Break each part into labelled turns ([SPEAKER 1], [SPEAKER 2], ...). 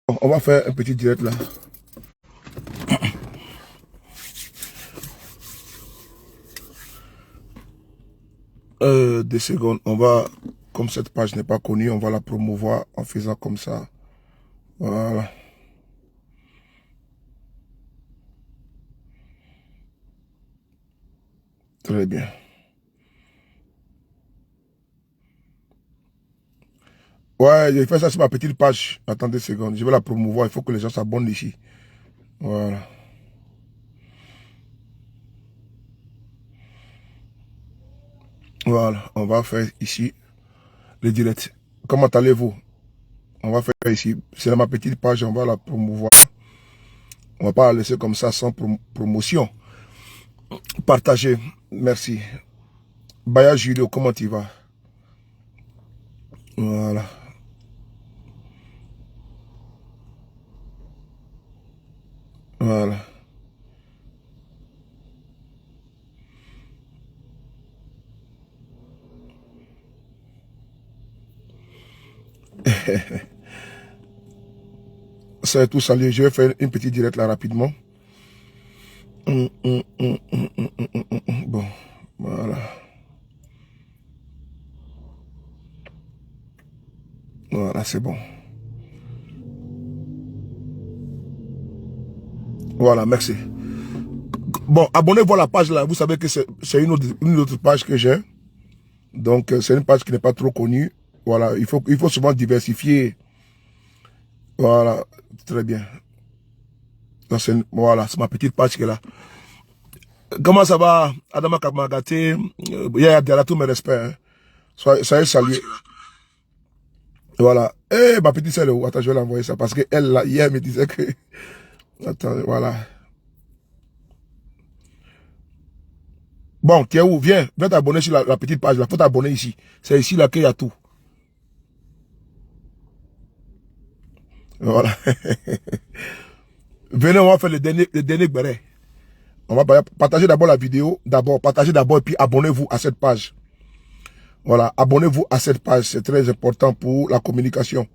[SPEAKER 1] Bon, on va faire un petit direct là. 2 secondes. On va, comme cette page n'est pas connue, on va la promouvoir en faisant comme ça. Voilà. Très bien. Ouais, j'ai fait ça sur ma petite page. Attendez 2 secondes. Je vais la promouvoir. Il faut que les gens s'abonnent ici. Voilà. Voilà. On va faire ici le direct. Comment allez-vous? On va faire ici. C'est ma petite page. On va la promouvoir. On va pas la laisser comme ça sans promotion. Partagez. Merci. Baya Julio, comment tu vas? Voilà. Voilà. C'est tout, salut. Je vais faire une petite direct là rapidement. Bon, voilà. Voilà, c'est bon. Voilà, merci. Bon, abonnez-vous à la page là. Vous savez que c'est une autre page que j'ai. Donc, c'est une page qui n'est pas trop connue. Voilà, il faut souvent diversifier. Voilà, très bien. Voilà, c'est ma petite page qui est là. Comment ça va, Adama Kamagate? Yaya, tous mes respects. Hein. Soyez salués. Voilà. Eh, ma petite sœur, attends, je vais l'envoyer ça parce qu'elle, là, hier, me disait que... Attends, voilà. Bon, tu es où? Viens t'abonner sur la petite page là. Faut t'abonner ici. C'est ici là qu'il y a tout. Voilà. Venez, on va faire le dernier béret. On va partager d'abord la vidéo. Partagez d'abord et puis abonnez-vous à cette page. Voilà, abonnez-vous à cette page. C'est très important pour la communication.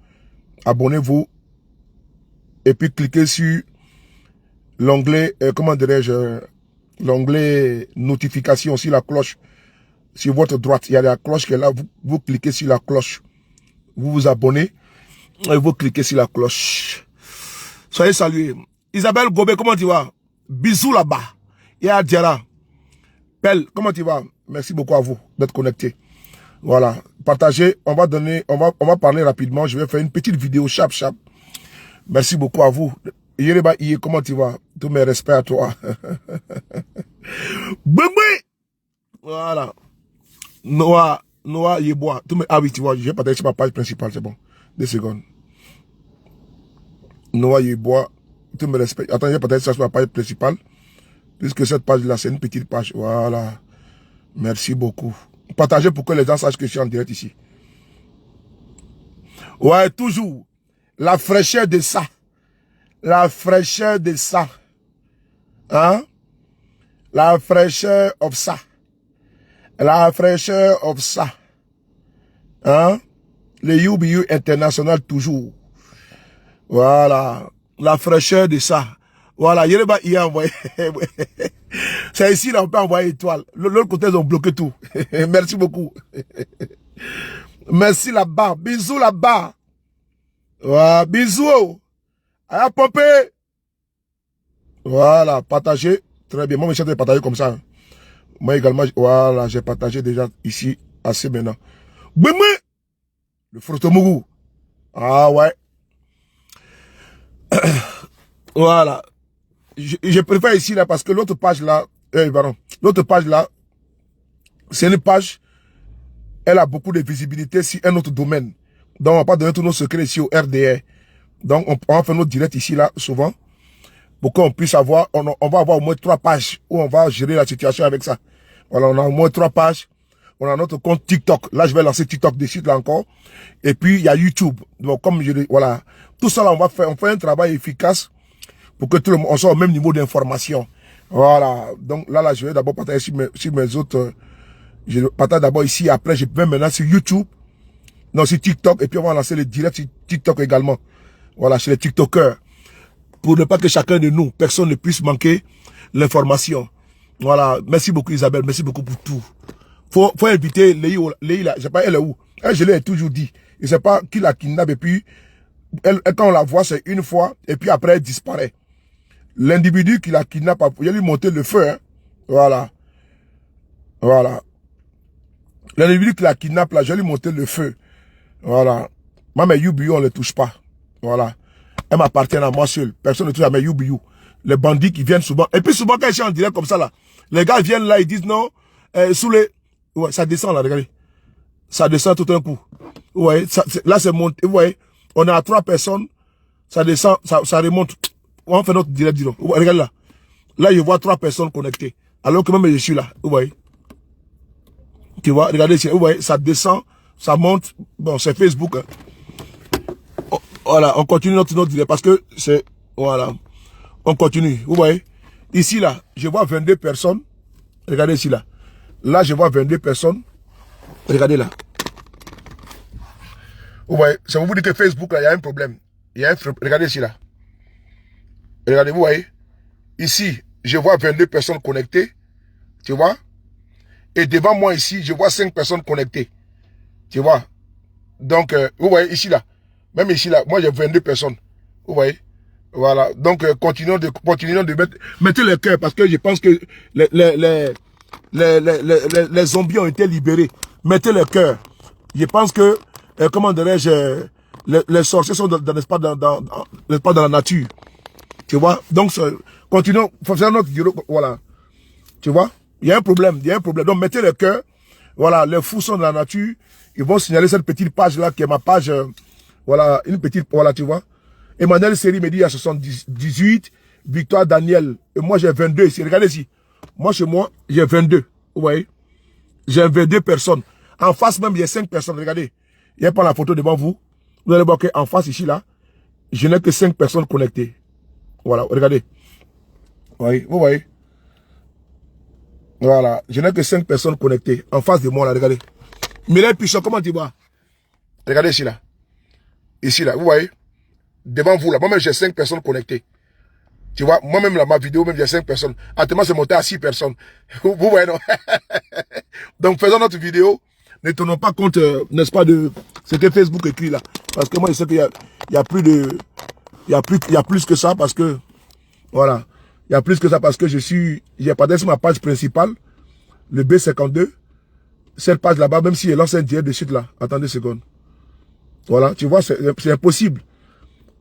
[SPEAKER 1] Abonnez-vous et puis cliquez sur l'onglet, comment dirais-je, l'onglet notification, sur la cloche. Sur votre droite, il y a la cloche qui est là. Vous cliquez sur la cloche. Vous vous abonnez et vous cliquez sur la cloche. Soyez salués. Isabelle Gobé, comment tu vas? Bisous là-bas. Et à Diara. Pelle, comment tu vas? Merci beaucoup à vous d'être connectés. Voilà. Partagez. On va parler rapidement. Je vais faire une petite vidéo chap. Merci beaucoup à vous. Yereba Iye, comment tu vas? Tous mes respects à toi. Bébé! Voilà. Noah Yebois. Ah oui, tu vois, je vais partager sur ma page principale, c'est bon. 2 secondes. Noah Yebois. Tous mes respects. Attends, je vais partager ça sur ma page principale. Puisque cette page-là, c'est une petite page. Voilà. Merci beaucoup. Partagez pour que les gens sachent que je suis en direct ici. Ouais, toujours. La fraîcheur de ça. La fraîcheur de ça. Hein? La fraîcheur of ça. La fraîcheur of ça. Hein? Le UBU international toujours. Voilà. La fraîcheur de ça. Voilà. Yereba y a envoyé. C'est ici, là, on peut envoyer étoile. L'autre côté, ils ont bloqué tout. Merci beaucoup. Merci là-bas. Bisous là-bas. Voilà. Bisous. À pomper. Voilà. Partagez. Très bien. Moi, je vais partager comme ça. Moi également, voilà, j'ai partagé déjà ici assez maintenant. Bimé! Le Frotomougou. Ah ouais. Voilà. Je préfère ici là parce que l'autre page là, l'autre page là, c'est une page, elle a beaucoup de visibilité sur un autre domaine. Donc on va pas donner tous nos secrets ici au RDR. Donc on va faire notre direct ici là, souvent, pour qu'on puisse avoir, on va avoir au moins 3 pages où on va gérer la situation avec ça. Voilà, on a au moins 3 pages. On a notre compte TikTok. Là, je vais lancer TikTok dessus là encore. Et puis, il y a YouTube. Donc, comme je dis, voilà. Tout ça, là, on fait un travail efficace pour que tout le monde, on soit au même niveau d'information. Voilà. Donc, là, je vais d'abord partager sur mes autres, je partage d'abord ici. Après, je vais maintenant sur YouTube. Non, sur TikTok. Et puis, on va lancer le direct sur TikTok également. Voilà, chez les TikTokers. Pour ne pas que chacun de nous, personne ne puisse manquer l'information. Voilà, merci beaucoup Isabelle, merci beaucoup pour tout. Faut inviter Léi là, je sais pas, elle est où. Elle, je l'ai toujours dit. Je sais pas qui la kidnappe et puis, quand on la voit, c'est une fois, et puis après, elle disparaît. L'individu qui la kidnappe, il a lui monter le feu, hein. Voilà. Voilà. L'individu qui la kidnappe, là, je vais lui monter le feu. Voilà. Moi, mes Yubiyu, on ne les touche pas. Voilà. Elle m'appartient à moi seul. Personne ne touche à mes Yubiyu. Les bandits qui viennent souvent. Et puis souvent, quand ils sont en direct comme ça, là, les gars viennent là, ils disent non, sous les... Ouais, ça descend là, regardez. Ça descend tout un coup. Vous voyez, là, c'est monté. Vous voyez, on est à 3 personnes. Ça descend, ça remonte. On fait notre direct, disons. Regardez là. Là, je vois 3 personnes connectées. Alors que même je suis là. Vous voyez. Tu vois, regardez, vous voyez, ça descend, ça monte. Bon, c'est Facebook. Hein. Oh, voilà, on continue notre direct parce que c'est... Voilà. On continue. Vous voyez. Ici, là, je vois 22 personnes. Regardez ici, là. Là, je vois 22 personnes. Regardez là. Vous voyez, ça vous dit que Facebook, là, il y a un problème. Il y a un... Regardez ici, là. Regardez, vous voyez. Ici, je vois 22 personnes connectées. Tu vois. Et devant moi, ici, je vois 5 personnes connectées. Tu vois. Donc, vous voyez, ici, là. Même ici, là, moi, j'ai 22 personnes. Vous voyez. Voilà. Donc, continuons de mettre... Mettez le cœur parce que je pense que les zombies ont été libérés. Mettez le cœur. Je pense que, comment dirais-je, les sorciers sont n'est-ce pas, dans la nature. Tu vois. Donc, continuons. Faut faire notre voilà. Tu vois. Il y a un problème. Donc, mettez le cœur. Voilà. Les fous sont dans la nature. Ils vont signaler cette petite page-là qui est ma page. Voilà. Une petite, voilà, tu vois. Emmanuel Seri me dit à 78. Victoire Daniel. Et moi, j'ai 22 ici. Regardez ici. Moi, chez moi, j'ai 22. Vous voyez? J'ai 22 personnes. En face même, il y a 5 personnes. Regardez. Il y a pas la photo devant vous. Vous allez voir qu'en face, ici, là, je n'ai que 5 personnes connectées. Voilà. Regardez. Oui, vous voyez? Voilà. Je n'ai que 5 personnes connectées. En face de moi, là, regardez. Mireille Pichon, comment tu vois? Regardez ici, là. Ici, là. Vous voyez? Devant vous, là. Moi-même, j'ai 5 personnes connectées. Tu vois, moi-même, là, ma vidéo, même, j'ai 5 personnes. Actuellement, c'est monté à 6 personnes. Vous voyez, non? Donc, faisons notre vidéo. Ne tenons pas compte, n'est-ce pas, de ce que Facebook écrit là. Parce que moi, je sais qu'il y a plus de... Il y a plus que ça parce que... Voilà. Il y a plus que ça parce que j'ai partagé sur ma page principale, le B52. Cette page là-bas, même si elle lance un direct de suite là. Attendez une seconde. Voilà, tu vois, c'est impossible.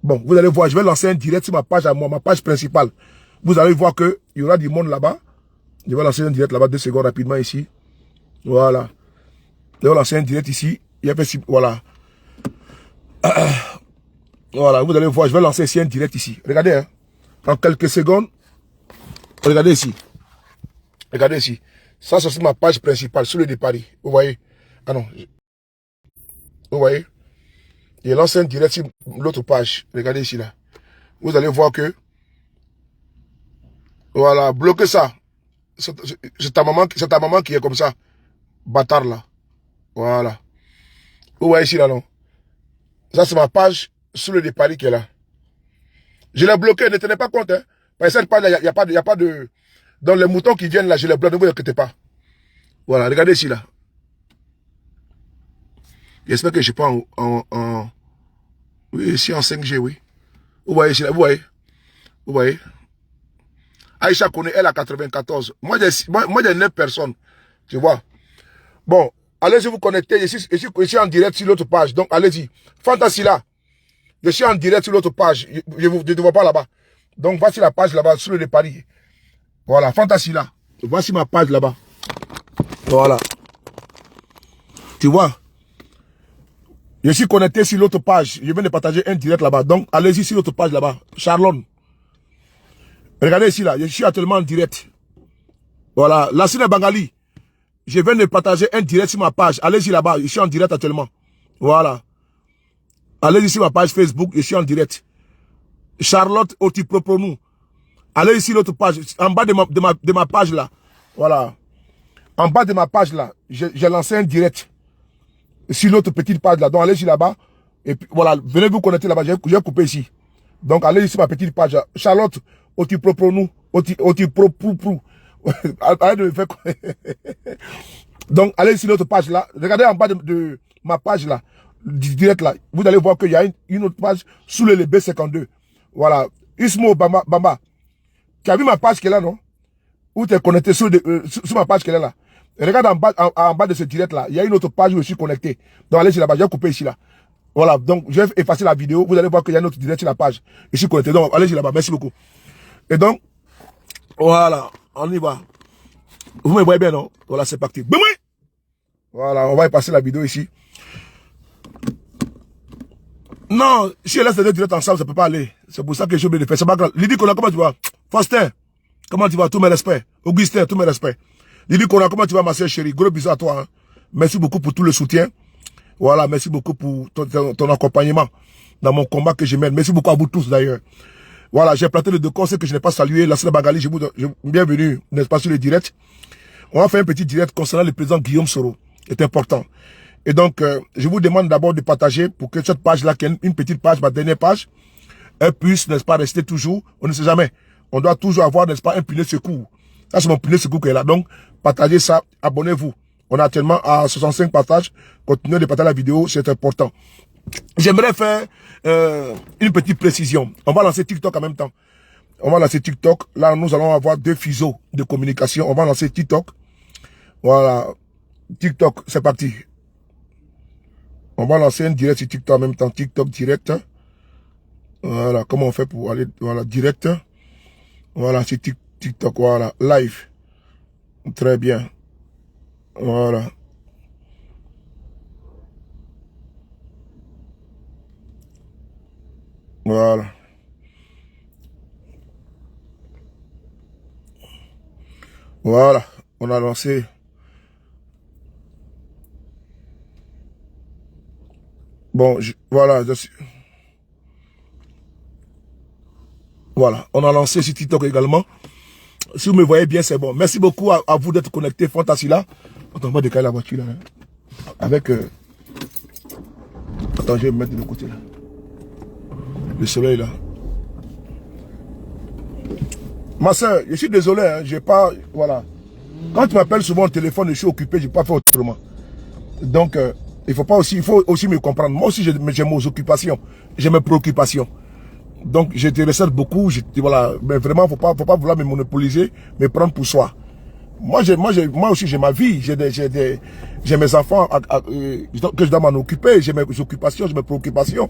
[SPEAKER 1] Bon, vous allez voir, je vais lancer un direct sur ma page à moi, ma page principale. Vous allez voir qu'il y aura du monde là-bas. Je vais lancer un direct là-bas, 2 secondes rapidement ici. Voilà. Je vais lancer un direct ici. Il y a fait, voilà. Voilà, vous allez voir, je vais lancer ici un direct ici. Regardez, hein. En quelques secondes. Regardez ici. Regardez ici. Ça, c'est ma page principale, sur le départ. Vous voyez? Ah non. Vous voyez? Je lance un direct sur l'autre page. Regardez ici, là. Vous allez voir que... Voilà, bloquez ça. C'est ta maman qui est comme ça. Bâtard, là. Voilà. Vous voyez ici, là, non? Ça, c'est ma page sur le départ qui est là. Je l'ai bloqué, ne tenez pas compte, hein. Parce que cette page-là, il n'y a pas de... Dans les moutons qui viennent là, je les bloque, ne vous inquiétez pas. Voilà, regardez ici, là. J'espère que je ne suis pas en... Oui, ici en 5G, oui. Vous voyez ici, là, vous voyez? Vous voyez? Aïcha connaît, elle a 94. Moi, j'ai 9 personnes. Tu vois? Bon, allez-y vous connecter. Je suis en direct sur l'autre page. Donc, allez-y. Fantasy là. Je suis en direct sur l'autre page. Je ne te vois pas là-bas. Donc, voici la page là-bas, sur le départ. Voilà, Fantasy là. Voici ma page là-bas. Voilà. Tu vois? Je suis connecté sur l'autre page. Je viens de partager un direct là-bas. Donc, allez-y sur l'autre page là-bas. Charlone. Regardez ici là. Je suis actuellement en direct. Voilà. Lassine Bangali. Je viens de partager un direct sur ma page. Allez-y là-bas. Je suis en direct actuellement. Voilà. Allez-y sur ma page Facebook. Je suis en direct. Charlotte Otipropronou. Allez ici l'autre page. En bas de ma page là. Voilà. En bas de ma page là. J'ai lancé un direct. Sur l'autre petite page là. Donc allez-y là-bas. Et puis voilà, venez vous connecter là-bas. J'ai coupé ici. Donc allez ici ma petite page. Charlotte, oti propre nous, oti propre. Arrête de me faire. Donc allez ici notre page là. Regardez en bas de ma page là, du direct là. Vous allez voir qu'il y a une autre page sous le B52. Voilà. Ismo Bamba. Tu as vu ma page qui est là, non? Où tu es connecté sur ma page qui est là. Et regarde en bas de ce direct là. Il y a une autre page où je suis connecté. Donc allez sur là-bas. J'ai coupé ici là. Voilà. Donc je vais effacer la vidéo. Vous allez voir qu'il y a un autre direct sur la page. Je suis connecté. Donc allez sur là-bas. Merci beaucoup. Et donc, voilà. On y va. Vous me voyez bien, non? Voilà, c'est parti. Voilà, on va y passer la vidéo ici. Non, si elle laisse les deux directs ensemble, ça peut pas aller. C'est pour ça que j'ai oublié de faire. C'est pas grave. Lydie Kona, comment tu vas? Faustin, comment tu vas? Tous mes respects. Augustin, tous mes respects. Lydie Kona, comment tu vas, ma soeur chérie? Gros bisous à toi. Hein. Merci beaucoup pour tout le soutien. Voilà, merci beaucoup pour ton accompagnement dans mon combat que je mène. Merci beaucoup à vous tous d'ailleurs. Voilà, j'ai planté le décor, c'est que je n'ai pas salué. Lassana Bagali, bienvenue, n'est-ce pas, sur le direct. On va faire un petit direct concernant le président Guillaume Soro. C'est important. Et donc, je vous demande d'abord de partager pour que cette page-là, qui est une petite page, ma dernière page, elle puisse, n'est-ce pas, rester toujours. On ne sait jamais. On doit toujours avoir, n'est-ce pas, un pilier de secours. Ça, c'est mon pilier de secours qui est là. Donc, partagez ça, abonnez-vous. On est actuellement à 65 partages. Continuez de partager la vidéo, c'est important. J'aimerais faire une petite précision. On va lancer TikTok en même temps. On va lancer TikTok. Là, nous allons avoir 2 fuseaux de communication. On va lancer TikTok. Voilà. TikTok, c'est parti. On va lancer un direct sur TikTok en même temps. TikTok direct. Voilà. Comment on fait pour aller... Voilà, direct. Voilà, c'est TikTok. Voilà. Live. Très bien. Voilà. Voilà. Voilà. On a lancé... Bon, voilà, voilà, on a lancé sur TikTok également. Si vous me voyez bien, c'est bon. Merci beaucoup à vous d'être connectés, Fantasila. Attends, on va décaler la voiture là. Hein. Avec... Attends, je vais me mettre de l'autre côté là. Le soleil là. Ma soeur, je suis désolé, hein, j'ai pas... Voilà. Quand tu m'appelles souvent au téléphone, je suis occupé, je n'ai pas fait autrement. Donc... il faut aussi me comprendre. Moi aussi, j'ai mes occupations, j'ai mes préoccupations. Donc, je te recette beaucoup. Voilà, mais vraiment, faut pas vouloir me monopoliser, me prendre pour soi. Moi aussi, j'ai ma vie. J'ai mes enfants que je dois m'en occuper. J'ai mes occupations, j'ai mes préoccupations.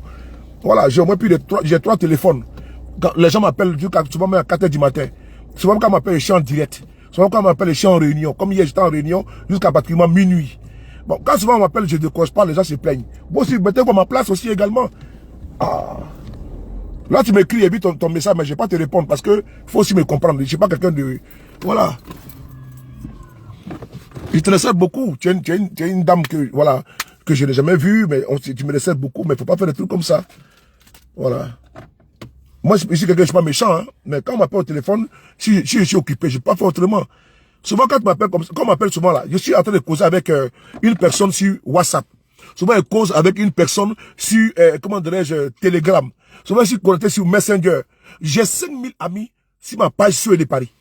[SPEAKER 1] Voilà, j'ai au moins j'ai 3 téléphones. Quand les gens m'appellent, souvent même à 4 h du matin. Souvent quand on m'appelle, je suis en direct. Souvent quand on m'appelle, je suis en réunion. Comme hier, j'étais en réunion jusqu'à pratiquement minuit. Bon, quand souvent on m'appelle, je ne décroche pas, les gens se plaignent. Moi aussi, mettez-vous à ma place aussi également. Ah. Là, tu m'écris et puis ton message, mais je ne vais pas te répondre parce que faut aussi me comprendre. Je ne suis pas quelqu'un de... Voilà. Je te laisse beaucoup. Tu es une dame que, voilà, que je n'ai jamais vue, mais tu me laisses beaucoup, mais il ne faut pas faire des trucs comme ça. Voilà. Moi, je suis quelqu'un, je ne suis pas méchant, hein, mais quand on m'appelle au téléphone, si je suis occupé, je ne vais pas faire autrement. Souvent, quand on m'appelle souvent là, je suis en train de causer avec une personne sur WhatsApp. Souvent, je cause avec une personne sur, comment dirais-je, Telegram. Souvent, je suis connecté sur Messenger. J'ai 5000 amis sur ma page sur de Paris.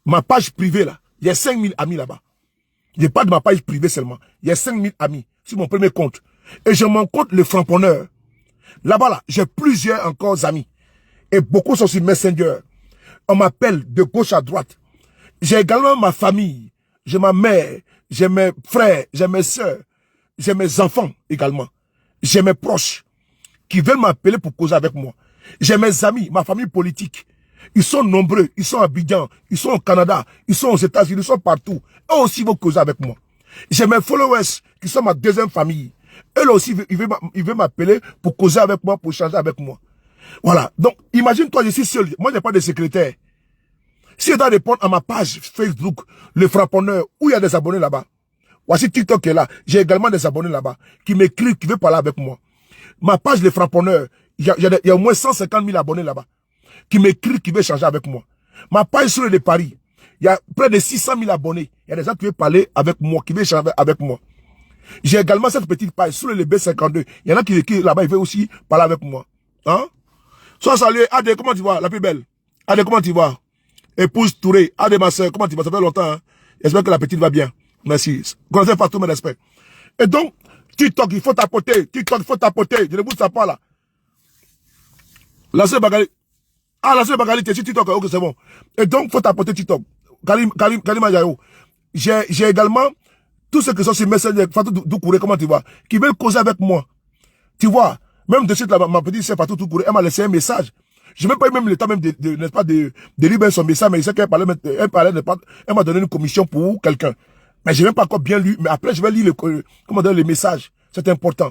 [SPEAKER 1] Ma page privée là, il y a 5000 amis là-bas. Je parle de ma page privée seulement. Il y a 5000 amis sur mon premier compte. Et je m'en compte le framponneur. Là-bas là, j'ai plusieurs encore amis. Et beaucoup sont sur Messenger. On m'appelle de gauche à droite. J'ai également ma famille, j'ai ma mère, j'ai mes frères, j'ai mes soeurs, j'ai mes enfants également. J'ai mes proches qui veulent m'appeler pour causer avec moi. J'ai mes amis, ma famille politique. Ils sont nombreux, ils sont à Abidjan, ils sont au Canada, ils sont aux États-Unis, ils sont partout. Eux aussi vont causer avec moi. J'ai mes followers qui sont ma deuxième famille. Eux aussi, ils veulent m'appeler pour causer avec moi, pour changer avec moi. Voilà. Donc, imagine-toi, je suis seul. Moi, je n'ai pas de secrétaire. Si je dois répondre à ma page Facebook, le frapponneur, où il y a des abonnés là-bas. Voici TikTok est là. J'ai également des abonnés là-bas qui m'écrivent, qui veulent parler avec moi. Ma page, le frapponneur, il y a au moins 150 000 abonnés là-bas qui m'écrivent, qui veulent changer avec moi. Ma page sur le Paris, il y a près de 600 000 abonnés. Il y a des gens qui veulent parler avec moi, qui veulent changer avec moi. J'ai également cette petite page sous le B52. Il y en a qui là-bas, il veut aussi parler avec moi. Hein? Sois salué. Adé, comment tu vas? La plus belle. Adé, comment tu vas? Épouse Touré. Adé, ma soeur, comment tu vas? Ça fait longtemps. Hein? J'espère que la petite va bien. Merci. Connaissez pas tous mes respects. Et donc, TikTok, il faut tapoter. TikTok, il faut tapoter. Je ne bouge ça pas là. La sœur Bagali. Ah, la sœur Bagali, t'es sur TikTok. Ok, c'est bon. Et donc, il faut tapoter TikTok. Kalim Ajayo. J'ai également tous ceux qui sont sur Messenger, Fatou Doukouré, comment tu vas, qui veulent causer avec moi. Tu vois, même de suite, là, ma petite sœur Fatou Doukouré, elle m'a laissé un message. Je n'ai même pas eu même le temps même n'est-ce pas, de lire son message, mais il sait qu'elle parlait, elle m'a donné une commission pour quelqu'un. Mais je n'ai même pas encore bien lu, mais après, je vais lire les messages. C'est important.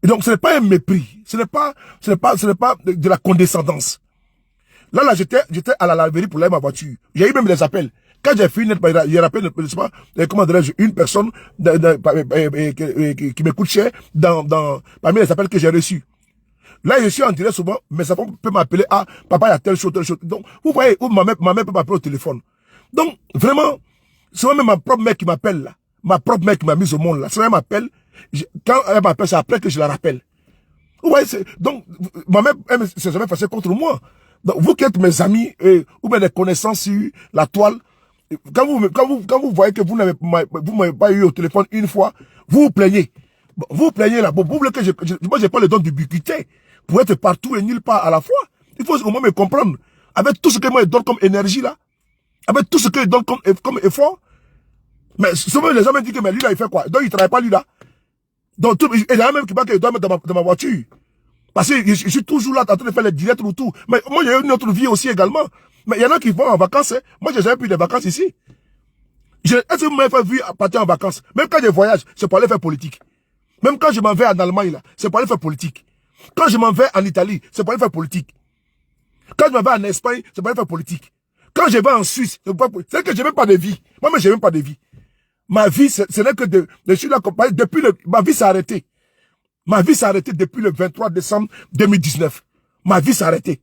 [SPEAKER 1] Et donc, ce n'est pas un mépris. Ce n'est pas de la condescendance. Là, j'étais à la laverie pour laver ma voiture. J'ai eu même des appels. Quand j'ai fini, il rappelle, n'est-ce pas, comment dirais-je, une personne qui m'écoute cher parmi les appels que j'ai reçus. Là, je suis en direct souvent, mais ça peut m'appeler, ah, papa, il y a telle chose, telle chose. Donc, vous voyez, ma mère peut m'appeler au téléphone. Donc, vraiment, c'est même ma propre mère qui m'appelle, là. Ma propre mère qui m'a mise au monde, là. Si elle m'appelle, quand elle m'appelle, c'est après que je la rappelle. Vous voyez, donc, ma mère, elle s'est jamais passée contre moi. Donc, vous qui êtes mes amis, ou bien des connaissances sur la toile, quand vous voyez que vous m'avez pas eu au téléphone une fois, vous vous plaignez. Vous vous plaignez là. Bon, vous voulez que moi j'ai pas le don d'ubiquité pour être partout et nulle part à la fois. Il faut au moins me comprendre. Avec tout ce que moi je donne comme énergie là, avec tout ce que je donne comme effort. Mais souvent les gens me disent que mais lui là il fait quoi? Donc il travaille pas lui là. Donc tout, et il y a même qui va que je dois mettre dans ma voiture. Parce que je suis toujours là en train de faire les directs ou tout. Mais moi j'ai une autre vie aussi également. Mais il y en a qui vont en vacances. Hein. Moi, j'ai jamais pris de vacances ici. Est-ce que vous m'avez fait vu partir en vacances? Même quand je voyage, c'est pour aller faire politique. Même quand je m'en vais en Allemagne, là, c'est pour aller faire politique. Quand je m'en vais en Italie, c'est pour aller faire politique. Quand je m'en vais en Espagne, c'est pour aller faire politique. Quand je vais en Suisse, c'est que je n'ai même pas de vie. Moi, je n'ai même pas de vie. Ma vie, ce n'est que je suis là, ma vie s'est arrêtée. Ma vie s'est arrêtée depuis le 23 décembre 2019. Ma vie s'est arrêtée.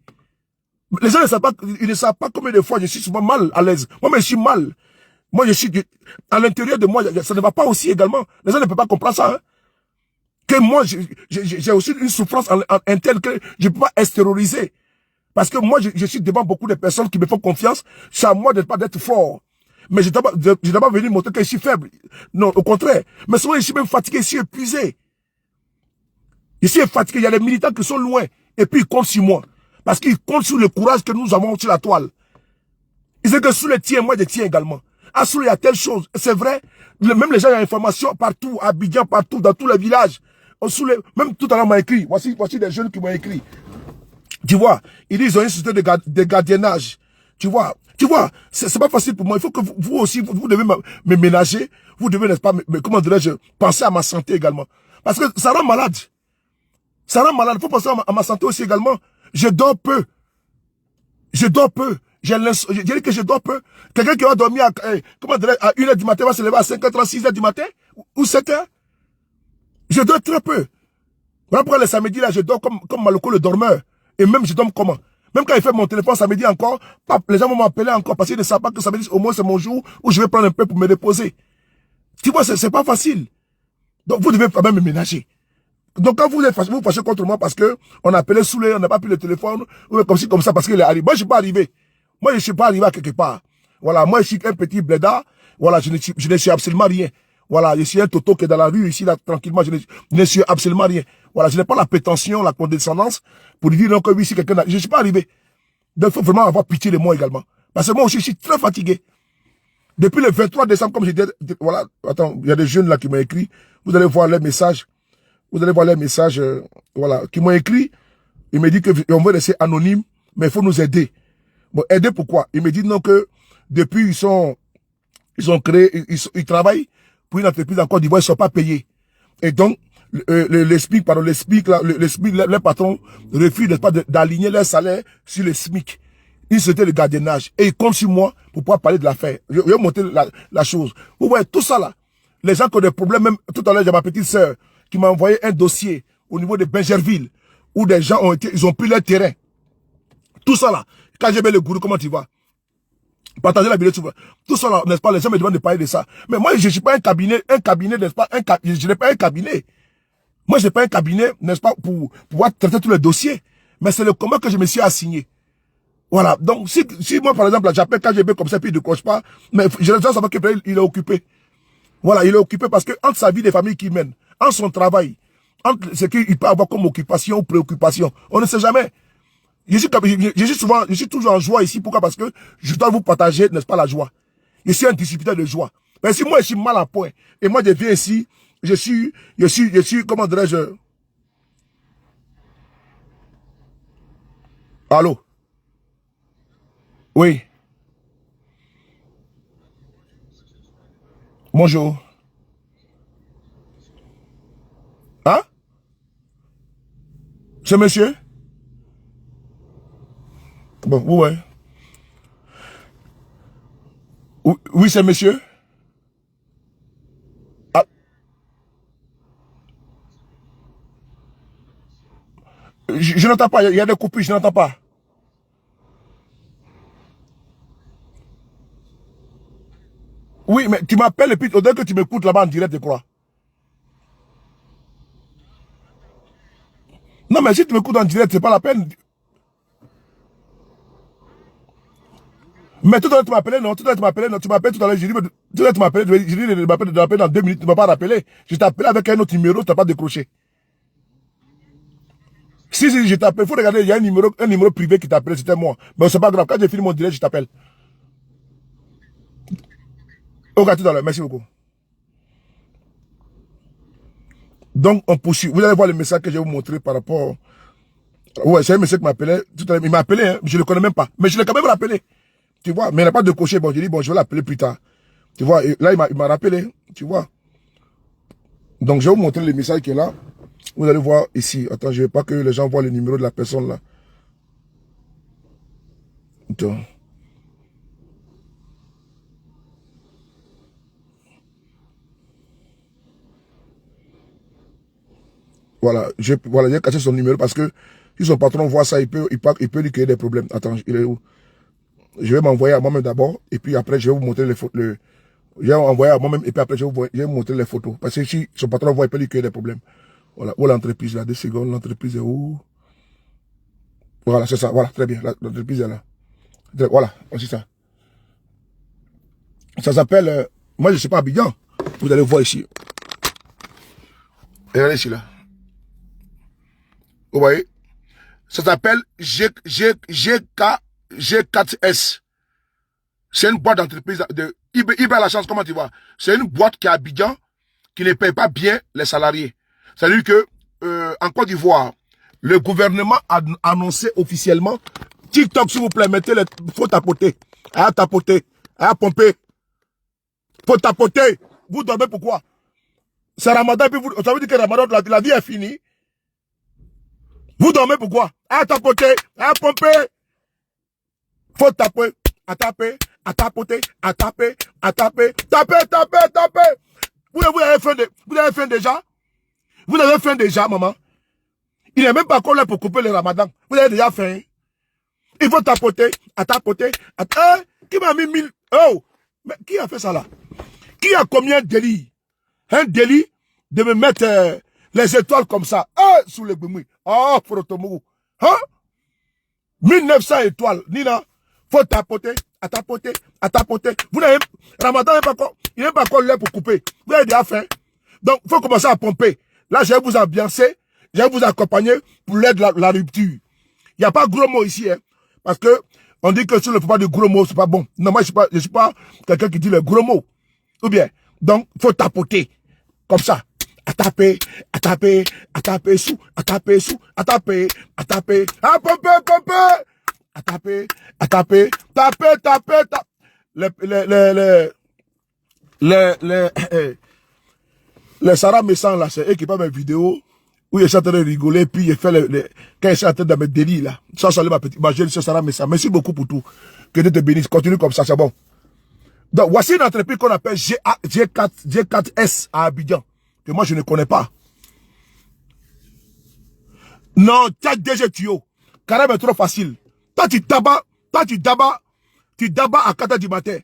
[SPEAKER 1] Les gens ils ne savent pas combien de fois je suis souvent mal à l'aise. Moi, je suis mal. Moi, je suis, à l'intérieur de moi, ça ne va pas aussi également. Les gens ne peuvent pas comprendre ça, hein. Que moi, j'ai aussi une souffrance interne que je ne peux pas extérioriser. Parce que moi, je suis devant beaucoup de personnes qui me font confiance. C'est à moi d'être fort. Mais je ne dois pas venir montrer que je suis faible. Non, au contraire. Mais souvent, je suis même fatigué, je suis épuisé. Je suis fatigué. Il y a des militants qui sont loin. Et puis, ils comptent sur moi. Parce qu'ils comptent sur le courage que nous avons sur la toile. Ils disent que sous les tiens, moi je tiens également. Ah, sous il y a telle chose. C'est vrai. Même les gens, il y a l'information partout, à Abidjan, partout, dans tous les villages. Même tout à l'heure, m'a écrit. Voici des jeunes qui m'ont écrit. Tu vois, ils disent qu'ils ont une société de gardiennage. Tu vois, c'est pas facile pour moi. Il faut que vous aussi, vous devez me ménager. Vous devez, n'est-ce pas, comment dirais-je, penser à ma santé également. Parce que ça rend malade. Ça rend malade. Il faut penser à ma santé aussi également. Je dors peu. Je dors peu. Je dis que je dors peu. Quelqu'un qui va dormir à 1h du matin va se lever à 5h30, 6h du matin ou 7h. Je dors très peu. Voilà pourquoi le samedi là, je dors comme Maloko le dormeur. Et même je dors comment? Même quand il fait mon téléphone samedi encore, les gens vont m'appeler encore parce qu'ils ne savent pas que samedi au moins c'est mon jour où je vais prendre un peu pour me reposer. Tu vois, c'est pas facile. Donc vous devez quand même me ménager. Donc quand vous fâchez contre moi parce que on a appelé Soulé, on n'a pas pris le téléphone, ou comme ça parce qu'il est arrivé. Moi je suis pas arrivé. Moi je suis pas arrivé à quelque part. Voilà, moi je suis un petit blédard. Voilà, je ne suis absolument rien. Voilà, je suis un toto qui est dans la rue ici là tranquillement. Je ne suis absolument rien. Voilà, je n'ai pas la prétention, la condescendance pour dire non que oui, si quelqu'un. Je suis pas arrivé. Donc il faut vraiment avoir pitié de moi également. Parce que moi aussi je suis très fatigué. Depuis le 23 décembre, comme j'ai dit, voilà, attends, il y a des jeunes là qui m'ont écrit. Vous allez voir les messages. Vous allez voir les messages, voilà, qui m'ont écrit. Ils me disent qu'on veut laisser anonyme, mais il faut nous aider. Bon, aider pourquoi? Ils me disent non que depuis ils ont créé, ils travaillent pour une entreprise en Côte d'Ivoire, ils ne sont pas payés. Et donc, les SMIC, les patrons refusent, n'est-ce pas, d'aligner leur salaire sur les SMIC. Une société de gardiennage. Et ils comptent sur moi pour pouvoir parler de l'affaire. Je vais monter la chose. Vous voyez, tout ça là. Les gens qui ont des problèmes, même tout à l'heure, j'ai ma petite sœur qui m'a envoyé un dossier au niveau de Benjerville, où des gens ils ont pris leur terrain. Tout ça là. Quand j'ai mis le gourou, comment tu vas? Partagez la vidéo sur tout ça, là, n'est-ce pas? Les gens me demandent de parler de ça. Mais moi, je ne suis pas un cabinet, n'est-ce pas? Je n'ai pas un cabinet. Moi, je n'ai pas un cabinet, n'est-ce pas, pour pouvoir traiter tous les dossiers. Mais c'est le combat que je me suis assigné. Voilà. Donc, si moi, par exemple, j'appelle KGB comme ça, puis il ne décroche pas, mais je dois savoir qu'il est occupé. Voilà, il est occupé parce que entre sa vie de famille qu'il mène, entre son travail, entre ce qu'il peut avoir comme occupation ou préoccupation, on ne sait jamais. Je suis toujours en joie ici. Pourquoi? Parce que je dois vous partager, n'est-ce pas, la joie. Je suis un distributeur de joie. Mais si moi, je suis mal à point, et moi, je viens ici, je suis, comment dirais-je? Allô? Oui. Bonjour. Hein? C'est monsieur? Bon, ouais. Oui, c'est monsieur? Ah, je n'entends pas, il y a des coupures, je n'entends pas. Oui, mais tu m'appelles et puis au dès que tu m'écoutes là-bas en direct, je crois. Non, mais si tu m'écoutes en direct, c'est pas la peine. Mais tout à l'heure, tu m'appelais, non? Tout à l'heure, tu m'appelais, non? Tu m'appelles tout à l'heure, j'ai dit, tout à l'heure, tu m'appelais, j'ai dit de m'appeler dans 2 minutes, tu ne m'as pas rappelé. Je t'ai appelé avec un autre numéro, tu n'as pas décroché. Si, je t'appelle, il faut regarder, il y a un numéro privé qui t'appelle, c'était moi. Mais c'est pas grave, quand j'ai fini mon direct, je t'appelle. Ok, tout à l'heure, merci beaucoup. Donc, on poursuit. Vous allez voir le message que je vais vous montrer par rapport. Ouais, c'est un monsieur qui m'appelait. Tout à l'heure, il m'a appelé, hein, je ne le connais même pas. Mais je l'ai quand même rappelé. Tu vois, mais il n'a pas de cocher. Bon, j'ai dit, bon, je vais l'appeler plus tard. Tu vois, et là, il m'a rappelé. Tu vois. Donc, je vais vous montrer le message qui est là. Vous allez voir ici. Attends, je ne veux pas que les gens voient le numéro de la personne là. Attends. Voilà, j'ai caché son numéro parce que si son patron voit ça, il peut lui créer des problèmes. Attends, il est où? Je vais m'envoyer à moi-même d'abord et puis après, je vais vous montrer les photos. Je vais envoyer à moi-même et puis après, je vais vous montrer les photos. Parce que si son patron voit, il peut lui créer des problèmes. Voilà, où l'entreprise là? 2 secondes, l'entreprise est où? Voilà, c'est ça. Voilà, très bien. L'entreprise est là. Voilà, c'est ça. Ça s'appelle... moi, je ne suis pas à Abidjan. Vous allez voir ici. Regardez ici là. Vous voyez? Ça s'appelle G4S. C'est une boîte d'entreprise de IB à la chance, comment tu vois? C'est une boîte qui est à Abidjan, qui ne paye pas bien les salariés. C'est-à-dire que, en Côte d'Ivoire, le gouvernement a annoncé officiellement, TikTok, s'il vous plaît, faut tapoter. À tapoter. À pomper. Faut tapoter. Vous dormez pourquoi? C'est Ramadan, puis ça veut dire que Ramadan, la vie est finie. Vous dormez pourquoi? À tapoter, à pomper. Faut taper, à taper, à tapoter, à taper, à taper, taper, taper, taper. Vous avez faim déjà? Vous avez faim déjà, maman? Il n'est même pas encore là pour couper le Ramadan. Vous avez déjà faim? Il faut tapoter, à tapoter, à taper. Qui m'a mis 1000? Oh! Mais qui a fait ça là? Qui a commis un délit? Un délit de me mettre les étoiles comme ça. Sous les bouilles. Oh, Frotomou. Hein? 1900 étoiles. Nina, faut tapoter, à tapoter, à tapoter. Vous n'avez, Ramadan n'est pas encore, il n'est pas encore là pour couper. Vous avez déjà faim. Donc, il faut commencer à pomper. Là, je vais vous ambiancer, je vais vous accompagner pour l'aide la rupture. Il n'y a pas gros mots ici, hein. Parce que, on dit que si on ne fait pas de gros mots, c'est pas bon. Non, moi, je suis pas quelqu'un qui dit les gros mots. Ou bien, donc, il faut tapoter. Comme ça. À taper, à taper, à taper sous, à taper sous, à taper, à taper, à pomper, pomper, à taper, à taper, taper, taper, taper. Les Sarah Messan, là, c'est eux qui parlent mes vidéos, où ils sont en train de rigoler, puis ils font quand ils sont en train de mettre des lits, là. Ça, ma petite, ma jeune Sarah Messan. Merci beaucoup pour tout. Que Dieu te bénisse. Continue comme ça, c'est bon. Donc, voici une entreprise qu'on appelle G4S à Abidjan, que moi, je ne connais pas. Non, tu as déjà tuyau. Carême est trop facile. Toi, tu dabas tu dabas à 4 h du matin.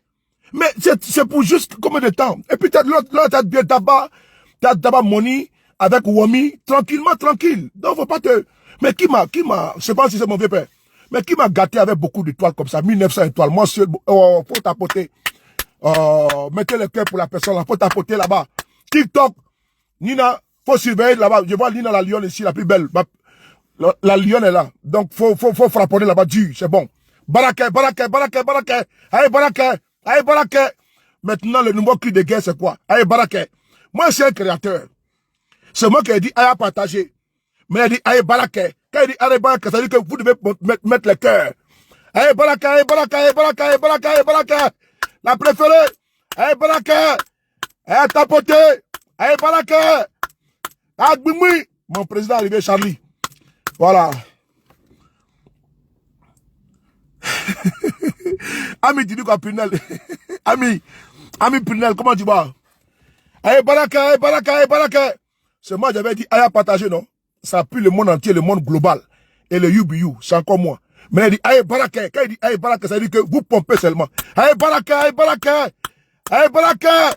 [SPEAKER 1] Mais c'est pour juste combien de temps? Et puis là, tu as bien tabac money avec Wami, tranquillement, tranquille. Donc, faut pas te... Mais je sais pas si c'est mon vieux père, mais qui m'a gâté avec beaucoup d'étoiles comme ça, 1900 étoiles. Moi, seul, faut tapoter. Mettez le cœur pour la personne, là, faut tapoter là-bas. TikTok, Nina, faut surveiller là-bas. Je vois Nina la lionne ici, la plus belle. La lionne est là. Donc, faut frapponner là-bas. C'est bon. Baraké, baraké, baraké, baraké. Allez, baraké. Allez, baraké. Maintenant, le nouveau cri de guerre, c'est quoi? Allez, baraké. Moi, je suis un créateur. C'est moi qui ai dit, allez, partager. Mais il a dit, allez, baraké. Quand il dit, allez, baraké, ça veut dire que vous devez mettre le cœur. Allez, baraké, allez, baraké, allez, baraké, allez, baraké, allez, baraké. La préférée. Allez, baraké. Allez, tapoter. Allez, baraké. Agbimi. Mon président arrivé, Charlie. Voilà. Ami, tu dis quoi, Pinel? Ami Pinel, comment tu vas? Allez, baraka, allez, baraka, allez, baraka. C'est moi, j'avais dit, allez, partager, non? Ça appuie le monde entier, le monde global. Et le UBU, c'est encore moi. Mais il dit, allez, baraka. Quand il dit, allez, baraka, ça veut dire que vous pompez seulement. Allez, baraka, allez, baraka. Allez, baraka.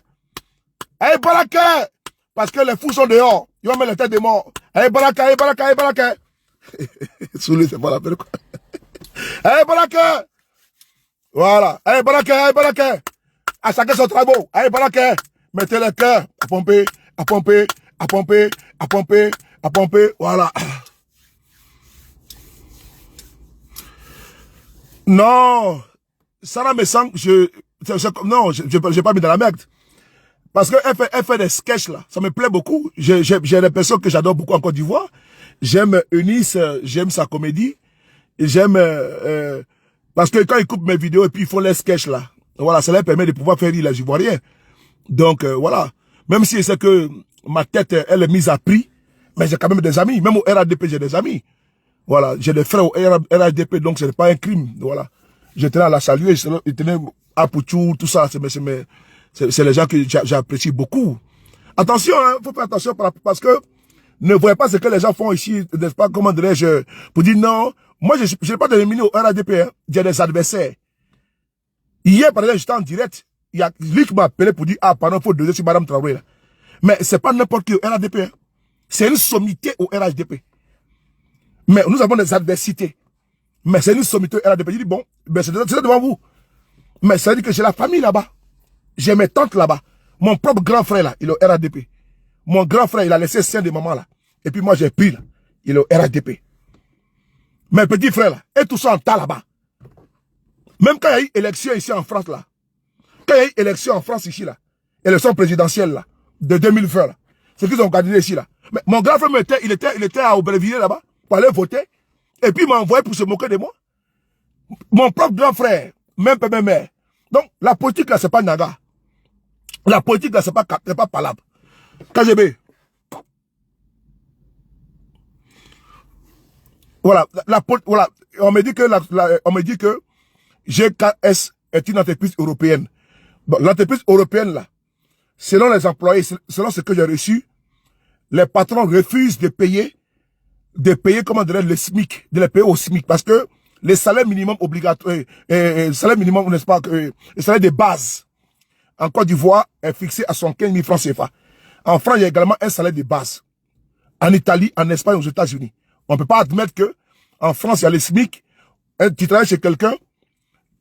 [SPEAKER 1] Allez, baraka. Parce que les fous sont dehors. Ils vont mettre la tête des morts. Allez, baraka, allez, baraka, allez, baraka. Soulé, c'est pas la peine, quoi. Allez, baraka. Voilà. Allez, baraka, allez, baraka. À chacun son travail. Allez, baraka. Mettez le cœur. À pomper, à pomper, à pomper, à pomper, à pomper. Voilà. Non. Sarah me sent, non, j'ai pas mis dans la merde. Parce qu'elle fait des sketchs là. Ça me plaît beaucoup. J'ai des personnes que j'adore beaucoup en Côte d'Ivoire. J'aime Eunice, j'aime sa comédie. J'aime, parce que quand ils coupent mes vidéos et puis ils font les sketchs là. Voilà, ça leur permet de pouvoir faire rire les Ivoiriens. Donc, voilà. Même si c'est que ma tête, elle est mise à prix, mais j'ai quand même des amis. Même au RADP, j'ai des amis. Voilà. J'ai des frères au RADP, donc ce n'est pas un crime. Voilà. Je tenais à la saluer, je tenais à Pouchou, tout ça. C'est les gens que j'apprécie beaucoup. Attention, hein, faut faire attention parce que ne voyez pas ce que les gens font ici, n'est-ce pas, comment dirais-je, pour dire non. Moi, je n'ai pas éliminé au RADP, hein. J'ai des adversaires. Hier, par exemple, j'étais en direct. Il y a lui qui m'a appelé pour dire, ah, pardon, faut doser sur Madame Traoré, là. Mais c'est pas n'importe qui au RADP, hein. C'est une sommité au RHDP. Mais nous avons des adversités. Mais c'est une sommité au RADP. Je dis, bon, ben c'est devant vous. Mais ça veut dire que j'ai la famille là-bas. J'ai mes tantes là-bas. Mon propre grand frère, là, il est au RADP. Mon grand frère, il a laissé sein de maman, là. Et puis moi, j'ai pris, là. Il est au RADP. Mes petits frères, là, et tout ça en tas là-bas. Même quand il y a eu élection ici en France, là. Quand il y a eu élection en France ici, là. Élection présidentielle, là. De 2020, là. C'est qu'ils ont candidaté ici, là. Mais mon grand frère, il était à Aubervilliers, là-bas, pour aller voter. Et puis il m'a envoyé pour se moquer de moi. Mon propre grand frère, même père, même mère. Donc, la politique, là, c'est pas naga. La politique, là, c'est pas palable. KGB. Voilà, voilà. On me dit que GKS est une entreprise européenne. Bon, l'entreprise européenne, là, selon les employés, selon ce que j'ai reçu, les patrons refusent de payer, comment dirais le SMIC, de les payer au SMIC, parce que les salaires minimum obligatoires, salaire minimum, n'est-ce pas, le salaire de base, en Côte d'Ivoire, est fixé à 75 000 francs CFA. En France, il y a également un salaire de base. En Italie, en Espagne, aux États-Unis. On ne peut pas admettre que en France, il y a le SMIC. Tu travailles chez quelqu'un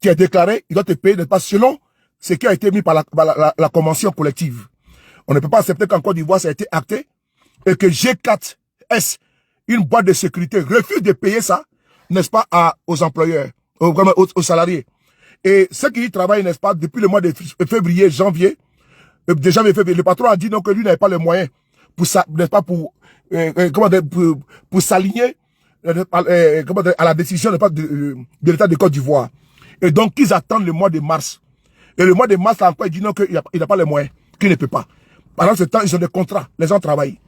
[SPEAKER 1] qui est déclaré, il doit te payer, n'est-ce pas, selon ce qui a été mis par la convention collective. On ne peut pas accepter qu'en Côte d'Ivoire, ça a été acté et que G4S, une boîte de sécurité, refuse de payer ça, n'est-ce pas, aux employeurs, aux salariés. Et ceux qui y travaillent, n'est-ce pas, depuis le mois de février, janvier, le patron a dit donc que lui n'avait pas les moyens pour ça, n'est-ce pas, pour s'aligner à la décision de l'État de Côte d'Ivoire. Et donc, ils attendent le mois de mars. Et le mois de mars, là encore, il dit non, qu'il n'a pas les moyens, qu'il ne peut pas. Pendant ce temps, ils ont des contrats, les gens travaillent.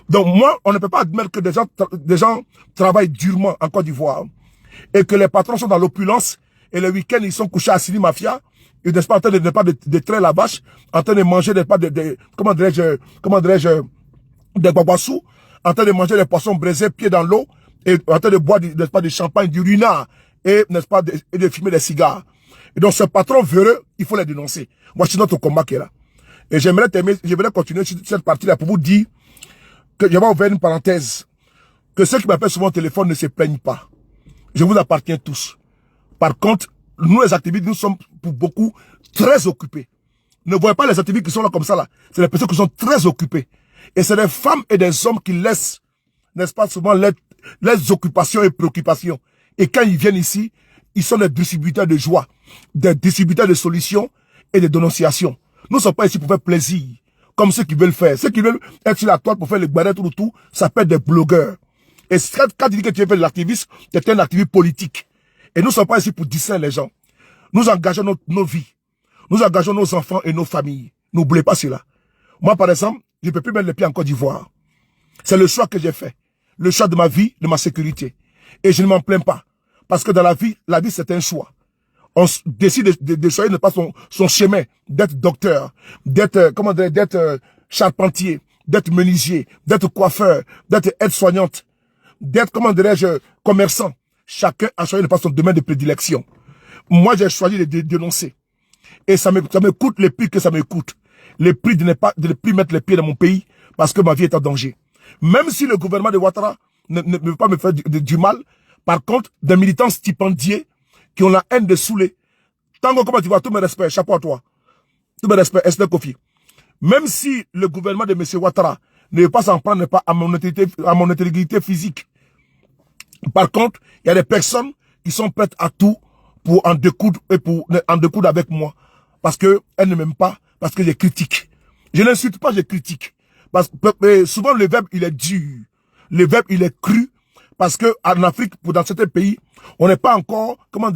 [SPEAKER 1] Donc, moi, on ne peut pas admettre que des gens travaillent durement en Côte d'Ivoire et que les patrons sont dans l'opulence et le week-end, ils sont couchés à Sini Mafia, ils ne sont pas en train de traire la vache, en train de manger comment dirais-je, des guaguassous, en train de manger des poissons braisés, pieds dans l'eau, et en train de boire, n'est-ce pas, du champagne, du runard, et, n'est-ce pas, et de fumer des cigares. Et donc, ce patron véreux, il faut les dénoncer. Moi, c'est notre combat qui est là. Et j'aimerais continuer sur cette partie-là pour vous dire que je vais ouvrir une parenthèse. Que ceux qui m'appellent souvent au téléphone ne se plaignent pas. Je vous appartiens tous. Par contre, nous les activistes, nous sommes pour beaucoup très occupés. Ne voyez pas les activistes qui sont là comme ça là. C'est les personnes qui sont très occupées. Et c'est des femmes et des hommes qui laissent, n'est-ce pas, souvent les occupations et préoccupations. Et quand ils viennent ici, ils sont des distributeurs de joie, des distributeurs de solutions et de dénonciations. Nous ne sommes pas ici pour faire plaisir, comme ceux qui veulent faire. Ceux qui veulent être sur la toile pour faire les barrettes tout, ça s'appelle des blogueurs. Et quand tu dis que tu veux faire de l'activisme, tu es un activiste politique. Et nous ne sommes pas ici pour distraire les gens. Nous engageons nos vies. Nous engageons nos enfants et nos familles. N'oubliez pas cela. Moi, par exemple, je ne peux plus mettre les pieds en Côte d'Ivoire. C'est le choix que j'ai fait. Le choix de ma vie, de ma sécurité. Et je ne m'en plains pas. Parce que dans la vie c'est un choix. On décide de choisir ne pas son chemin, d'être docteur, d'être, d'être charpentier, d'être menuisier, d'être coiffeur, d'être aide-soignante, d'être, commerçant. Chacun a choisi de pas son domaine de prédilection. Moi, j'ai choisi de dénoncer. Et ça me coûte le prix que ça me coûte. Le prix de ne plus mettre les pieds dans mon pays parce que ma vie est en danger. Même si le gouvernement de Ouattara ne veut pas me faire du mal, par contre, des militants stipendiés qui ont la haine de saouler. Tango, comment tu vas, tout mes respects, chapeau à toi. Tout mes respects, Esther Kofi. Même si le gouvernement de M. Ouattara ne veut pas s'en prendre pas à mon intégrité physique. Par contre, il y a des personnes qui sont prêtes à tout pour en découdre et pour en découdre avec moi. Parce que elles ne m'aiment pas, parce que je critique. Je n'insulte pas, je critique. Parce que souvent le verbe, il est dur. Le verbe, il est cru. Parce que en Afrique, dans certains pays, on n'est pas encore, on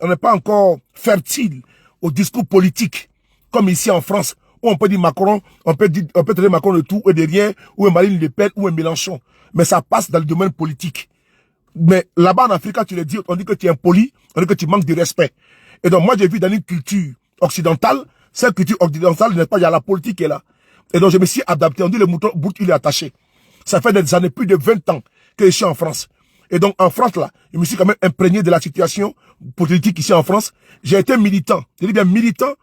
[SPEAKER 1] n'est pas encore fertile au discours politique. Comme ici en France, où on peut dire Macron, on peut traiter Macron de tout et de rien, ou un Marine Le Pen, ou un Mélenchon. Mais ça passe dans le domaine politique. Mais là-bas en Afrique, quand tu le dis, on dit que tu es impoli, on dit que tu manques de respect. Et donc moi, j'ai vu dans une culture occidentale, cette culture occidentale, n'est pas, il y a la politique qui est là. Et donc je me suis adapté, on dit le mouton, il est attaché. Ça fait des années, plus de 20 ans que je suis en France. Et donc en France, là, je me suis quand même imprégné de la situation politique ici en France. J'ai été militant, je dis bien militant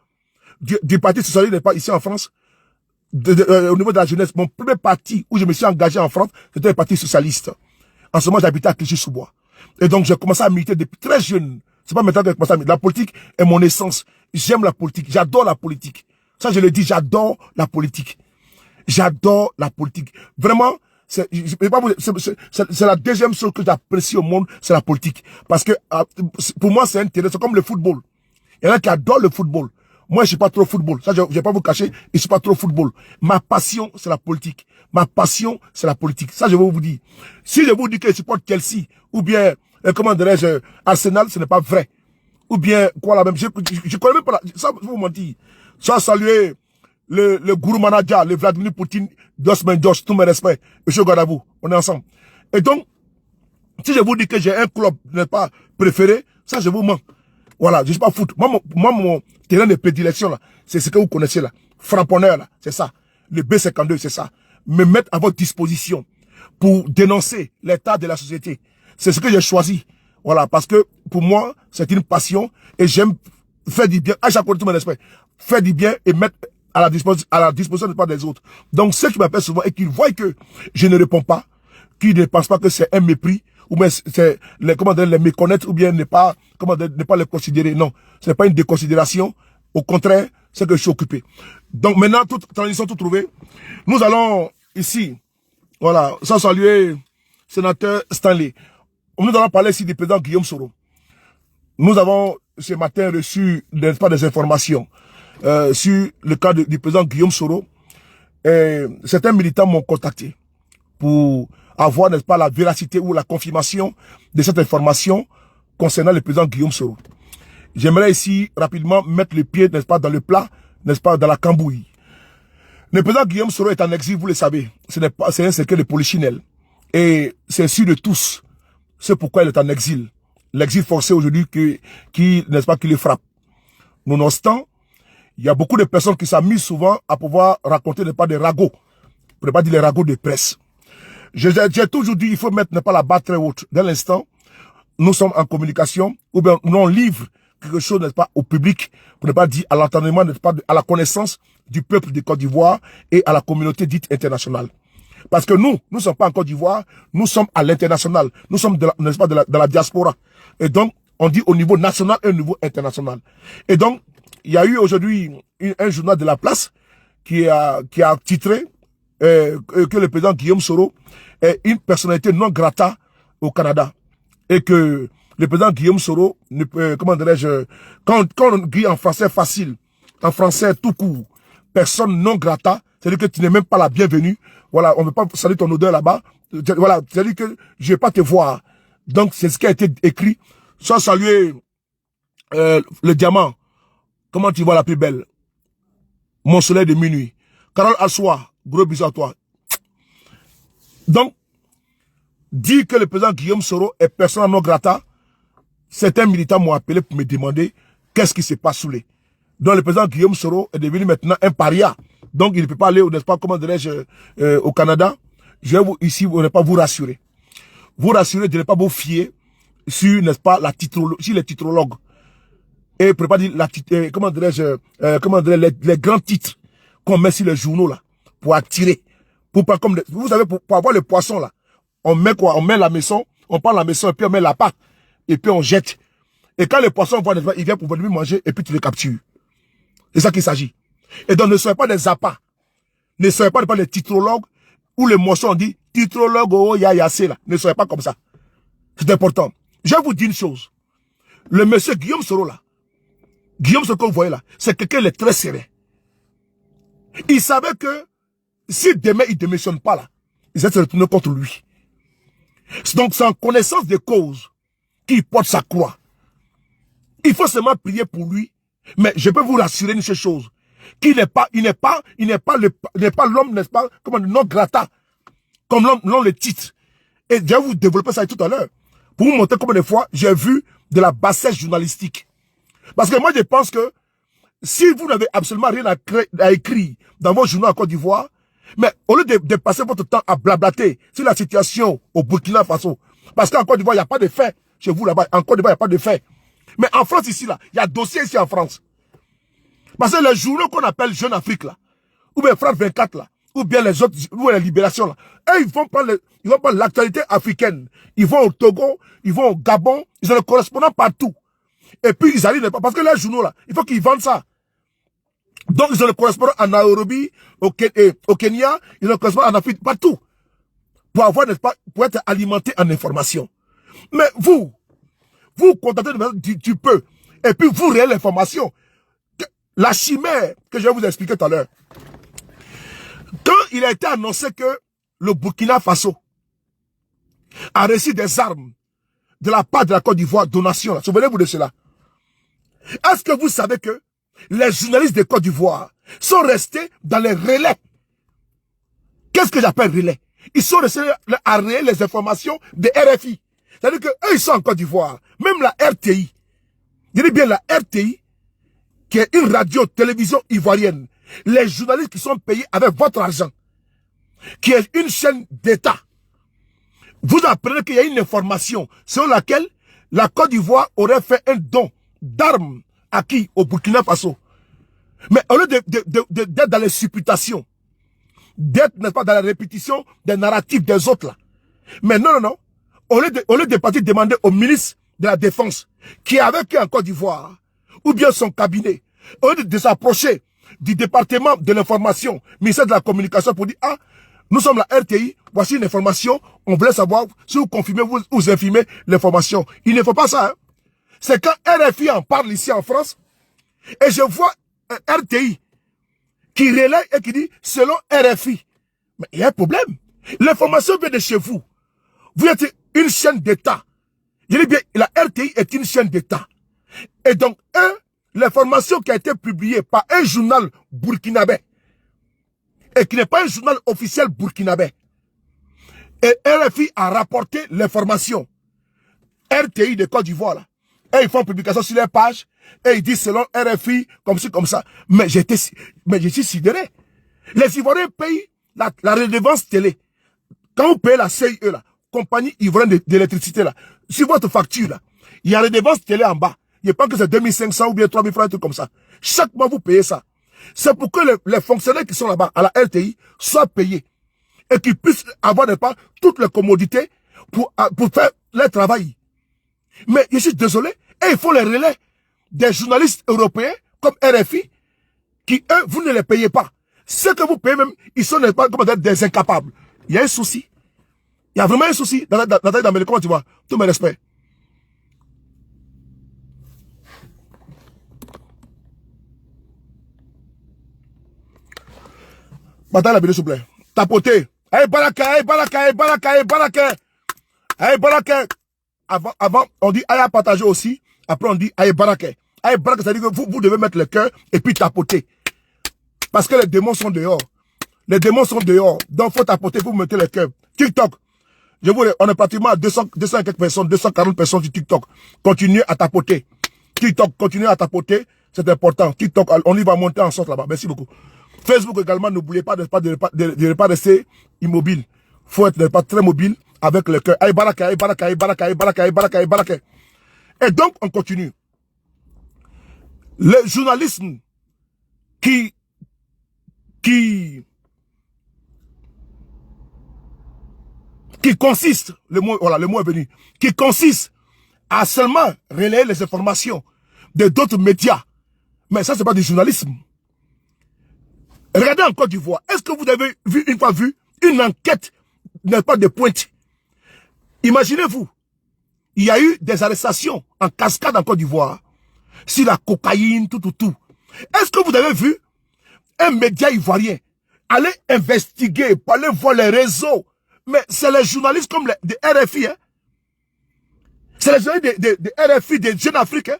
[SPEAKER 1] du Parti Socialiste, n'est pas ici en France. Au niveau de la jeunesse, mon premier parti où je me suis engagé en France, c'était le Parti Socialiste. En ce moment, j'habitais à Clichy-sous-Bois. Et donc, j'ai commencé à militer depuis très jeune. C'est pas maintenant que j'ai commencé à militer. La politique est mon essence. J'aime la politique. J'adore la politique. Ça, je le dis, j'adore la politique. J'adore la politique. Vraiment, c'est la deuxième chose que j'apprécie au monde, c'est la politique. Parce que, pour moi, c'est intéressant. C'est comme le football. Il y en a qui adorent le football. Moi, je suis pas trop football. Ça, je vais pas vous cacher. Je suis pas trop football. Ma passion, c'est la politique. Ma passion, c'est la politique. Ça, je vais vous dire. Si je vous dis que je supporte Chelsea, ou bien, comment dirais-je, Arsenal, ce n'est pas vrai. Ou bien, quoi la même, je connais même pas ça, je vous mentir. Ça, saluer le gourou manager, le Vladimir Poutine, Dosman Josh, tous mes respects. Monsieur Gadavou, on est ensemble. Et donc, si je vous dis que j'ai un club, n'est pas préféré, ça, je vous mens. Voilà, je suis pas foot. Moi, mon terrain de prédilection, là, c'est ce que vous connaissez, là. Frapponneur, là, c'est ça. Le B52, c'est ça. Me mettre à votre disposition pour dénoncer l'état de la société. C'est ce que j'ai choisi. Voilà, parce que, pour moi, c'est une passion et j'aime faire du bien. À chaque fois, tout mon respect. Faire du bien et mettre à la disposition des autres. Donc, ceux qui m'appellent souvent et qui voient que je ne réponds pas, qui ne pensent pas que c'est un mépris, ou bien c'est les méconnaître, ou bien ne pas les considérer. Non, ce n'est pas une déconsidération. Au contraire, c'est que je suis occupé. Donc maintenant, toute transition tout trouvée. Nous allons ici, voilà, sans saluer sénateur Stanley. Nous allons parler ici du président Guillaume Soro. Nous avons ce matin reçu des informations sur le cas du président Guillaume Soro. Et certains militants m'ont contacté pour avoir, n'est-ce pas, la véracité ou la confirmation de cette information concernant le président Guillaume Soro. J'aimerais ici rapidement mettre les pieds, n'est-ce pas, dans le plat, n'est-ce pas, dans la cambouille. Le président Guillaume Soro est en exil, vous le savez. C'est un secret de polichinelle. Et c'est sûr de tous. C'est pourquoi il est en exil. L'exil forcé aujourd'hui n'est-ce pas, qui le frappe. Nonobstant, il y a beaucoup de personnes qui s'amusent souvent à pouvoir raconter, n'est-ce pas, des ragots. Pour ne pas dire les ragots de presse. J'ai toujours dit, il faut mettre, n'est pas, la barre très haute. Dès l'instant, nous sommes en communication, ou bien nous on livre quelque chose, n'est-ce pas, au public, pour ne pas dire à l'entendement, n'est-ce pas, à la connaissance du peuple de Côte d'Ivoire et à la communauté dite internationale. Parce que nous ne sommes pas en Côte d'Ivoire, nous sommes à l'international. Nous sommes, n'est-ce pas, de la diaspora. Et donc, on dit au niveau national et au niveau international. Et donc, il y a eu aujourd'hui un journal de la place qui a titré que le président Guillaume Soro est une personnalité non grata au Canada. Et que le président Guillaume Soro, comment dirais-je, quand on dit en français facile, en français tout court, personne non grata, c'est-à-dire que tu n'es même pas la bienvenue. Voilà, on ne veut pas saluer ton odeur là-bas. Voilà, c'est-à-dire que je ne vais pas te voir. Donc, c'est ce qui a été écrit. Sans saluer le diamant. Comment tu vois la plus belle? Mon soleil de minuit. Carole Assois, gros bisous à toi. Donc, dire que le président Guillaume Soro est persona non grata, certains militants m'ont appelé pour me demander qu'est-ce qui se passe sous les. Donc, le président Guillaume Soro est devenu maintenant un paria. Donc, il ne peut pas aller, n'est-ce pas, comment dirais-je, au Canada. Je vais ici, ne pas vous rassurer. Vous rassurer de ne pas vous fier sur, n'est-ce pas, sur les titrologues. Et pour ne pas dire, comment dirais-je, les grands titres qu'on met sur les journaux, là, pour attirer. Pour pas comme, vous savez, pour avoir le poisson, là, on met quoi? On met la maison, on prend la maison, et puis on met la pâte, et puis on jette. Et quand le poisson voit, il vient pour venir manger, et puis tu le captures. C'est ça qu'il s'agit. Et donc, ne soyez pas des appâts. Ne soyez pas des titrologues, où les morceaux on dit, titrologue, oh, c'est là. Ne soyez pas comme ça. C'est important. Je vais vous dire une chose. Le monsieur Guillaume Soro, là, Guillaume Soro que vous voyez là, c'est quelqu'un de très serré. Il savait que, si demain il ne démissionne pas là, ils allaient se retourner contre lui. Donc, c'est en connaissance des causes qu'il porte sa croix. Il faut seulement prier pour lui. Mais je peux vous rassurer une chose. Qu'il n'est pas l'homme, n'est-ce pas, comme non grata, comme l'homme le titre. Et je vais vous développer ça tout à l'heure. Pour vous montrer combien de fois j'ai vu de la bassesse journalistique. Parce que moi, je pense que si vous n'avez absolument rien à écrire dans vos journaux en Côte d'Ivoire, mais au lieu de passer votre temps à blablater sur la situation au Burkina Faso, parce qu'en Côte d'Ivoire, il n'y a pas de faits. Chez vous là-bas, en Côte d'Ivoire, il n'y a pas de faits. Mais en France, ici, là, il y a dossier ici en France. Parce que les journaux qu'on appelle Jeune Afrique, là, ou bien France 24, là, ou bien les autres, ou les Libérations, là, eux, ils vont prendre l'actualité africaine. Ils vont au Togo, ils vont au Gabon, ils ont le correspondant partout. Et puis, ils arrivent, parce que les journaux, là, il faut qu'ils vendent ça. Donc, ils ont le correspondant en Nairobi, au Kenya, ils ont le correspondant en Afrique, partout. Pour avoir, n'est-ce pas, pour être alimenté en information. Mais vous contentez du peu. Et puis, vous révélez l'information. La chimère que je vais vous expliquer tout à l'heure. Quand il a été annoncé que le Burkina Faso a reçu des armes de la part de la Côte d'Ivoire, donation, souvenez-vous de cela. Est-ce que vous savez que les journalistes de Côte d'Ivoire sont restés dans les relais? Qu'est-ce que j'appelle relais? Ils sont restés à relayer les informations de RFI. C'est-à-dire qu'eux, ils sont en Côte d'Ivoire. Même la RTI. Je dis bien la RTI, qui est une radio-télévision ivoirienne. Les journalistes qui sont payés avec votre argent, qui est une chaîne d'État. Vous apprenez qu'il y a une information selon laquelle la Côte d'Ivoire aurait fait un don d'armes à qui? Au Burkina Faso. Mais au lieu d'être dans les supputations, d'être, n'est-ce pas, dans la répétition des narratifs des autres là. Mais non. Au lieu de partir demander au ministre de la Défense, qui est avec eux en Côte d'Ivoire, ou bien son cabinet, au lieu de s'approcher du département de l'information, ministère de la Communication, pour dire, ah, nous sommes la RTI, voici une information, on voulait savoir si vous confirmez ou vous infirmez l'information. Il ne faut pas ça, hein. C'est quand RFI en parle ici en France, et je vois un RTI qui relaie et qui dit, selon RFI. Mais il y a un problème. L'information vient de chez vous. Vous êtes une chaîne d'État. Je dis bien, la RTI est une chaîne d'État. Et donc, l'information qui a été publiée par un journal burkinabé, et qui n'est pas un journal officiel burkinabé, et RFI a rapporté l'information. RTI de Côte d'Ivoire, là. Et ils font publication sur leur page, et ils disent selon RFI, comme ci, comme ça. Mais je suis sidéré. Les Ivoiriens payent la redevance télé. Quand vous payez la CIE, là, compagnie ivoirienne d'électricité, là, sur votre facture, là, il y a redevance télé en bas. Je pense que c'est 2500 ou bien 3000 francs, un truc comme ça. Chaque mois, vous payez ça. C'est pour que les fonctionnaires qui sont là-bas, à la LTI, soient payés. Et qu'ils puissent avoir, n'est-ce pas, toutes les commodités pour faire leur travail. Mais je suis désolé, et il faut les relais des journalistes européens, comme RFI, qui, eux, vous ne les payez pas. Ceux que vous payez même, ils sont comme des incapables. Il y a un souci. Il y a vraiment un souci dans l'Amérique. Comment tu vois? Tout mes respects. Bataille la vidéo, s'il vous plaît. Tapotez. Hey, Baraka, hey, Baraka, hey, Baraka, hey, Baraka. Hey, Baraka. Avant, on dit aïe à partager aussi. Après, on dit aïe Baraka. Aïe Baraka, ça veut dire que vous devez mettre le cœur et puis tapoter. Parce que les démons sont dehors. Les démons sont dehors. Donc, il faut tapoter, vous mettez le cœur. TikTok. Je vous dis, on est pratiquement à 200 et quelques personnes, 240 personnes sur TikTok. Continuez à tapoter. TikTok, continuez à tapoter. C'est important. TikTok, on y va monter en sorte là-bas. Merci beaucoup. Facebook également, n'oubliez pas de ne pas rester immobile. Il faut être pas très mobile avec le cœur. Aïe Baraka, aïe Baraka, aïe Baraka, aïe Baraka, aïe Baraka, aïe Baraka. Et donc, on continue. Le journalisme qui consiste, le mot est venu, qui consiste à seulement relayer les informations de d'autres médias. Mais ça, c'est pas du journalisme. Regardez en Côte d'Ivoire. Est-ce que vous avez vu une enquête, n'est pas de pointe? Imaginez-vous, il y a eu des arrestations en cascade en Côte d'Ivoire sur la cocaïne, tout. Est-ce que vous avez vu un média ivoirien aller investiguer, aller voir les réseaux? Mais c'est les journalistes comme des RFI, hein? C'est les journalistes des RFI, des Jeunes Africains,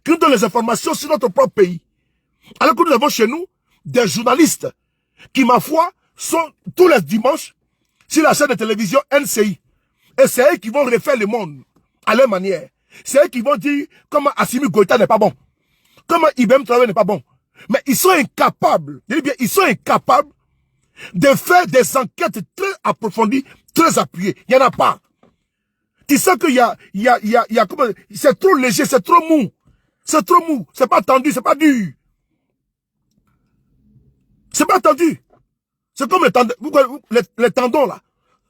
[SPEAKER 1] qui nous donnent les informations sur notre propre pays. Alors que nous avons chez nous des journalistes qui, ma foi, sont tous les dimanches sur la chaîne de télévision NCI. Et c'est eux qui vont refaire le monde à leur manière. C'est eux qui vont dire comment Assimi Goïta n'est pas bon, comment Ibem Traoré n'est pas bon. Mais ils sont incapables, je dis bien, ils sont incapables de faire des enquêtes très approfondies, très appuyées. Il n'y en a pas. Tu sais qu'il y a c'est trop léger, c'est trop mou. C'est trop mou, c'est pas tendu, c'est pas dur. C'est pas tendu. C'est comme les tendons là.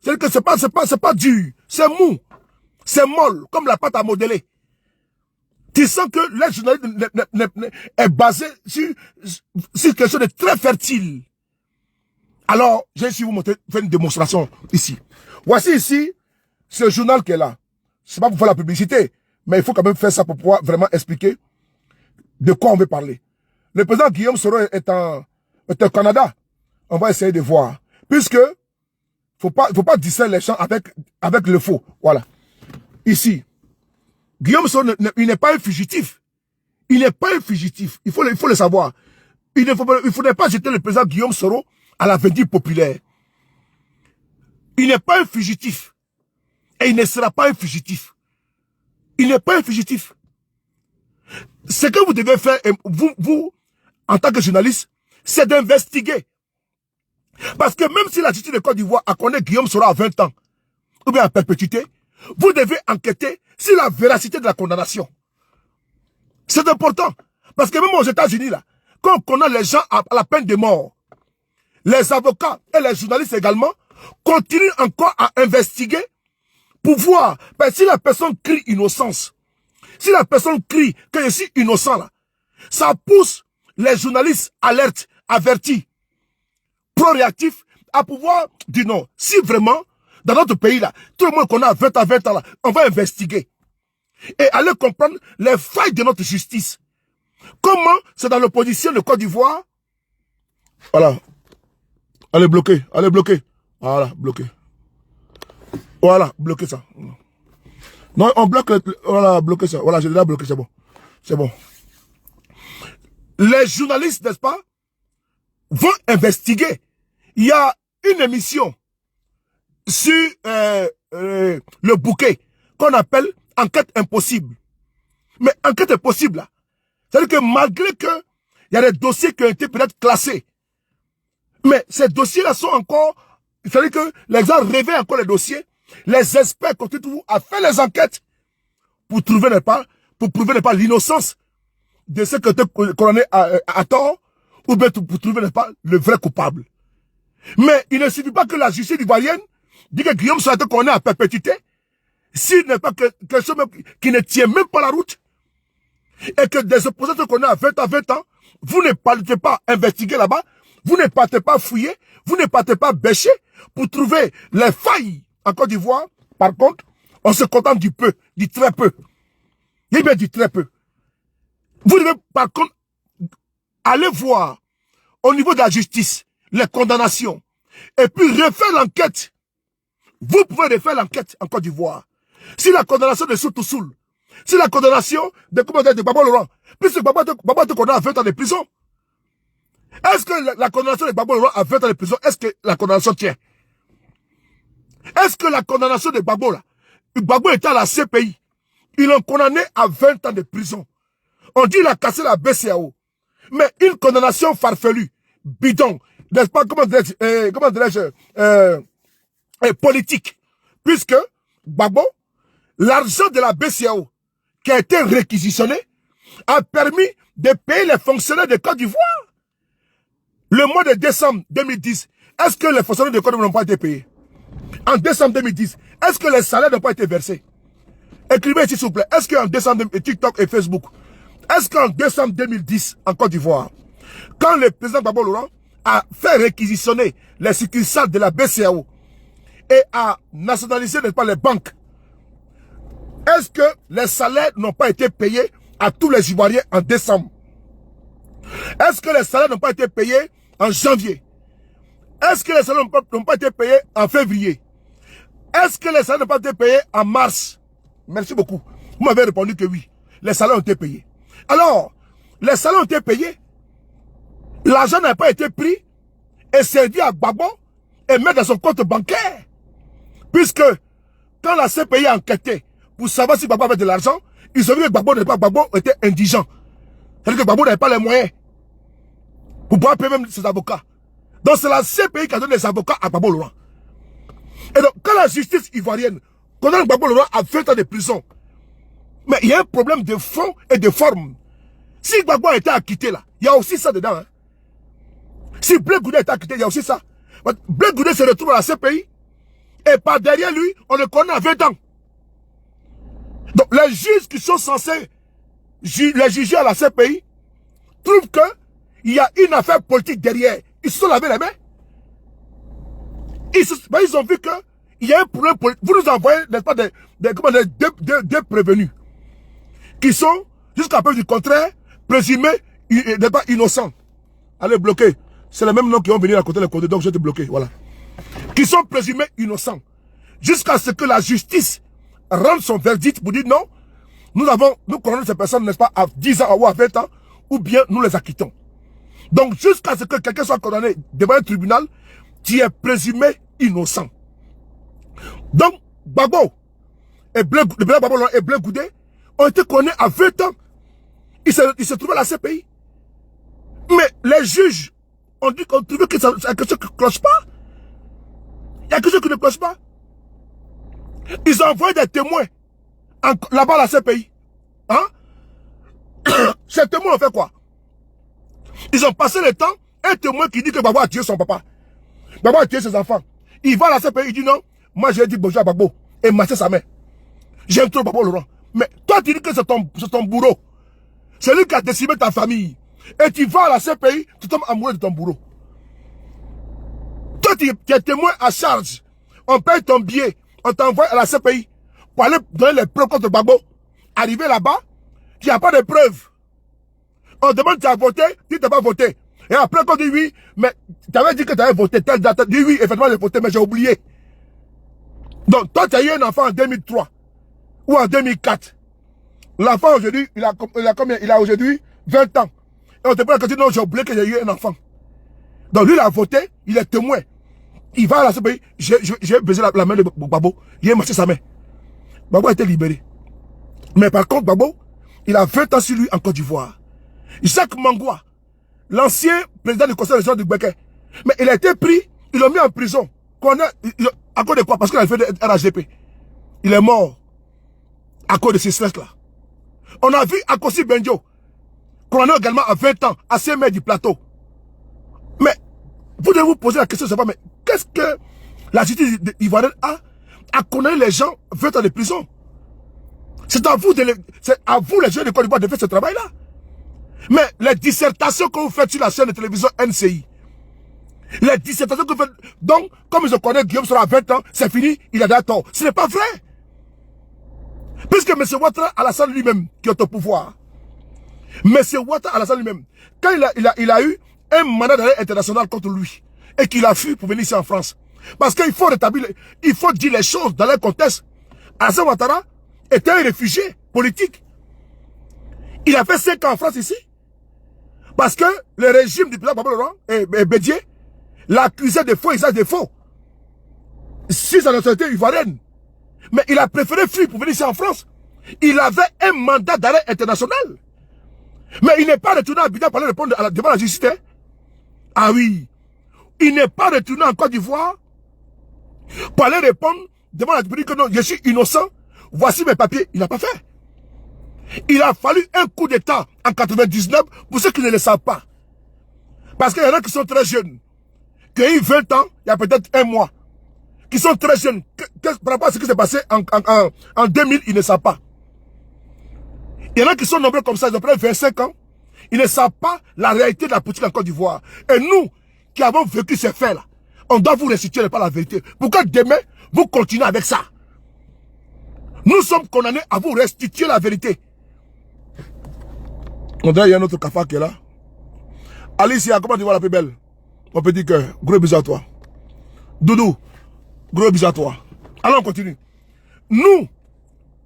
[SPEAKER 1] C'est-à-dire que c'est pas dur. C'est mou. C'est molle, comme la pâte à modeler. Tu sens que le journalisme est basé sur quelque chose de très fertile. Alors, j'ai ici vous montrer, faire une démonstration ici. Voici ici, ce journal qui est là. C'est pas pour faire la publicité, mais il faut quand même faire ça pour pouvoir vraiment expliquer de quoi on veut parler. Le président Guillaume Soro est au Canada. On va essayer de voir. Puisque, faut pas discerner les gens avec le faux. Voilà. Ici. Guillaume Soro, il n'est pas un fugitif. Il n'est pas un fugitif. Il faut le savoir. Il ne faudrait pas jeter le président Guillaume Soro à la vendue populaire. Il n'est pas un fugitif. Et il ne sera pas un fugitif. Il n'est pas un fugitif. Ce que vous devez faire, vous, en tant que journaliste, c'est d'investiguer. Parce que même si la justice de Côte d'Ivoire a connu Guillaume Soro à 20 ans, ou bien à perpétuité, vous devez enquêter sur la véracité de la condamnation. C'est important. Parce que même aux États-Unis, là, quand on condamne les gens à la peine de mort, les avocats et les journalistes également continuent encore à investiguer pour voir si la personne crie innocence. Si la personne crie que je suis innocent, là, ça pousse les journalistes alertes, avertis, pro-réactifs, à pouvoir dire non. Si vraiment, dans notre pays, là, tout le monde qu'on a 20 ans, là, on va investiguer. Et aller comprendre les failles de notre justice. Comment c'est dans l'opposition de Côte d'Ivoire. Voilà. Allez, bloquer. Allez, bloquer. Voilà, bloquer. Voilà, bloquer ça. Non, on bloque. Voilà, bloquer ça. Voilà, j'ai déjà bloqué, c'est bon. C'est bon. Les journalistes, n'est-ce pas, vont investiguer. Il y a une émission sur le bouquet qu'on appelle Enquête impossible. Mais enquête impossible, là. C'est-à-dire que malgré que il y a des dossiers qui ont été peut-être classés, mais ces dossiers-là sont encore, c'est-à-dire que les gens réveillent encore les dossiers, les experts continuent toujours à faire les enquêtes pour trouver, n'est-ce pas, pour prouver n'est pas l'innocence de ce que tu es condamné à tort, ou bien pour trouver n'est pas le vrai coupable. Mais il ne suffit pas que la justice ivoirienne dit que Guillaume soit condamné à perpétuité, s'il n'est pas quelque chose qui ne tient même pas la route, et que des opposants sont condamnés à 20 ans, vous ne partez pas investiguer là-bas, vous ne partez pas fouiller, vous ne partez pas bêcher pour trouver les failles en Côte d'Ivoire. Par contre, on se contente du peu, du très peu. Il y a du très peu. Vous devez par contre aller voir au niveau de la justice les condamnations et puis refaire l'enquête. Vous pouvez refaire l'enquête en Côte d'Ivoire. Si la condamnation de Soutousoul, si la condamnation de Gbagbo Laurent, puisque Gbagbo te condamne à 20 ans de prison, est-ce que la condamnation de Gbagbo Laurent à 20 ans de prison, est-ce que la condamnation tient? Est-ce que la condamnation de Gbagbo là, Gbagbo était à la CPI, ils l'ont condamné à 20 ans de prison. On dit qu'il a cassé la BCAO. Mais une condamnation farfelue, bidon, n'est-ce pas, comment dirais-je, politique. Puisque, Gbagbo, l'argent de la BCAO qui a été réquisitionné a permis de payer les fonctionnaires de Côte d'Ivoire. Le mois de décembre 2010, est-ce que les fonctionnaires de Côte d'Ivoire n'ont pas été payés? En décembre 2010, est-ce que les salaires n'ont pas été versés? Écrivez ici s'il vous plaît, est-ce qu'en décembre, TikTok et Facebook, est-ce qu'en décembre 2010, en Côte d'Ivoire, quand le président Gbagbo Laurent a fait réquisitionner les succursales de la BCAO et a nationalisé, n'est-ce pas, les banques, est-ce que les salaires n'ont pas été payés à tous les Ivoiriens en décembre? Est-ce que les salaires n'ont pas été payés en janvier? Est-ce que les salaires n'ont pas été payés en février? Est-ce que les salaires n'ont pas été payés en mars? Merci beaucoup. Vous m'avez répondu que oui. Les salaires ont été payés. Alors, les salaires ont été payés. L'argent n'a pas été pris et servi à Gbagbo et mis dans son compte bancaire. Puisque, quand la CPI a enquêté pour savoir si Gbagbo avait de l'argent, ils ont vu que Gbagbo était indigent. C'est-à-dire que Gbagbo n'avait pas les moyens pour pouvoir payer même ses avocats. Donc c'est la CPI qui a donné les avocats à Gbagbo Laurent. Et donc, quand la justice ivoirienne condamne Gbagbo Laurent à 20 ans de prison, mais il y a un problème de fond et de forme. Si Gbagbo a été acquitté là, il y a aussi ça dedans. Hein. Si Blé Goudé a été acquitté, il y a aussi ça. Blé Goudé se retrouve à la CPI et par derrière lui, on le connaît à 20 ans. Donc les juges qui sont censés les juger à la CPI trouvent qu'il y a une affaire politique derrière. Ils se sont lavé les mains. Ils ont vu qu'il y a un problème politique. Vous nous envoyez, n'est-ce pas, des prévenus qui sont, jusqu'à preuve du contraire, présumés n'est pas innocents. Allez, bloquer. C'est les mêmes noms qui vont venir à côté les côtés, donc je vais te bloquer. Voilà. Qui sont présumés innocents. Jusqu'à ce que la justice rende son verdict pour dire non, nous condamnons ces personnes, n'est-ce pas, à 10 ans ou à 20 ans, ou bien nous les acquittons. Donc, jusqu'à ce que quelqu'un soit condamné devant un tribunal, tu es présumé innocent. Donc, Gbagbo et Blé Goudé ont été condamnés à 20 ans. Ils se trouvaient à la CPI. Mais les juges ont dit qu'on trouvait qu'il y a quelque chose qui ne cloche pas. Il y a quelque chose qui ne cloche pas. Ils ont envoyé des témoins là-bas à la CPI. Hein? Ces témoins ont fait quoi? Ils ont passé le temps, un témoin qui dit que Gbagbo a tué son papa. Gbagbo a tué ses enfants. Il va à la CPI, il dit non, moi j'ai dit bonjour à Gbagbo et massé sa main. J'aime trop Gbagbo Laurent. Mais toi tu dis que c'est ton bourreau. C'est lui qui a décimé ta famille. Et tu vas à la CPI, tu tombes amoureux de ton bourreau. Toi tu es témoin à charge. On paye ton billet, on t'envoie à la CPI pour aller donner les preuves contre Gbagbo. Arrivé là-bas, il n'y a pas de preuves. On demande tu as voté, tu n'as pas voté. Et après qu'on dit oui, mais tu avais dit que tu avais voté telle date. Tu dis oui, effectivement j'ai voté, mais j'ai oublié. Donc toi tu as eu un enfant en 2003 ou en 2004. L'enfant aujourd'hui, il a combien? Il a aujourd'hui 20 ans. Et on te prend que tu dis non, j'ai oublié que j'ai eu un enfant. Donc lui il a voté, il est témoin. Il va à la CPI, j'ai baisé la main de Gbagbo, il a massé sa main. Gbagbo a été libéré. Mais par contre, Gbagbo, il a 20 ans sur lui en Côte d'Ivoire. Jacques Mangwa, l'ancien président du conseil régional du Béquet, mais il a été pris, ils l'ont mis en prison. À cause de quoi? Parce qu'il a fait de RHDP. Il est mort à cause de ces stress-là. On a vu Akossi Benjo, qu'on en a également à 20 ans, à 5 mètres du plateau. Mais, vous devez vous poser la question, c'est pas, mais qu'est-ce que la justice ivoirienne a à condamner les gens 20 ans de prison? C'est à vous, les jeunes de Côte d'Ivoire, de faire ce travail-là. Mais les dissertations que vous faites sur la chaîne de télévision NCI, les dissertations que vous faites, donc, comme je connais Guillaume sera à 20 ans, c'est fini, il a déjà tort. Ce n'est pas vrai. Puisque M. Ouattara Alassane lui-même, qui est au pouvoir, M. Ouattara Alassane lui-même, quand il a eu un mandat d'arrêt international contre lui, et qu'il a fui pour venir ici en France, parce qu'il faut rétablir, il faut dire les choses dans leur contexte. Alassane Ouattara était un réfugié politique. Il a fait 5 ans en France ici. Parce que le régime du président Baba Laurent et Bédié l'accusait de faux, usage de faux. Si sa nationalité ivoirienne. Mais il a préféré fuir pour venir ici en France. Il avait un mandat d'arrêt international. Mais il n'est pas retourné à Abidjan pour aller répondre devant la justice. Hein? Ah oui. Il n'est pas retourné en Côte d'Ivoire pour aller répondre devant la République que non, je suis innocent. Voici mes papiers. Il n'a pas fait. Il a fallu un coup d'État en 99 pour ceux qui ne le savent pas. Parce qu'il y en a qui sont très jeunes, qui ont eu 20 ans, il y a peut-être un mois, qui sont très jeunes. Par rapport à ce qui s'est passé en 2000, ils ne savent pas. Il y en a qui sont nombreux comme ça, ils ont près de 25 ans, ils ne savent pas la réalité de la politique en Côte d'Ivoire. Et nous, qui avons vécu ces faits-là, on doit vous restituer pas la vérité. Pourquoi demain, vous continuez avec ça? Nous sommes condamnés à vous restituer la vérité. On dirait qu'il y a un autre cafard qui est là. Alicia, comment tu vois la plus belle? Mon petit cœur, gros bisous à toi. Doudou, gros bisous à toi. Alors on continue. Nous,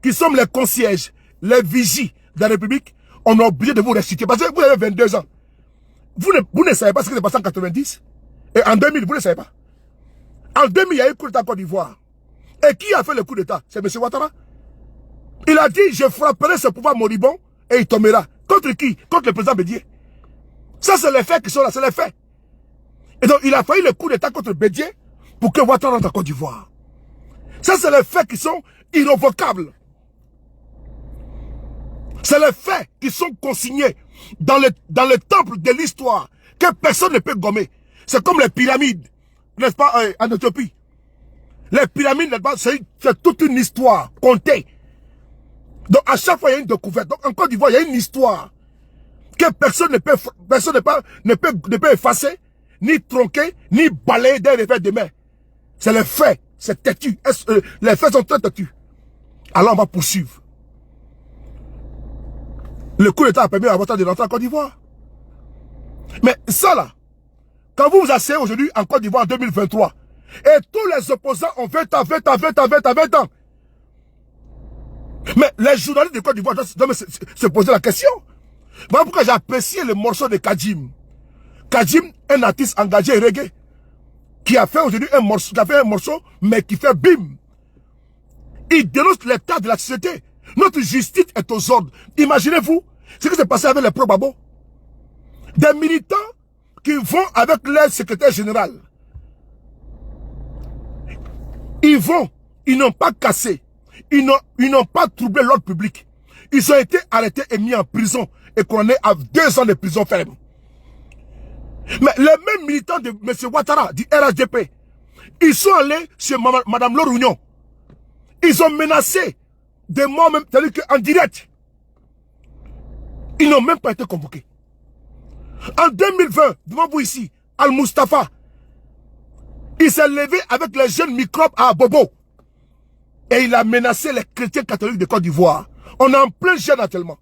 [SPEAKER 1] qui sommes les concierges, les vigies de la République, on est obligé de vous restituer. Parce que vous avez 22 ans. Vous ne savez pas ce qui s'est passé en 90. Et en 2000, vous ne savez pas. En 2000, il y a eu un coup d'État en Côte d'Ivoire. Et qui a fait le coup d'État? C'est M. Ouattara. Il a dit, je frapperai ce pouvoir moribond et il tombera. Contre qui? Contre le président Bédié. Ça, c'est les faits qui sont là, c'est les faits. Et donc, il a failli le coup d'État contre Bédié pour que Ouattara rentre en Côte d'Ivoire. Ça, c'est les faits qui sont irrévocables. C'est les faits qui sont consignés dans le temple de l'histoire que personne ne peut gommer. C'est comme les pyramides, n'est-ce pas, en Éthiopie. Les pyramides, n'est-ce pas, c'est toute une histoire contée. Donc, à chaque fois, il y a une découverte. Donc, en Côte d'Ivoire, il y a une histoire que personne ne peut effacer, ni tronquer, ni balayer d'un revers de main. C'est les faits. C'est têtu. Les faits sont très têtus. Alors, on va poursuivre. Le coup d'État a permis à Ouattara de rentrer en Côte d'Ivoire. Mais ça, là, quand vous vous asseyez aujourd'hui en Côte d'Ivoire en 2023, et tous les opposants ont 20 ans, 20 ans, 20 ans, 20 ans, 20 ans. Mais les journalistes de Côte d'Ivoire doivent se poser la question. Voilà pourquoi j'ai apprécié le morceau de Kadjim. Kadjim, un artiste engagé et reggae, qui a fait aujourd'hui un morceau, mais qui fait bim. Il dénonce l'état de la société. Notre justice est aux ordres. Imaginez-vous ce qui s'est passé avec les pro-Babo. Des militants qui vont avec leur secrétaire général. Ils n'ont pas cassé. Ils n'ont pas troublé l'ordre public. Ils ont été arrêtés et mis en prison et condamnés à 2 ans de prison ferme. Mais les mêmes militants de M. Ouattara, du RHDP, ils sont allés chez Mme Lorounion. Ils ont menacé de mort même, c'est-à-dire qu'en direct. Ils n'ont même pas été convoqués. En 2020, devant vous ici, Al-Mustafa, il s'est levé avec les jeunes microbes à Bobo. Et il a menacé les chrétiens catholiques de Côte d'Ivoire. On est en plein jeûne actuellement.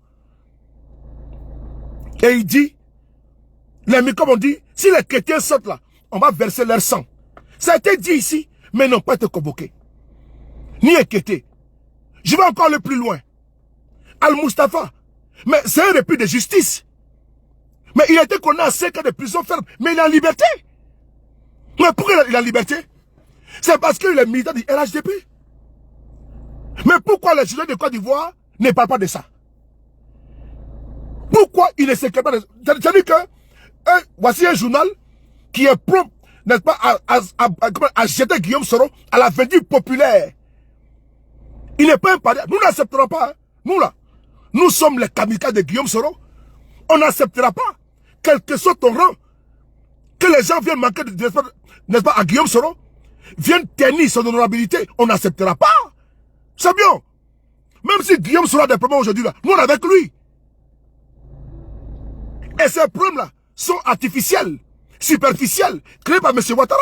[SPEAKER 1] Et il dit, les microbes ont dit, si les chrétiens sortent là, on va verser leur sang. Ça a été dit ici, mais ils n'ont pas été convoqués. Ni inquiétés. Je vais encore aller plus loin. Al-Mustafa, mais c'est un répit de justice. Mais il a été condamné à 5 ans de prison ferme, mais il est en liberté. Mais pourquoi il est en liberté? C'est parce qu'il est militant du RHDP. Mais pourquoi les journalistes de Côte d'Ivoire ne parlent pas de ça? Pourquoi il ne s'éclaire pas de ça? C'est-à-dire que voici un journal qui est prompt, n'est-ce pas, à jeter Guillaume Soro à la vindicte populaire. Il n'est pas un pari. Nous n'accepterons pas. Hein. Nous là, nous sommes les kamikazes de Guillaume Soro. On n'acceptera pas, quel que soit ton rang, que les gens viennent manquer de respect, n'est-ce pas, à Guillaume Soro, viennent ternir son honorabilité. On n'acceptera pas. C'est bien. Même si Guillaume Soro a des problèmes aujourd'hui, là, nous on est avec lui. Et ces problèmes-là sont artificiels, superficiels, créés par M. Ouattara.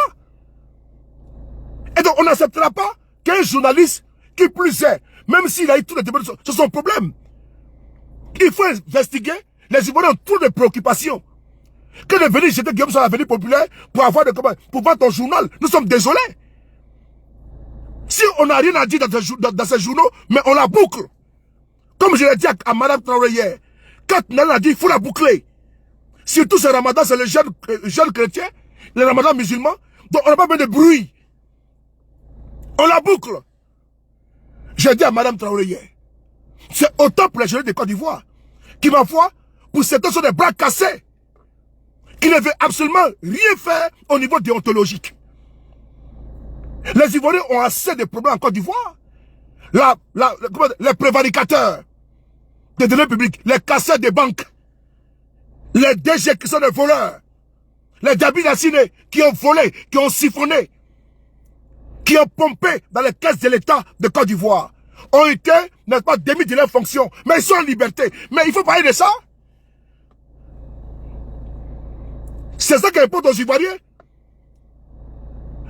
[SPEAKER 1] Et donc on n'acceptera pas qu'un journaliste, qui plus est, même s'il a eu tous les débats, c'est son problème. Il faut investiguer. Les Ivoiriens ont trop de préoccupations. Que de venir jeter Guillaume sur l'avenir populaire pour avoir de comment, pour voir ton journal. Nous sommes désolés. Si on n'a rien à dire dans ces journaux, mais on la boucle. Comme je l'ai dit à Mme Traoré hier, quand Nana a dit, il faut la boucler. Surtout ce ramadan, c'est les jeunes chrétiens, les ramadans musulmans, donc on n'a pas besoin de bruit. On la boucle. J'ai dit à Mme Traoré hier, c'est autant pour les jeunes de Côte d'Ivoire, qui, ma foi, pour certains sont des bras cassés, qui ne veulent absolument rien faire au niveau déontologique. Les Ivoiriens ont assez de problèmes en Côte d'Ivoire. Les prévaricateurs des données publiques, les casseurs des banques, les DG qui sont des voleurs, les Dabi Nassine qui ont volé, qui ont siphonné, qui ont pompé dans les caisses de l'État de Côte d'Ivoire, ont été, n'est-ce pas, démis de leur fonction. Mais ils sont en liberté. Mais il faut parler de ça. C'est ça qui importe aux Ivoiriens.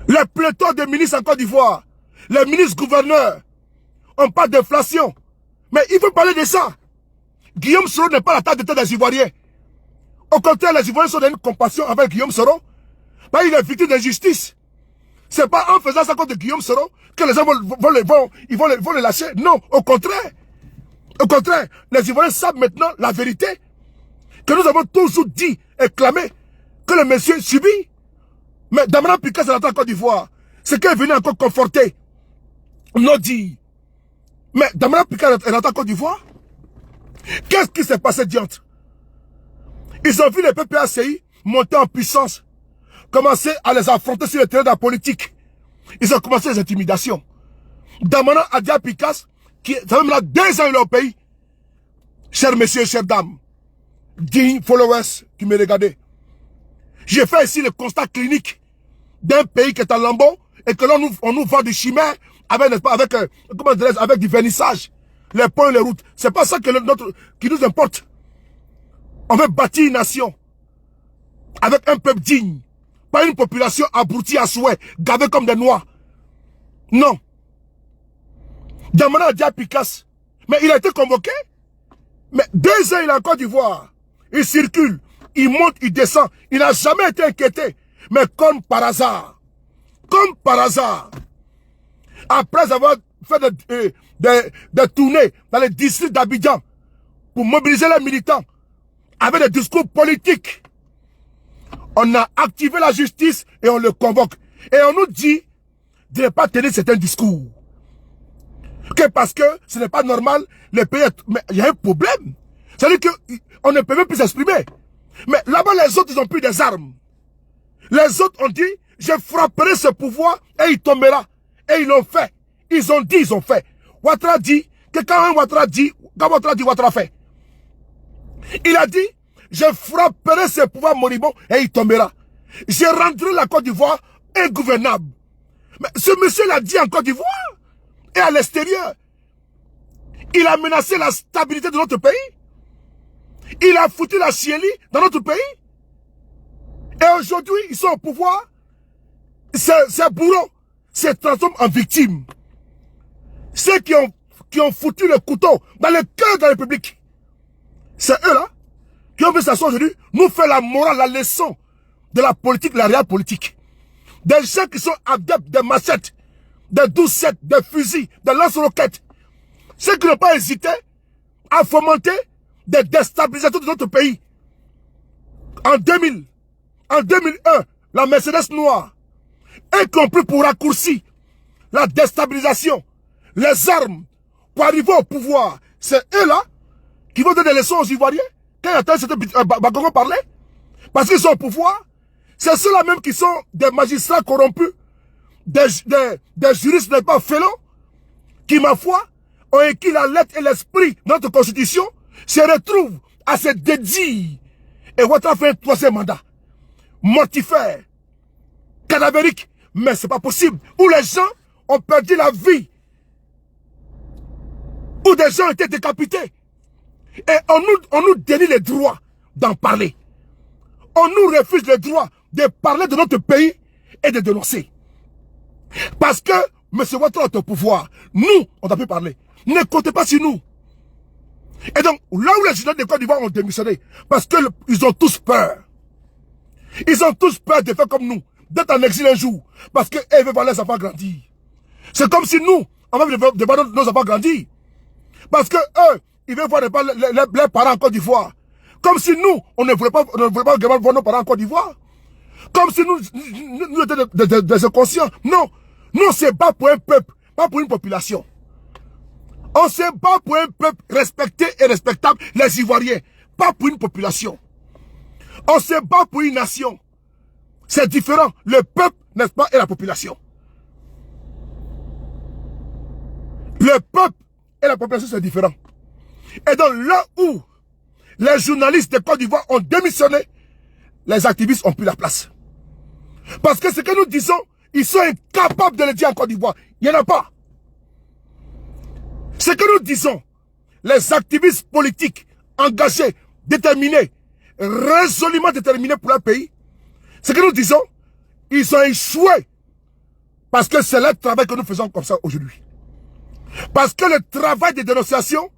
[SPEAKER 1] Les pléthores de ministres en Côte d'Ivoire, les ministres gouverneurs, on parle d'inflation. Mais il faut parler de ça. Guillaume Soro n'est pas la tasse de tête des Ivoiriens. Au contraire, les Ivoiriens sont d'une compassion avec Guillaume Soro. Parce qu'il est victime d'injustice. C'est pas en faisant ça contre Guillaume Soro que les gens vont le lâcher. Non, au contraire. Au contraire, les Ivoiriens savent maintenant la vérité. Que nous avons toujours dit et clamé que le monsieur subit. Mais Damana Pikas est en Côte d'Ivoire. C'est qu'elle est venue encore conforter. Non dit. Mais Damana Pikas est en Côte d'Ivoire. Qu'est-ce qui s'est passé, diante? Ils ont vu les PPACI monter en puissance, commencer à les affronter sur le terrain de la politique. Ils ont commencé les intimidations. Damana Adia Pikas, qui ça fait maintenant 2 ans il est au pays. Chers messieurs, chères dames, dignes followers qui me regardez, j'ai fait ici le constat clinique d'un pays qui est en lambeau et que l'on on nous vend des chimères avec, n'est-ce pas, avec, comment dirais-je, avec du vernissage, les ponts et les routes. C'est pas ça qui nous importe. On veut bâtir une nation avec un peuple digne, pas une population abrutie à souhait, gavée comme des noix. Non. Damana Adia Pikas, mais il a été convoqué. Mais 2 ans, il est en Côte d'Ivoire. Il circule, il monte, il descend. Il n'a jamais été inquiété. Mais comme par hasard, après avoir fait des tournées dans les districts d'Abidjan pour mobiliser les militants avec des discours politiques, on a activé la justice et on le convoque. Et on nous dit de ne pas tenir certains discours. Que parce que ce n'est pas normal, le pays mais il y a un problème. C'est-à-dire qu'on ne peut même plus s'exprimer. Mais là-bas, les autres, ils ont pris des armes. Les autres ont dit, je frapperai ce pouvoir et il tombera. Et ils l'ont fait. Ils ont dit, ils ont fait. Ouattara dit, que quand Ouattara dit, Ouattara fait. Il a dit, je frapperai ce pouvoir moribond et il tombera. Je rendrai la Côte d'Ivoire ingouvernable. Mais ce monsieur l'a dit en Côte d'Ivoire et à l'extérieur. Il a menacé la stabilité de notre pays. Il a foutu la chienlit dans notre pays. Et aujourd'hui, ils sont au pouvoir. Ces bourreaux se transforment en victimes. Ceux qui ont foutu le couteau dans le cœur de la République, c'est eux-là qui ont vu s'asseoir aujourd'hui, nous faire la morale, la leçon de la politique, la réelle politique. Des gens qui sont adeptes des machettes, des 12-7, des fusils, des lance-roquettes. Ceux qui n'ont pas hésité à fomenter des déstabilisations de notre pays. En 2000, en 2001, la Mercedes noire, y compris pour raccourcir la déstabilisation, les armes, pour arriver au pouvoir. C'est eux-là qui vont donner des leçons aux Ivoiriens. Quand il y a cette Bagongo parlait, parce qu'ils sont au pouvoir, c'est ceux-là même qui sont des magistrats corrompus, des juristes n'est pas félons, qui, ma foi, ont écrit la lettre et l'esprit de notre constitution se retrouvent à se dédier. Et Ouattara fait un troisième mandat. Mortifère, cadavérique, mais c'est pas possible. Où les gens ont perdu la vie. Où des gens ont été décapités. Et on nous dénie le droit d'en parler. On nous refuse le droit de parler de notre pays et de dénoncer. Parce que M. Ouattara est au pouvoir. Nous, on n'a pu parler. Ne comptez pas sur nous. Et donc, là où les journalistes de Côte d'Ivoire ont démissionné, parce qu'ils ont tous peur. Ils ont tous peur de faire comme nous, d'être en exil un jour, parce qu'eux veulent voir leurs enfants grandir. C'est comme si nous, on veut voir nos enfants grandir. Parce que eux, ils veulent voir leurs parents en Côte d'Ivoire. Comme si nous, on ne voulait pas voir nos parents en Côte d'Ivoire. Comme si nous étions des inconscients. Non, nous on se bat pour un peuple, pas pour une population. On se bat pour un peuple respecté et respectable, les Ivoiriens, pas pour une population. On se bat pour une nation. C'est différent. Le peuple, n'est-ce pas, et la population. Le peuple et la population, c'est différent. Et donc, là où les journalistes de Côte d'Ivoire ont démissionné, les activistes ont pris la place. Parce que ce que nous disons, ils sont incapables de le dire en Côte d'Ivoire. Il n'y en a pas. Ce que nous disons, les activistes politiques, engagés, déterminés, résolument déterminés pour leur pays, ce que nous disons, ils ont échoué. Parce que c'est le travail que nous faisons comme ça aujourd'hui. Parce que le travail de dénonciation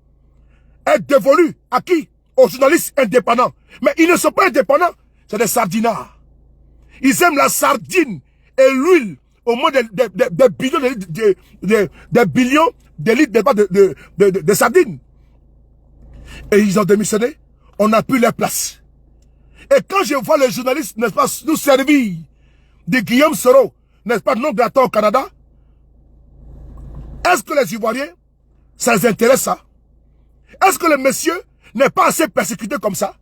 [SPEAKER 1] est dévolu à qui? Aux journalistes indépendants. Mais ils ne sont pas indépendants, c'est des sardinards. Ils aiment la sardine et l'huile au moins des billions de litres de sardines. Et ils ont démissionné, on n'a plus leur place. Et quand je vois les journalistes, n'est-ce pas, nous servir de Guillaume Soro, n'est-ce pas, non gratin au Canada, est-ce que les Ivoiriens, ça les intéresse ça? Est-ce que le monsieur n'est pas assez persécuté comme ça?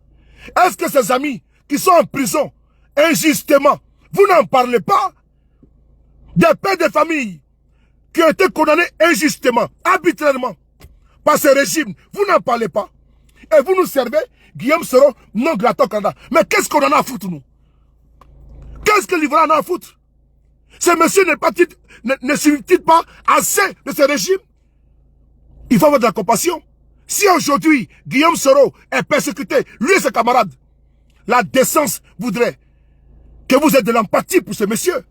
[SPEAKER 1] Est-ce que ses amis qui sont en prison injustement, vous n'en parlez pas? Des pères de famille qui ont été condamnés injustement, arbitrairement, par ce régime, vous n'en parlez pas. Et vous nous servez Guillaume Soro, non gratin au Canada. Mais qu'est-ce qu'on en a à foutre, nous? Qu'est-ce que l'Ivoirien en a à foutre? Ce monsieur ne suit-il pas assez de ce régime? Il faut avoir de la compassion. Si aujourd'hui, Guillaume Soro est persécuté, lui et ses camarades, la décence voudrait que vous ayez de l'empathie pour ce monsieur.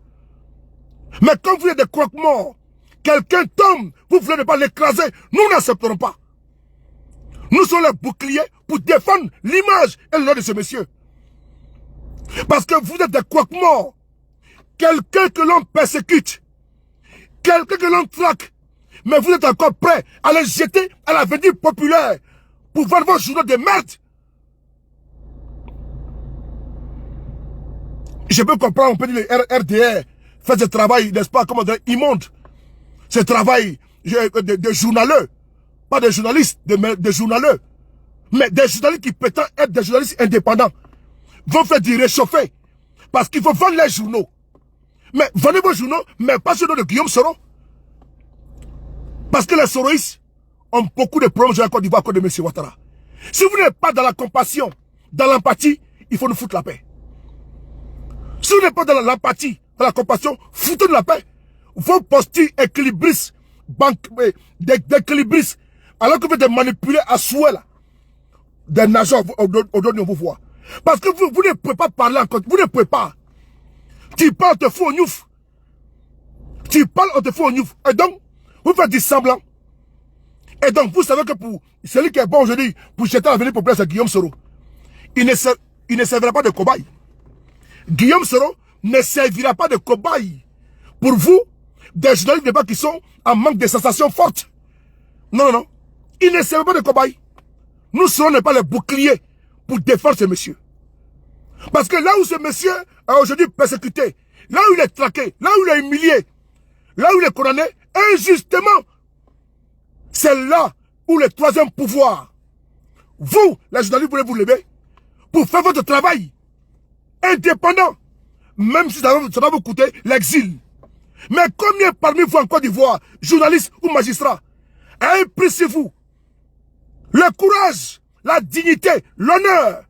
[SPEAKER 1] Mais quand vous êtes des croque-morts, quelqu'un tombe, vous voulez ne pas l'écraser, nous n'accepterons pas. Nous sommes les boucliers pour défendre l'image et le nom de ce monsieur. Parce que vous êtes des croque-morts. Quelqu'un que l'on persécute, quelqu'un que l'on traque, mais vous êtes encore prêt à les jeter à la vedue populaire pour vendre vos journaux de merde. Je peux comprendre, on peut dire le RDR fait ce travail, n'est-ce pas, comment dire, immonde. Ce travail de journaleux, pas de journalistes, de journaleux, mais des journalistes qui prétendent être des journalistes indépendants, vont faire du réchauffé, parce qu'il faut vendre les journaux. Mais vendez vos journaux, mais pas ceux de Guillaume Soro. Parce que les soroïstes ont beaucoup de problèmes dans la Côte d'Ivoire à cause de M. Ouattara. Si vous n'êtes pas dans la compassion, dans l'empathie, il faut nous foutre la paix. Si vous n'êtes pas dans l'empathie, dans la compassion, foutez-nous la paix. Vos postures équilibristes, d'équilibristes, alors que vous êtes manipulés à souhait là, des nageurs au dos vous voit. Parce que vous ne pouvez pas parler encore, vous ne pouvez pas. Tu parles, on te fout au gnouf. Tu parles, on te fout au gnouf. Et donc, vous faites du semblant. Et donc, vous savez que pour celui qui est bon aujourd'hui, pour jeter l'avenir populaire, c'est Guillaume Soro. Il ne servira pas de cobaye. Guillaume Soro ne servira pas de cobaye pour vous, des journalistes qui sont en manque de sensations fortes. Non, non, non. Il ne servira pas de cobaye. Nous serons pas les boucliers pour défendre ce monsieur. Parce que là où ce monsieur est aujourd'hui persécuté, là où il est traqué, là où il est humilié, là où il est condamné, injustement, c'est là où le troisième pouvoir, vous, les journalistes, voulez vous lever pour faire votre travail indépendant, même si ça va vous coûter l'exil. Mais combien parmi vous en Côte d'Ivoire, journalistes ou magistrats, a un prix sur vous. Le courage, la dignité, l'honneur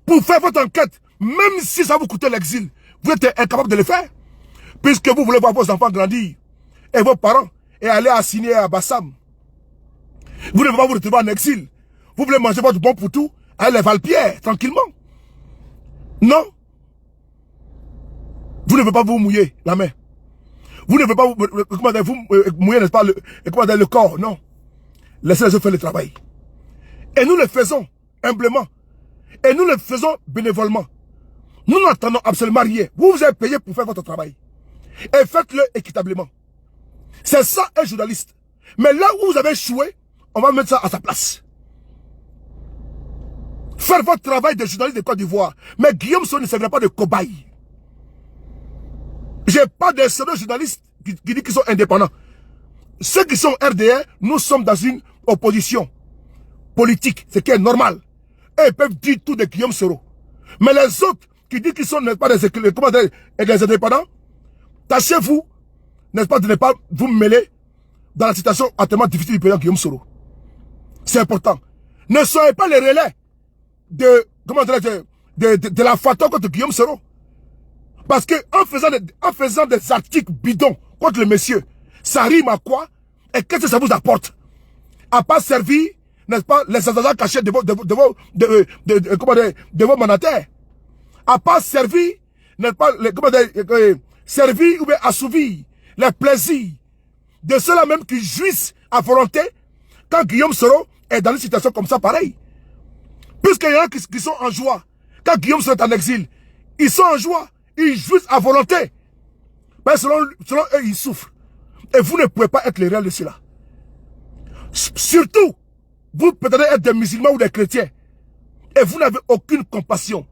[SPEAKER 1] pour faire votre enquête, même si ça vous coûte l'exil, vous êtes incapable de le faire. Puisque vous voulez voir vos enfants grandir et vos parents et aller assigner à Bassam. Vous ne voulez pas vous retrouver en exil. Vous voulez manger votre bon poutou à les Valpierre, tranquillement. Non. Vous ne voulez pas vous mouiller la main. Vous ne voulez pas vous mouiller, n'est-ce pas, le corps, non. Laissez les autres faire le travail. Et nous le faisons humblement. Et nous le faisons bénévolement. Nous n'entendons absolument rien. Vous vous avez payé pour faire votre travail. Et faites-le équitablement. C'est ça un journaliste. Mais là où vous avez échoué, on va mettre ça à sa place. Faire votre travail de journaliste de Côte d'Ivoire. Mais Guillaume Soro ne servira pas de cobaye. J'ai pas de sérieux journalistes qui disent qu'ils sont indépendants. Ceux qui sont RDR, nous sommes dans une opposition politique, ce qui est normal. Et ils peuvent dire tout de Guillaume Soro. Mais les autres qui disent qu'ils sont pas des indépendants, tâchez-vous, n'est-ce pas, de ne pas vous mêler dans la situation tellement difficile du président Guillaume Soro. C'est important. Ne soyez pas les relais de la fato contre Guillaume Soro. Parce que en faisant des articles bidons contre le monsieur, ça rime à quoi? Et qu'est-ce que ça vous apporte? À pas servir, n'est-ce pas, les agents cachés de vos mandataires. À pas servir, n'est-ce pas, servir ou bien assouvir les plaisirs de ceux-là même qui jouissent à volonté quand Guillaume Soro est dans une situation comme ça, pareil. Puisqu'il y en a qui sont en joie. Quand Guillaume Soro est en exil, ils sont en joie. Ils jouissent à volonté. Mais selon eux, ils souffrent. Et vous ne pouvez pas être les réels de cela. Surtout, vous prétendez être des musulmans ou des chrétiens. Et vous n'avez aucune compassion,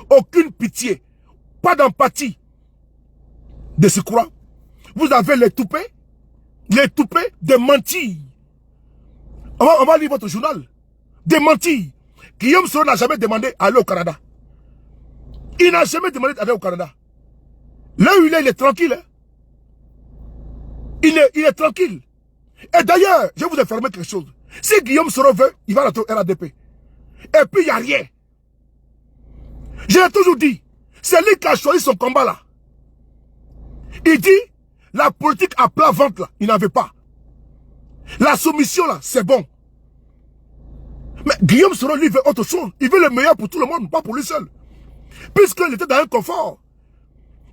[SPEAKER 1] aucune pitié, pas d'empathie. De ce courant, vous avez les toupets de mentir. On va lire votre journal. De mentir. Guillaume Soro n'a jamais demandé à aller au Canada. Il n'a jamais demandé d'aller au Canada. Là où il est tranquille. Hein? Il est tranquille. Et d'ailleurs, je vais vous informer quelque chose. Si Guillaume Soro veut, il va rentrer au RADP. Et puis il n'y a rien. Je l'ai toujours dit. C'est lui qui a choisi son combat là. Il dit, la politique à plat ventre là, il n'en veut pas. La soumission là, c'est bon. Mais Guillaume Soro, lui, veut autre chose. Il veut le meilleur pour tout le monde, pas pour lui seul. Puisqu'il était dans un confort.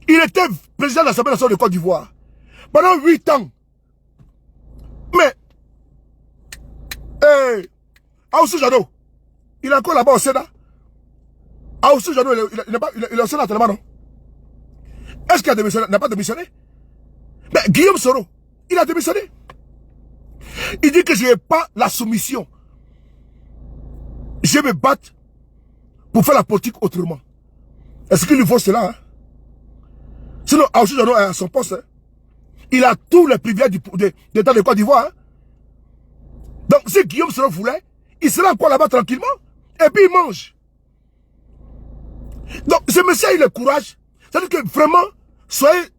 [SPEAKER 1] Il était président de l'Assemblée nationale de Côte d'Ivoire. Pendant 8 ans. Mais, Aoussou Jado, il est encore là-bas au Sénat. Aoussou Jado, il est au Sénat tellement, non? Est-ce qu'il a démissionné? N'a pas démissionné? Mais Guillaume Soro, il a démissionné. Il dit que je n'ai pas la soumission. Je me battre pour faire la politique autrement. Est-ce qu'il lui faut cela? Hein? Sinon, Aoussou Jado est à son poste. Hein? Il a tous les privilèges de l'État de Côte d'Ivoire. Hein? Donc, si Guillaume Soro voulait, il serait encore là-bas tranquillement. Et puis, il mange. Donc, ce monsieur a eu le courage. C'est-à-dire que vraiment,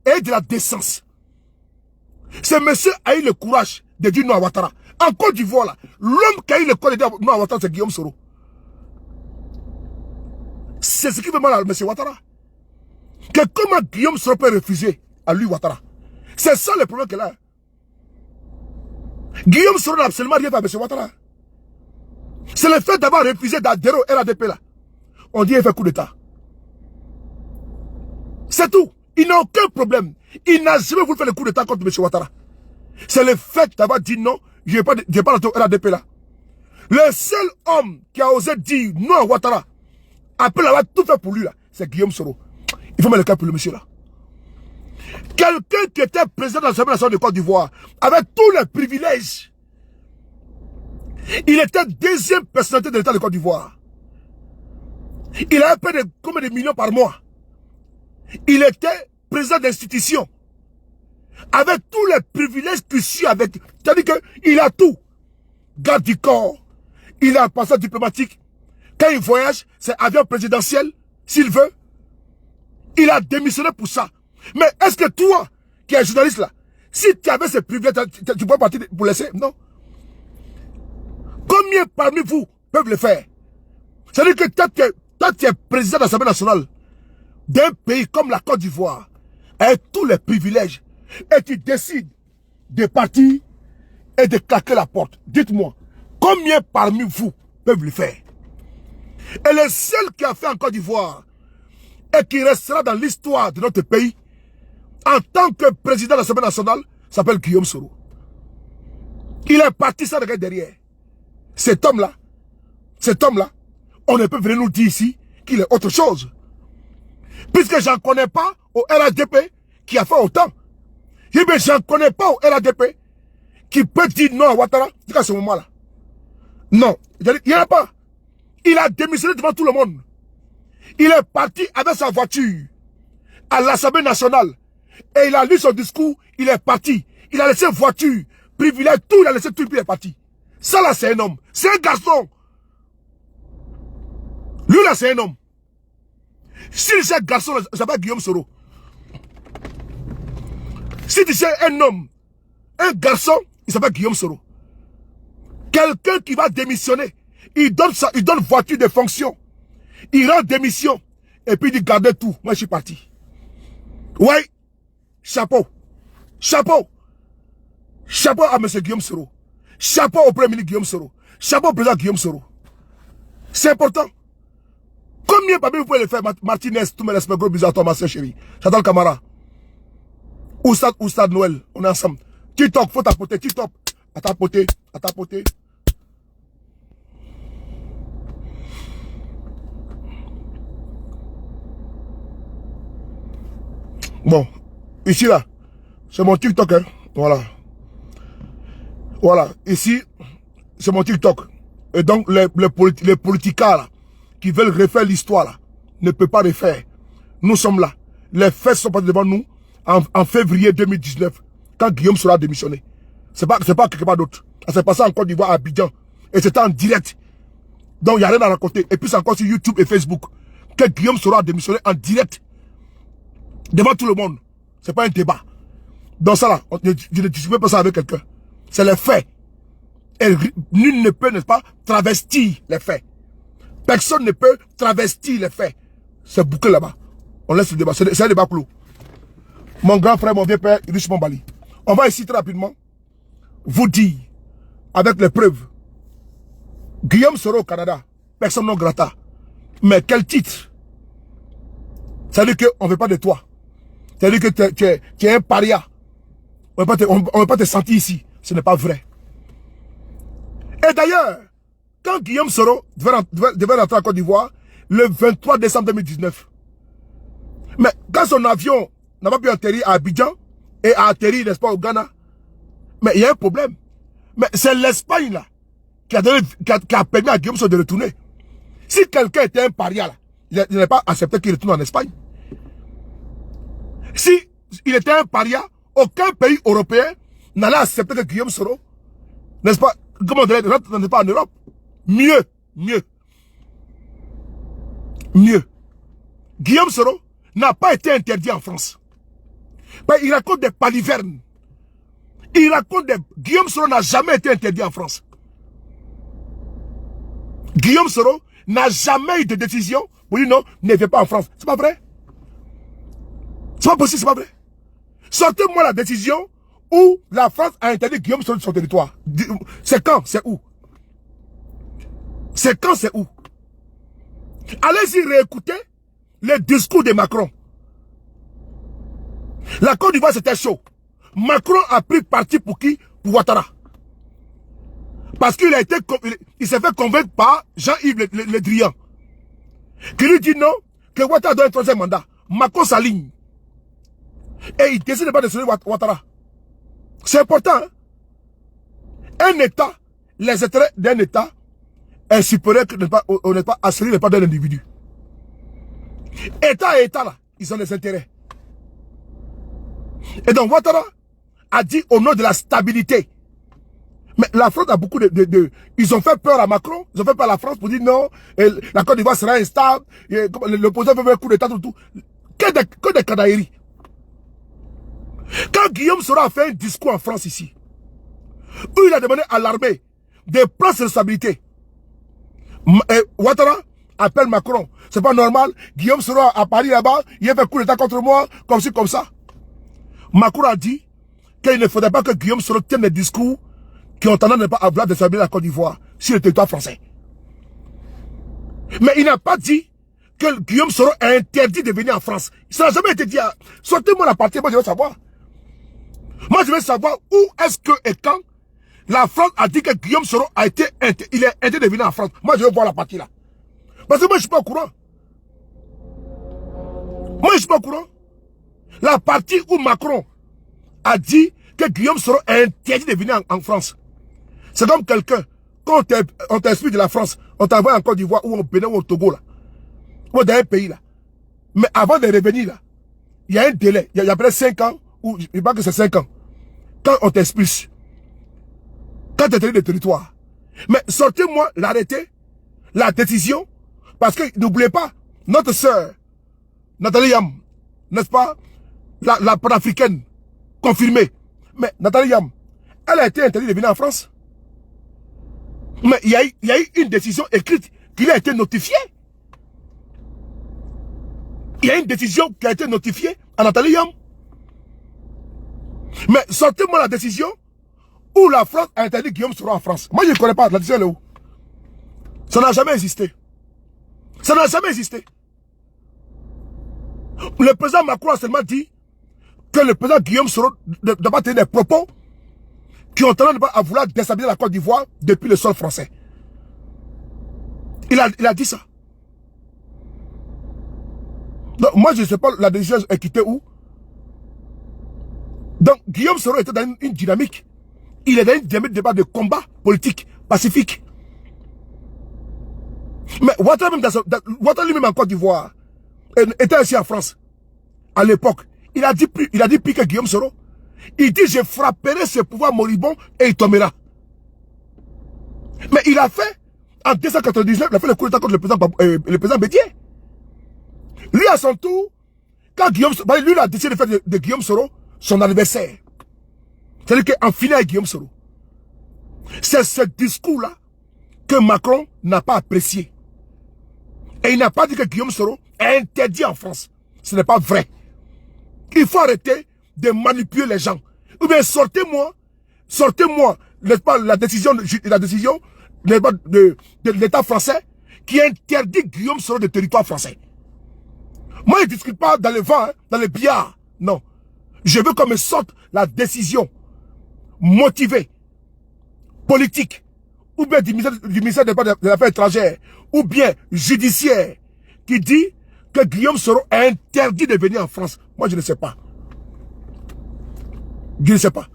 [SPEAKER 1] ayez de la décence. Ce monsieur a eu le courage de dire non à Ouattara. En Côte d'Ivoire, là, l'homme qui a eu le courage de dire non à Ouattara, c'est Guillaume Soro. C'est ce qui fait mal à M. Ouattara. Que comment Guillaume Soro peut refuser à lui Ouattara? C'est ça le problème qu'il a. Guillaume Soro n'a absolument rien fait à M. Ouattara. C'est le fait d'avoir refusé d'adhérer au RADP là. On dit qu'il fait coup d'État. C'est tout. Il n'a aucun problème. Il n'a jamais voulu faire le coup d'État contre M. Ouattara. C'est le fait d'avoir dit non, je n'ai pas d'adhérer au RADP là. Le seul homme qui a osé dire non à Ouattara, après avoir tout fait pour lui là, c'est Guillaume Soro. Il faut mettre le cas pour le monsieur là. Quelqu'un qui était président de l'Assemblée nationale de Côte d'Ivoire, avec tous les privilèges. Il était deuxième personnalité de l'État de Côte d'Ivoire. Il avait payé combien de millions par mois. Il était président d'institution. Avec tous les privilèges qu'il suit avec. C'est-à-dire qu'il a tout. Garde du corps. Il a un passeport diplomatique. Quand il voyage, c'est avion présidentiel, s'il veut. Il a démissionné pour ça. Mais est-ce que toi, qui es journaliste là, si tu avais ces privilèges, tu pourrais partir pour laisser? Non. Combien parmi vous peuvent le faire? C'est-à-dire que toi, tu es président de l'Assemblée nationale d'un pays comme la Côte d'Ivoire, avec tous les privilèges, et tu décides de partir et de claquer la porte. Dites-moi, combien parmi vous peuvent le faire? Et le seul qui a fait en Côte d'Ivoire et qui restera dans l'histoire de notre pays en tant que président de l'Assemblée nationale s'appelle Guillaume Soro. Il est parti sans regarder derrière. Cet homme-là, on ne peut venir nous dire ici qu'il est autre chose. Puisque j'en connais pas au RADP qui a fait autant. Eh bien, j'en connais pas au RADP qui peut dire non à Ouattara jusqu'à ce moment-là. Non, il n'y en a pas. Il a démissionné devant tout le monde. Il est parti avec sa voiture à l'Assemblée nationale. Et il a lu son discours, il est parti. Il a laissé voiture, privilège, tout, il a laissé tout, puis il est parti. Ça là, c'est un homme. C'est un garçon. Lui là, c'est un homme. Si c'est un garçon, il s'appelle Guillaume Soro. Si tu sais un homme, un garçon, il s'appelle Guillaume Soro. Quelqu'un qui va démissionner, il donne voiture de fonction. Il rend démission. Et puis il dit, gardez tout. Moi, je suis parti. Ouais. Chapeau. Chapeau. Chapeau à M. Guillaume Soro. Chapeau au Premier ministre Guillaume Soro. Chapeau au président Guillaume Soro. C'est important. Combien parmi vous pouvez le faire, Martinez, tous mes respects, gros bisous à toi, ma soeur chérie. J'attends le camarade. Oustad Noël, on est ensemble. TikTok, faut tapoter, TikTok. À tapoter, à tapoter. Bon, ici là, c'est mon TikTok, hein. Voilà. Voilà, ici, c'est mon TikTok. Et donc, les politicards là, qui veulent refaire l'histoire là, ne peuvent pas refaire. Nous sommes là. Les faits sont passés devant nous en février 2019, quand Guillaume sera démissionné. C'est pas quelque part d'autre. Ça s'est passé en Côte d'Ivoire à Abidjan. Et c'était en direct. Donc, il n'y a rien à raconter. Et puis, c'est encore sur YouTube et Facebook que Guillaume sera démissionné en direct. Devant tout le monde. C'est pas un débat. Donc ça là, je ne discute pas ça avec quelqu'un. C'est les faits. Et nul ne peut, n'est-ce pas, travestir les faits. Personne ne peut travestir les faits. C'est bouclé là-bas. On laisse le débat. C'est un débat clos. Mon grand frère, mon vieux père, Richemont Bali. On va ici très rapidement vous dire, avec les preuves, Guillaume Soro au Canada, personne non grata. Mais quel titre? C'est-à-dire qu'on ne veut pas de toi. C'est-à-dire que tu es un paria. On ne veut pas te sentir ici. Ce n'est pas vrai. Et d'ailleurs, quand Guillaume Soro devait rentrer en Côte d'Ivoire, le 23 décembre 2019, mais quand son avion n'a pas pu atterrir à Abidjan et a atterri, n'est-ce pas, au Ghana, mais il y a un problème. Mais c'est l'Espagne là qui a permis à Guillaume Soro de retourner. Si quelqu'un était un paria là, il n'est pas accepté qu'il retourne en Espagne. Si il était un paria, aucun pays européen n'allait accepter que Guillaume Soro, n'est-ce pas, comment dire, n'est pas en Europe. Mieux. Guillaume Soro n'a pas été interdit en France. Mais il raconte des palivernes. Guillaume Soro n'a jamais été interdit en France. Guillaume Soro n'a jamais eu de décision pour dire non, ne viens pas en France. C'est pas vrai. C'est pas possible, c'est pas vrai. Sortez-moi la décision où la France a interdit Guillaume Soro de son territoire. C'est quand? C'est où? C'est quand? C'est où? Allez-y réécouter le discours de Macron. La Côte d'Ivoire, c'était chaud. Macron a pris parti pour qui? Pour Ouattara. Parce qu'il s'est fait convaincre par Jean-Yves Le Drian. Qui lui dit non, que Ouattara doit un troisième mandat. Macron s'aligne. Et il décide de pas de soutenir Ouattara. C'est important. Hein? Un État, les intérêts d'un État est supérieur que on n'est pas assuré les pas d'un individu. État et État là, ils ont des intérêts. Et donc Ouattara a dit au nom de la stabilité. Mais la France a beaucoup ils ont fait peur à Macron, ils ont fait peur à la France pour dire non, la Côte d'Ivoire sera instable, l'opposition fait un coup d'état, tout. Que des canailleries. Quand Guillaume Soro a fait un discours en France ici, où il a demandé à l'armée de prendre ses responsabilités. Ouattara appelle Macron. C'est pas normal. Guillaume Soro à Paris là-bas, il a fait coup d'état contre moi, comme ci, comme ça. Macron a dit qu'il ne faudrait pas que Guillaume Soro tienne des discours qui ont tendance à ne pas vouloir déstabiliser la Côte d'Ivoire sur le territoire français. Mais il n'a pas dit que Guillaume Soro a interdit de venir en France. Ça n'a jamais été dit. Sortez-moi la partie, moi je veux savoir. Moi je veux savoir où est-ce que et quand la France a dit que Guillaume Soro a été il est interdit de venir en France. Moi je veux voir la partie là. Parce que moi je suis pas au courant. Moi je suis pas au courant. La partie où Macron a dit que Guillaume Soro a interdit de venir en France. C'est comme quelqu'un, quand on t'explique de la France, on t'envoie en Côte d'Ivoire ou au Bénin ou au Togo là. Ou dans un pays là. Mais avant de revenir là, il y a un délai. Il y a peut-être 5 ans, ou je ne sais pas que c'est 5 ans. Quand on t'expulse, quand tu es de territoire. Mais sortez-moi l'arrêté, la décision, parce que n'oubliez pas, notre sœur, Nathalie Yam, n'est-ce pas, la panafricaine, confirmée. Mais Nathalie Yam, elle a été interdite de venir en France. Mais il y a eu une décision écrite qui a été notifiée. Il y a une décision qui a été notifiée à Nathalie Yam. Mais sortez-moi la décision où la France a interdit Guillaume Soro en France. Moi, je ne connais pas la décision, elle est où? Ça n'a jamais existé. Ça n'a jamais existé. Le président Macron a seulement dit que le président Guillaume Soro ne doit pas tenir des propos qui ont tendance à vouloir déstabiliser la Côte d'Ivoire depuis le sol français. Il a dit ça. Donc, moi, je ne sais pas la décision est quittée où. Donc, Guillaume Soro était dans une dynamique. Il est dans une dynamique de débat de combat politique, pacifique. Mais Ouattara lui-même en Côte d'Ivoire était ici en France. À l'époque, il a dit plus que Guillaume Soro. Il dit, je frapperai ce pouvoir moribond et il tombera. Mais il a fait, en 1999, il a fait le coup d'état contre le président Bédier. Lui, à son tour, quand Guillaume Soro, lui, il a décidé de faire de Guillaume Soro son adversaire. C'est-à-dire qu'en finale avec Guillaume Soro. C'est ce discours-là que Macron n'a pas apprécié. Et il n'a pas dit que Guillaume Soro est interdit en France. Ce n'est pas vrai. Il faut arrêter de manipuler les gens. Ou bien sortez-moi, n'est-ce pas, la décision de l'État français qui interdit Guillaume Soro du territoire français. Moi, je ne discute pas dans le vent, hein, dans le billard. Non. Je veux qu'on me sorte la décision motivée, politique, ou bien du ministère des Affaires étrangères, ou bien judiciaire, qui dit que Guillaume Soro est interdit de venir en France. Moi, je ne sais pas. Je ne sais pas.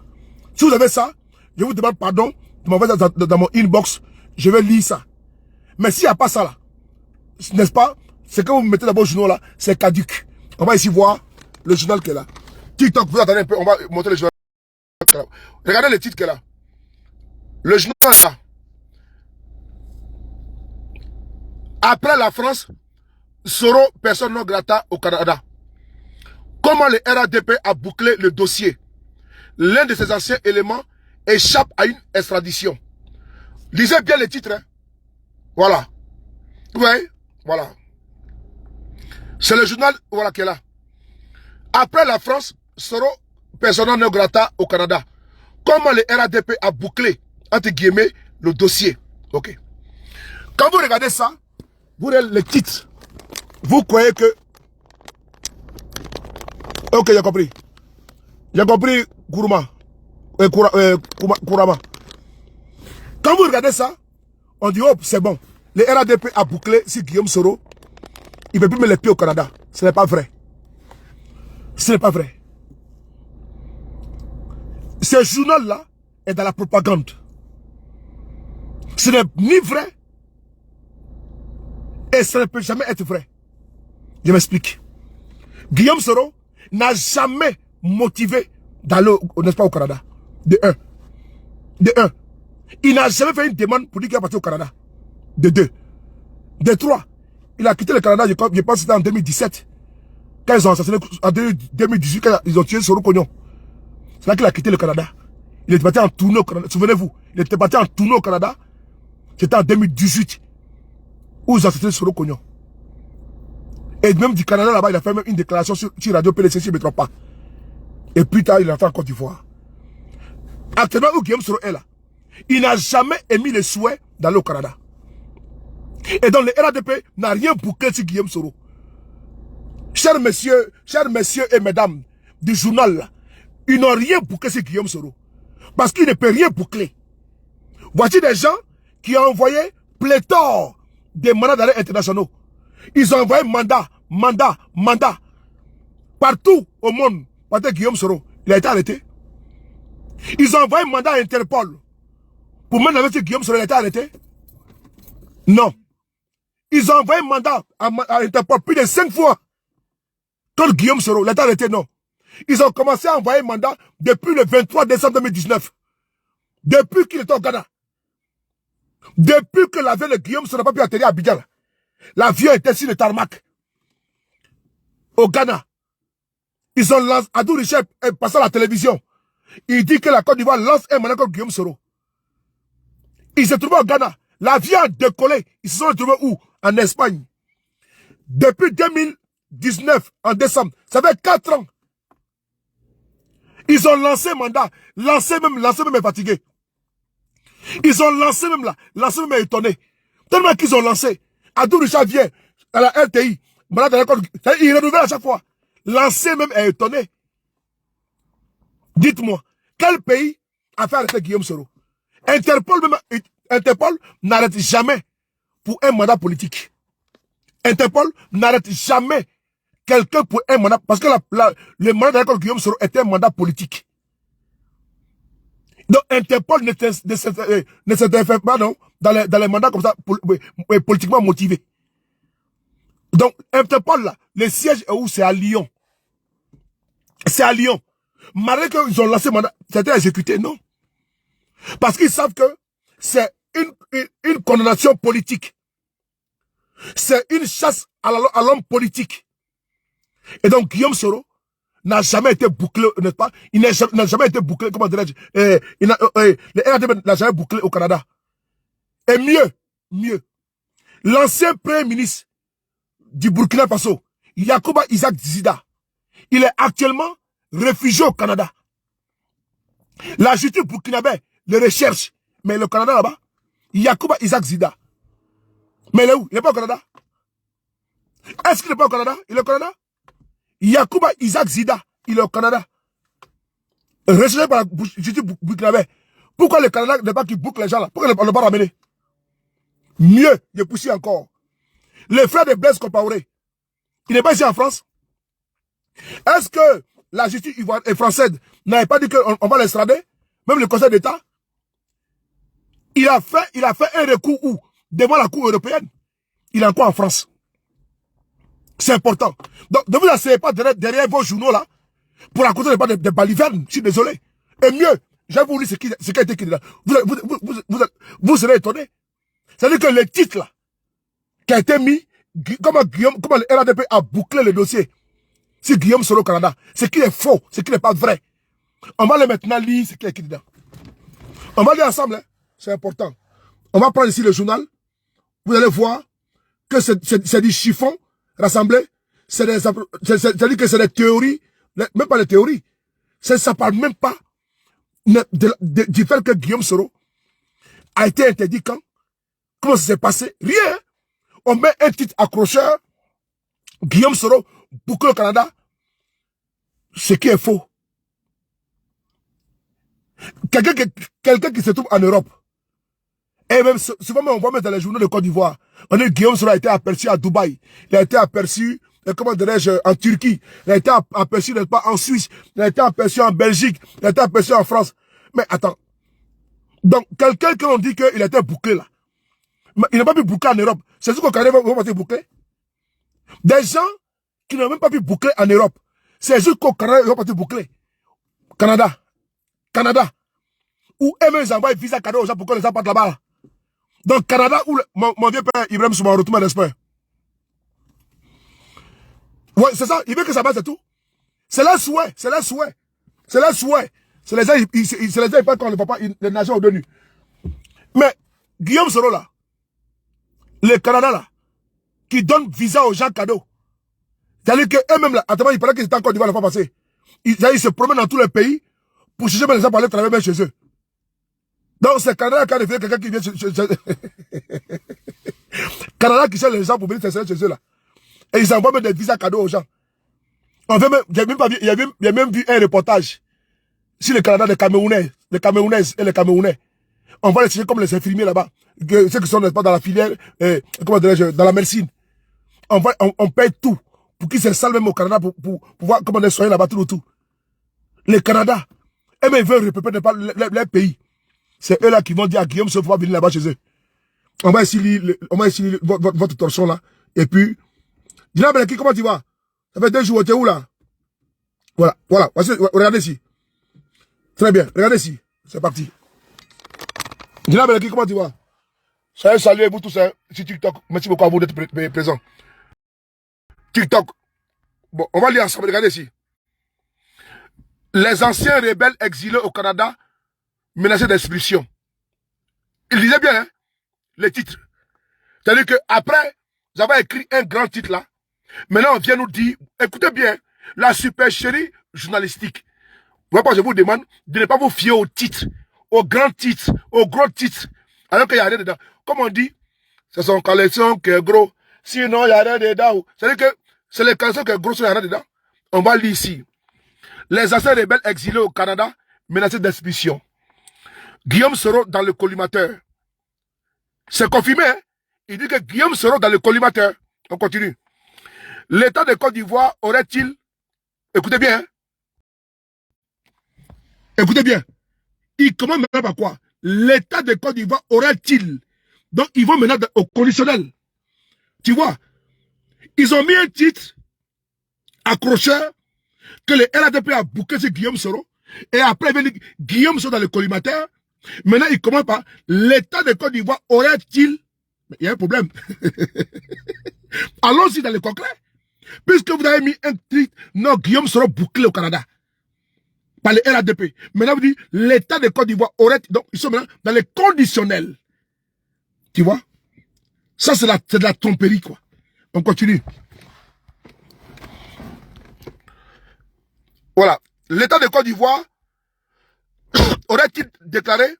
[SPEAKER 1] Si vous avez ça, je vous demande pardon de m'envoyer dans mon inbox. Je vais lire ça. Mais s'il n'y a pas ça là, n'est-ce pas? C'est que vous mettez d'abord le journal là, c'est caduc. On va ici voir le journal qui est là. TikTok, vous attendez un peu, on va montrer le journal. Regardez le titre qui est là. Le journal là. Après la France, Soro, personne non grata au Canada. Comment le RADP a bouclé le dossier? L'un de ses anciens éléments échappe à une extradition. Lisez bien le titre. Hein? Voilà. Oui, voilà. C'est le journal voilà, qui est là. Après la France, Soro, persona non grata au Canada. Comment le RADP a bouclé, entre guillemets, le dossier. Ok. Quand vous regardez ça, vous regardez le titre. Vous croyez que... Ok, j'ai compris. J'ai compris, Kourama. Quand vous regardez ça, on dit, oh, c'est bon. Le RADP a bouclé sur Guillaume Soro. Il ne peut plus mettre les pieds au Canada. Ce n'est pas vrai. Ce n'est pas vrai. Ce journal-là est dans la propagande. Ce n'est ni vrai et ça ne peut jamais être vrai. Je m'explique. Guillaume Soro n'a jamais motivé d'aller, n'est-ce pas, au Canada. De un. De un. Il n'a jamais fait une demande pour dire qu'il va partir au Canada. De deux. De trois. Il a quitté le Canada, je pense que c'était en 2017. Quand ils ont assassiné, en 2018, quand ils ont tué Soro Cognon. C'est là qu'il a quitté le Canada. Il était parti en tournée au Canada. Souvenez-vous, il était parti en tournée au Canada. C'était en 2018. Où ils ont cité Soro Cognon. Et même du Canada là-bas, il a fait même une déclaration sur Radio PDC, si je ne me trompe pas. Et plus tard, il est rentré en Côte d'Ivoire. Actuellement, où Guillaume Soro est là, il n'a jamais émis le souhait d'aller au Canada. Et donc, le RADP n'a rien bouclé sur Guillaume Soro. Chers messieurs et mesdames du journal là, ils n'ont rien bouclé sur Guillaume Soro. Parce qu'il ne peut rien boucler. Voici des gens qui ont envoyé pléthore des mandats d'arrêt internationaux. Ils ont envoyé mandat. Partout au monde. Parce que Guillaume Soro, il a été arrêté. Ils ont envoyé mandat à Interpol. Pour mettre avec Guillaume Soro, il a été arrêté. Non. Ils ont envoyé mandat à Interpol plus de 5 fois. Contre Guillaume Soro, il a été arrêté, non. Ils ont commencé à envoyer mandat depuis le 23 décembre 2019. Depuis qu'il était au Ghana. Depuis que l'avion de Guillaume Soro n'a pas pu atterrir à Abidjan. L'avion était sur le tarmac. Au Ghana. Ils ont lancé, Adou Richep est passé à la télévision. Il dit que la Côte d'Ivoire lance un mandat contre Guillaume Soro. Il s'est trouvé au Ghana. L'avion a décollé. Ils se sont retrouvés où? En Espagne. Depuis 2019, en décembre. Ça fait 4 ans. Ils ont lancé mandat. Lancé même est fatigué. Ils ont lancé même là. Lancé même est étonné. Tellement qu'ils ont lancé. Adou Richard vient à la RTI. Il renouvelle à chaque fois. Lancé même est étonné. Dites-moi, quel pays a fait arrêter Guillaume Soro? Interpol n'arrête jamais pour un mandat politique. Interpol n'arrête jamais quelqu'un pour un mandat. Parce que le mandat d'arrêt contre Guillaume Soro était un mandat politique. Donc Interpol ne s'interfère pas non, dans les mandats comme ça, politiquement motivés. Donc Interpol là, le siège est où? C'est à Lyon. C'est à Lyon. Malgré qu'ils ont lancé mandat, c'était exécuté, non. Parce qu'ils savent que c'est une condamnation politique. C'est une chasse à l'homme politique. Et donc Guillaume Soro n'a jamais été bouclé, n'est-ce pas? Il n'a jamais été bouclé, comment dirais-je, le RADP n'a jamais bouclé au Canada. Et mieux, l'ancien premier ministre du Burkina Faso, Yacouba Isaac Zida, il est actuellement réfugié au Canada. La justice burkinabé le recherche. Mais le Canada là-bas, Yacouba Isaac Zida. Mais il est où? Il n'est pas au Canada. Est-ce qu'il n'est pas au Canada? Il est au Canada. Yacouba Isaac Zida, il est au Canada. Recherché par la justice burkinabé. Pourquoi le Canada n'est pas qui boucle les gens là? Pourquoi on ne l'a pas ramené? Mieux, il est poussé encore. Le frère de Blaise Compaoré, il n'est pas ici en France. Est-ce que la justice française n'avait pas dit qu'on va l'extrader? Même le Conseil d'État? Il a fait un recours où? Devant la Cour européenne. Il est encore en France. C'est important. Donc, ne vous asseyez pas derrière vos journaux là pour raconter des balivernes. Je suis désolé. Et mieux, je vais vous lire ce qui a été écrit là. Vous serez étonné. C'est-à-dire que le titre là, qui a été mis, comment le RADP a bouclé le dossier sur Guillaume Soro Canada, ce qui est faux, ce qui n'est pas vrai. On va le maintenant lire ce qui est écrit dedans. On va lire ensemble, hein? C'est important. On va prendre ici le journal. Vous allez voir que c'est du chiffon rassemblé. C'est-à-dire que c'est des théories, même pas des théories. Ça ne parle même pas du fait que Guillaume Soro a été interdit quand? Comment ça s'est passé? Rien. On met un titre accrocheur. Guillaume Soro, boucle au Canada. Ce qui est faux. Quelqu'un qui se trouve en Europe. Et même souvent, on voit même dans les journaux de Côte d'Ivoire. On dit que Guillaume Soro a été aperçu à Dubaï. Il a été aperçu, comment dirais-je, en Turquie. Il a été aperçu, n'est-ce pas, en Suisse. Il a été aperçu en Belgique. Il a été aperçu en France. Mais attends. Donc, quelqu'un qui on dit qu'il a été bouclé là. Mais il n'a pas pu boucler en Europe. C'est ce qu'au Canada va pas boucler. Des gens qui n'ont même pas pu boucler en Europe. C'est juste qu'au Canada, ils vont pas boucler. Canada. Où eux-mêmes ils envoient visa cadeau aux gens pour que les gens partent là-bas. Donc Canada, où mon vieux père Ibrahim Souma retourne l'espoir. Ouais, c'est ça. Il veut que ça passe, c'est tout. C'est leur souhait. C'est les gens, ils parlent quand le papa, les nations ont donné. Mais, Guillaume Soro là, le Canada là, qui donne visa aux gens cadeaux. C'est-à-dire qu'eux-mêmes là, attends, il paraît qu'ils étaient en Côte d'Ivoire la fois passée. Ils se promènent dans tous les pays pour chercher les gens pour aller travailler même chez eux. Donc c'est Canada qui a défini quelqu'un qui vient chez Canada qui cherche les gens pour venir s'installer chez eux là. Et ils envoient même des visas cadeaux aux gens. On fait même, j'ai même vu un reportage sur le Canada des Camerounais, les Camerounaises et les Camerounais. On va les chercher comme les infirmiers là-bas, ceux qui sont n'est-ce pas dans la filière, comment dirais-je, dans la médecine. On paye tout pour qu'ils s'installent même au Canada pour pouvoir comment les soigner là-bas tout autour. Le Canada, eux ils veulent repeupler les pays. C'est eux là qui vont dire à Guillaume Soro faut venir là-bas chez eux. On va essayer votre torsion là. Et puis, Dina Beleki, comment tu vas? Ça fait 2 jours, tu es où là? Voilà, voici, regardez ici. Très bien, regardez ici. C'est parti. Dina Beleki, comment tu vas? Salut à vous tous sur TikTok. Merci beaucoup à vous d'être présents. TikTok. Bon, on va lire ensemble, regardez ici. Les anciens rebelles exilés au Canada menacés d'expulsion. Il disait bien, hein, les titres. C'est-à-dire qu'après, vous avez écrit un grand titre là. Maintenant, on vient nous dire, écoutez bien, la supercherie journalistique. Voilà pourquoi je vous demande de ne pas vous fier au titre, au grand titre, au gros titre, alors qu'il n'y a rien dedans. Comme on dit, c'est son collection qui est gros. Sinon, il n'y a rien dedans. C'est-à-dire que c'est les collections qui est gros, il n'y a rien dedans. On va lire ici. Les anciens rebelles exilés au Canada menacés d'expulsion. Guillaume Soro dans le collimateur. C'est confirmé, hein? Il dit que Guillaume Soro dans le collimateur. On continue. L'État de Côte d'Ivoire aurait-il... Écoutez bien, hein? Écoutez bien. Il commence maintenant par quoi? L'État de Côte d'Ivoire aurait-il... Donc, ils vont maintenant au conditionnel. Tu vois? Ils ont mis un titre accrocheur que le RADP a bouqué sur Guillaume Soro. Et après, il vient dire Guillaume Soro dans le collimateur. Maintenant, il commence par l'État de Côte d'Ivoire aurait-il... Mais il y a un problème. Allons-y dans le concret. Puisque vous avez mis un titre, non, Guillaume Soro bouclé au Canada. Par le RADP. Maintenant, vous dites, l'État de Côte d'Ivoire aurait... Donc, ils sont maintenant dans les conditionnels. Tu vois? Ça, c'est de la tromperie, quoi. On continue. Voilà. L'État de Côte d'Ivoire aurait-il déclaré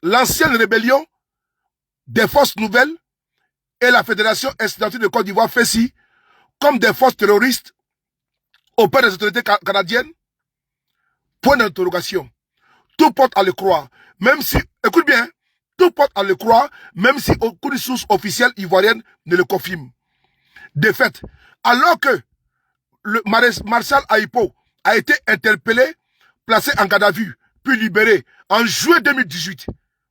[SPEAKER 1] l'ancienne rébellion des forces nouvelles et la Fédération estudiantine de Côte d'Ivoire FESI comme des forces terroristes auprès des autorités canadiennes? Point d'interrogation. Tout porte à le croire. Même si, écoute bien, tout porte à le croire, même si aucune source officielle ivoirienne ne le confirme. De fait, alors que le Marshal Aipo a été interpellé, placé en garde à vue, puis libéré en juin 2018.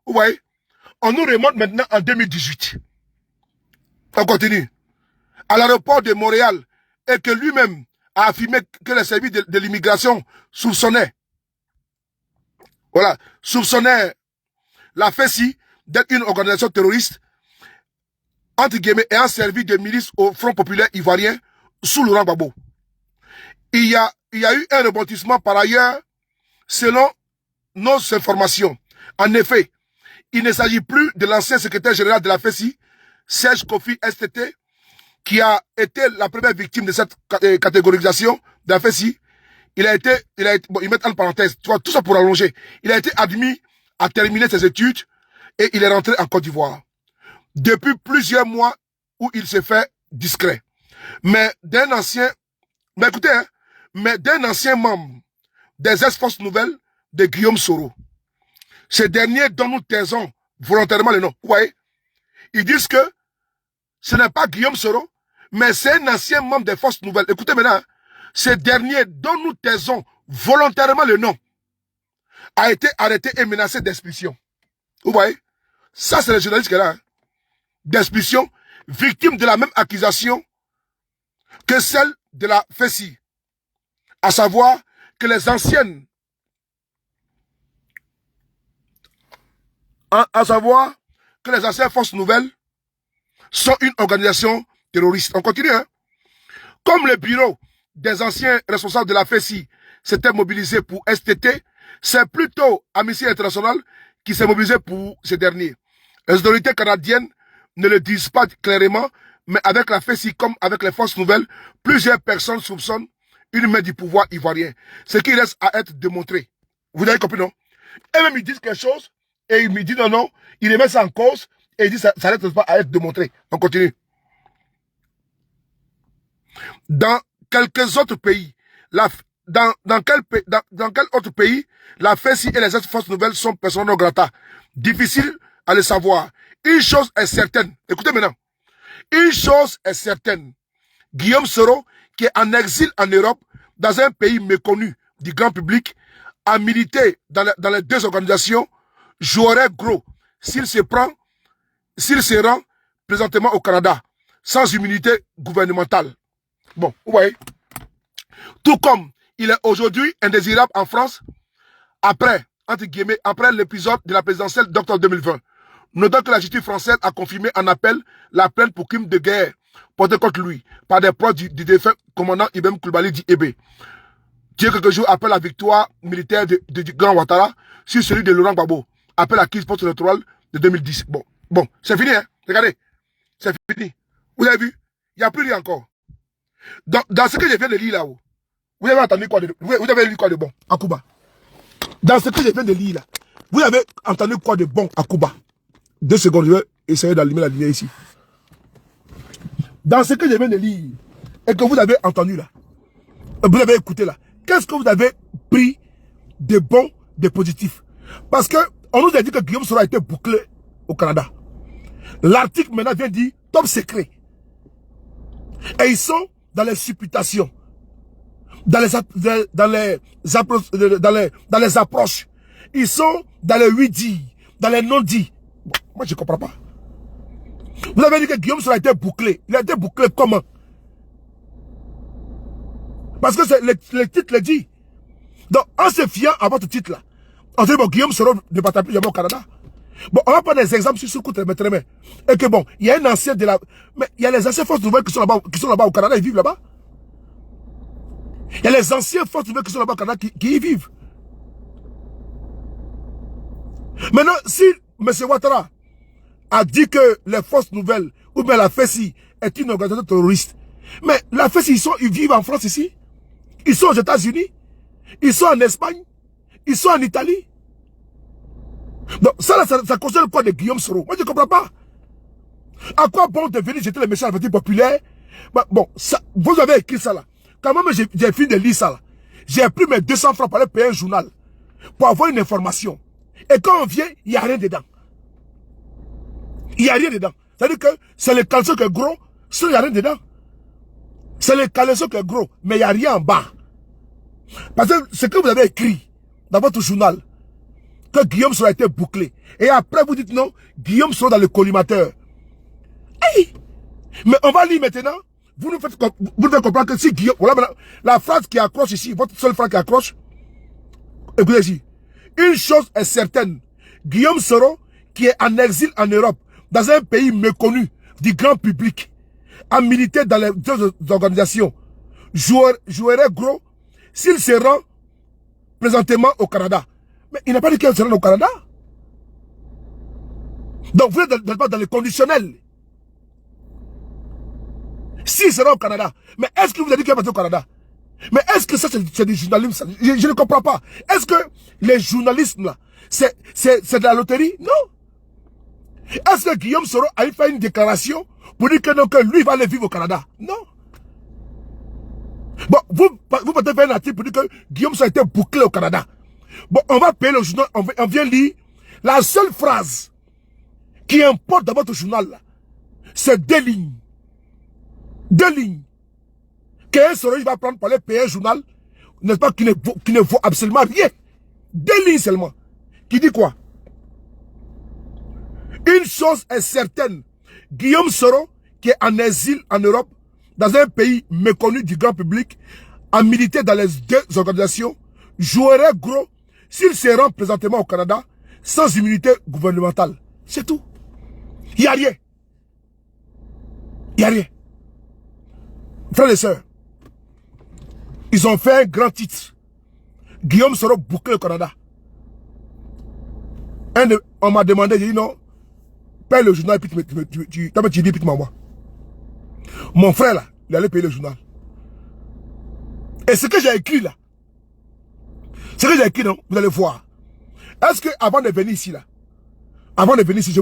[SPEAKER 1] Vous voyez? On nous remonte maintenant en 2018. On continue. À l'aéroport de Montréal, et que lui-même a affirmé que les services de l'immigration soupçonnaient, voilà, soupçonnaient la FESI d'être une organisation terroriste, entre guillemets, ayant servi de milice au Front populaire ivoirien sous Laurent Gbagbo. Il y a eu un rebondissement par ailleurs, selon nos informations. En effet, il ne s'agit plus de l'ancien secrétaire général de la FESI, Serge Kofi STT, qui a été la première victime de cette catégorisation de la FESI. Bon, ils mettent en parenthèse, tu vois, tout ça pour allonger. Il a été admis à terminer ses études et il est rentré en Côte d'Ivoire. Depuis plusieurs mois où il s'est fait discret. Mais d'un ancien membre des ex-forces nouvelles de Guillaume Soro. Ces derniers dont nous taisons volontairement le nom. Vous voyez? Ils disent que ce n'est pas Guillaume Soro, mais c'est un ancien membre des forces nouvelles. Écoutez maintenant, ce dernier dont nous taisons volontairement le nom a été arrêté et menacé d'expulsion. Vous voyez? Ça, c'est le journaliste qui est là. Hein? D'expulsion, victime de la même accusation que celle de la FESI. À savoir que les anciennes, forces nouvelles sont une organisation terroriste. On continue, hein? Comme le bureau des anciens responsables de la FESI s'était mobilisé pour STT, C'est plutôt Amnesty International qui s'est mobilisé pour ces derniers. Les autorités canadiennes ne le disent pas clairement, mais avec la FESI comme avec les forces nouvelles, plusieurs personnes soupçonnent une main du pouvoir ivoirien. Ce qui reste à être démontré. Vous avez compris, non? Et même ils disent quelque chose, et ils me disent non, non, ils remettent ça en cause, et ils disent ça ne reste pas à être démontré. On continue. Dans quelques autres pays, dans quel autre pays, la FESI et les autres forces nouvelles sont persona non grata? Difficile à le savoir. Une chose est certaine. Écoutez maintenant. Une chose est certaine. Guillaume Soro, qui est en exil en Europe, dans un pays méconnu du grand public, a milité dans les deux organisations, jouerait gros s'il se rend présentement au Canada, sans immunité gouvernementale. Bon, vous voyez. Tout comme il est aujourd'hui indésirable en France, après, entre guillemets, après l'épisode de la présidentielle d'octobre 2020. Notons que la justice française a confirmé en appel la plainte pour crime de guerre portée contre lui par des proches du défunt commandant Ibrahim Koulibaly dit Ébé. Dieu quelques jours après la victoire militaire de Grand Ouattara sur celui de Laurent Gbagbo, après la crise post-électorale de 2010. Bon, c'est fini, hein? Regardez, c'est fini. Vous avez vu? Il n'y a plus rien encore. Dans ce que je viens de lire là-haut, vous avez entendu quoi de bon à Cuba? Dans ce que je viens de lire là, vous avez entendu quoi de bon à Cuba? 2 secondes, je vais essayer d'allumer la lumière ici. Dans ce que je viens de lire, et que vous avez entendu là, vous avez écouté là, qu'est-ce que vous avez pris de bon, de positif? Parce que on nous a dit que Guillaume Soro a été bouclé au Canada. L'article maintenant vient dire top secret. Et ils sont dans les supputations, dans les approches. Ils sont dans les oui-dits, dans les non-dits. Bon, moi, je ne comprends pas. Vous avez dit que Guillaume Soro a été bouclé. Il a été bouclé comment? Parce que le titre le dit. Donc, en se fiant à votre titre là, on dit, bon, Guillaume Soro ne va plus jamais au Canada. Bon, on va prendre des exemples sur ce coup de mettre. Et que bon, il y a un ancien de la... Mais il y a les anciennes forces nouvelles qui sont là-bas au Canada, ils vivent là-bas. Il y a les anciennes forces nouvelles qui sont là-bas au Canada qui y vivent. Maintenant, si M. Ouattara a dit que les forces nouvelles, ou bien la FESI, est une organisation terroriste, mais la FESI, ils vivent en France ici. Ils sont aux États-Unis. Ils sont en Espagne. Ils sont en Italie. Donc, ça concerne quoi de Guillaume Soro? Moi, je ne comprends pas. À quoi bon de venir jeter les messages à la populaire? Bon, ça, vous avez écrit ça là. Quand même, j'ai fini de lire ça là. J'ai pris mes 200 francs pour aller payer un journal. Pour avoir une information. Et quand on vient, il n'y a rien dedans. Il n'y a rien dedans. C'est-à-dire que c'est le caleçon qui est gros, sinon il n'y a rien dedans. C'est le caleçon qui est gros, mais il n'y a rien en bas. Parce que ce que vous avez écrit dans votre journal, que Guillaume Soro a été bouclé. Et après vous dites non, Guillaume Soro dans le collimateur. Hey! Mais on va lire maintenant. Vous nous faites comprendre que si Guillaume... Voilà la phrase qui accroche ici, votre seule phrase qui accroche. Écoutez ici. Une chose est certaine. Guillaume Soro, qui est en exil en Europe, dans un pays méconnu du grand public, a milité dans les deux organisations, jouerait gros s'il se rend présentement au Canada. Mais il n'a pas dit qu'il se rend au Canada. Donc vous êtes dans le conditionnel. S'il sera au Canada, mais est-ce qu'il vous a dit qu'il va partir au Canada? Mais est-ce que ça c'est du journalisme? Je ne comprends pas. Est-ce que les journalistes là, c'est de la loterie? Non. Est-ce que Guillaume Soro a fait une déclaration pour dire que non, que lui va aller vivre au Canada? Non. Bon, vous pouvez faire un article pour dire que Guillaume Soro a été bouclé au Canada. Bon, on va payer le journal, on vient lire. La seule phrase qui importe dans votre journal là, c'est 2 lignes. 2 lignes. Qu'un Soro va prendre pour aller payer un journal, n'est-ce pas, qui ne vaut absolument rien. 2 lignes seulement. Qui dit quoi? Une chose est certaine. Guillaume Soro, qui est en exil en Europe, dans un pays méconnu du grand public, a milité dans les deux organisations, jouerait gros s'il se rend présentement au Canada sans immunité gouvernementale. C'est tout. Il n'y a rien. Il n'y a rien. Frères et sœurs, ils ont fait un grand titre. Guillaume Soro bouclé au Canada. On m'a demandé, j'ai dit non, paye le journal, puis tu dis, puis tu m'envoies. Mon frère, là, il allait payer le journal. Et ce que j'ai écrit, là, ce que j'ai écrit, non, vous allez voir. Est-ce que avant de venir ici, là, avant de venir ici,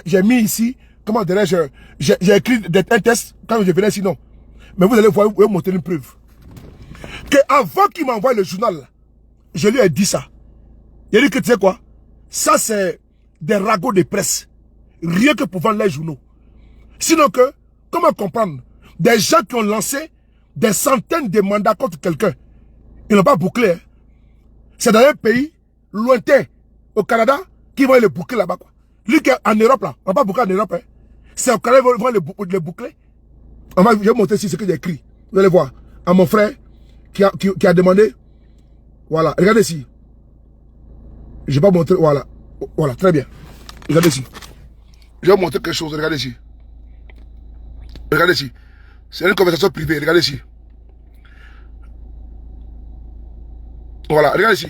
[SPEAKER 1] j'ai mis ici, comment dirais-je, j'ai écrit un test quand je venais ici, non. Mais vous allez voir, vous pouvez montrer une preuve. Que avant qu'il m'envoie le journal, là, je lui ai dit ça. Il a dit que tu sais quoi, ça c'est des ragots de presse. Rien que pour vendre les journaux. Sinon que, comment comprendre, des gens qui ont lancé des centaines de mandats contre quelqu'un, ils n'ont pas bouclé. Hein. C'est dans un pays lointain, au Canada, qui vont le boucler là-bas. Lui qui est en Europe, là, on va pas boucler en Europe. Hein. C'est au Canada qu'ils vont le boucler. Je vais montrer ici ce que j'ai écrit. Vous allez voir. À mon frère qui a demandé. Voilà, regardez ici. Je vais pas montrer. Voilà. Voilà, très bien. Regardez ici. Je vais vous montrer quelque chose. Regardez ici. Regardez ici. C'est une conversation privée. Regardez ici. Voilà, regardez ici.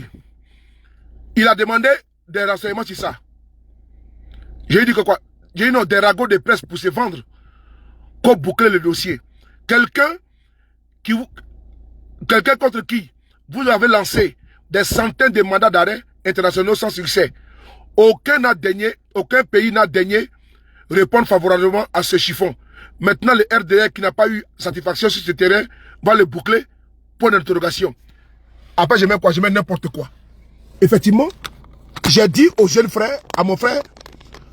[SPEAKER 1] Il a demandé des renseignements sur ça. J'ai dit que quoi? J'ai dit des ragots de presse pour se vendre. Pour boucler le dossier. Quelqu'un contre qui vous avez lancé des centaines de mandats d'arrêt internationaux sans succès. Aucun pays n'a daigné répondre favorablement à ce chiffon. Maintenant, le RDR qui n'a pas eu satisfaction sur ce terrain va le boucler. Point d'interrogation. Après, je mets quoi? Je mets n'importe quoi. Effectivement, j'ai dit au jeune frère, à mon frère,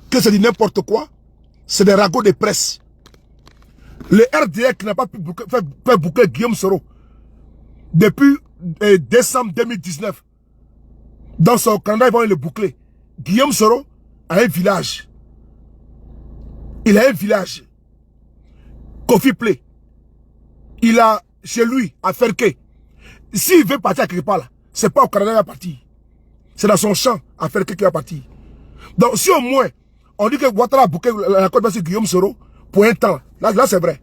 [SPEAKER 1] que c'est du n'importe quoi. C'est des ragots de presse. Le RDR qui n'a pas pu faire boucler Guillaume Soro depuis décembre 2019. Dans son Canada, ils vont le boucler. Guillaume Soro a un village. Il a un village. Kofi Play. Il a chez lui, à Ferke. S'il veut partir à quelque part là, c'est pas au Canada qu'il va partir. C'est dans son champ à Ferke qu'il va partir. Donc si au moins, on dit que Ouattara a bouclé la côte sur Guillaume Soro pour un temps, là c'est vrai.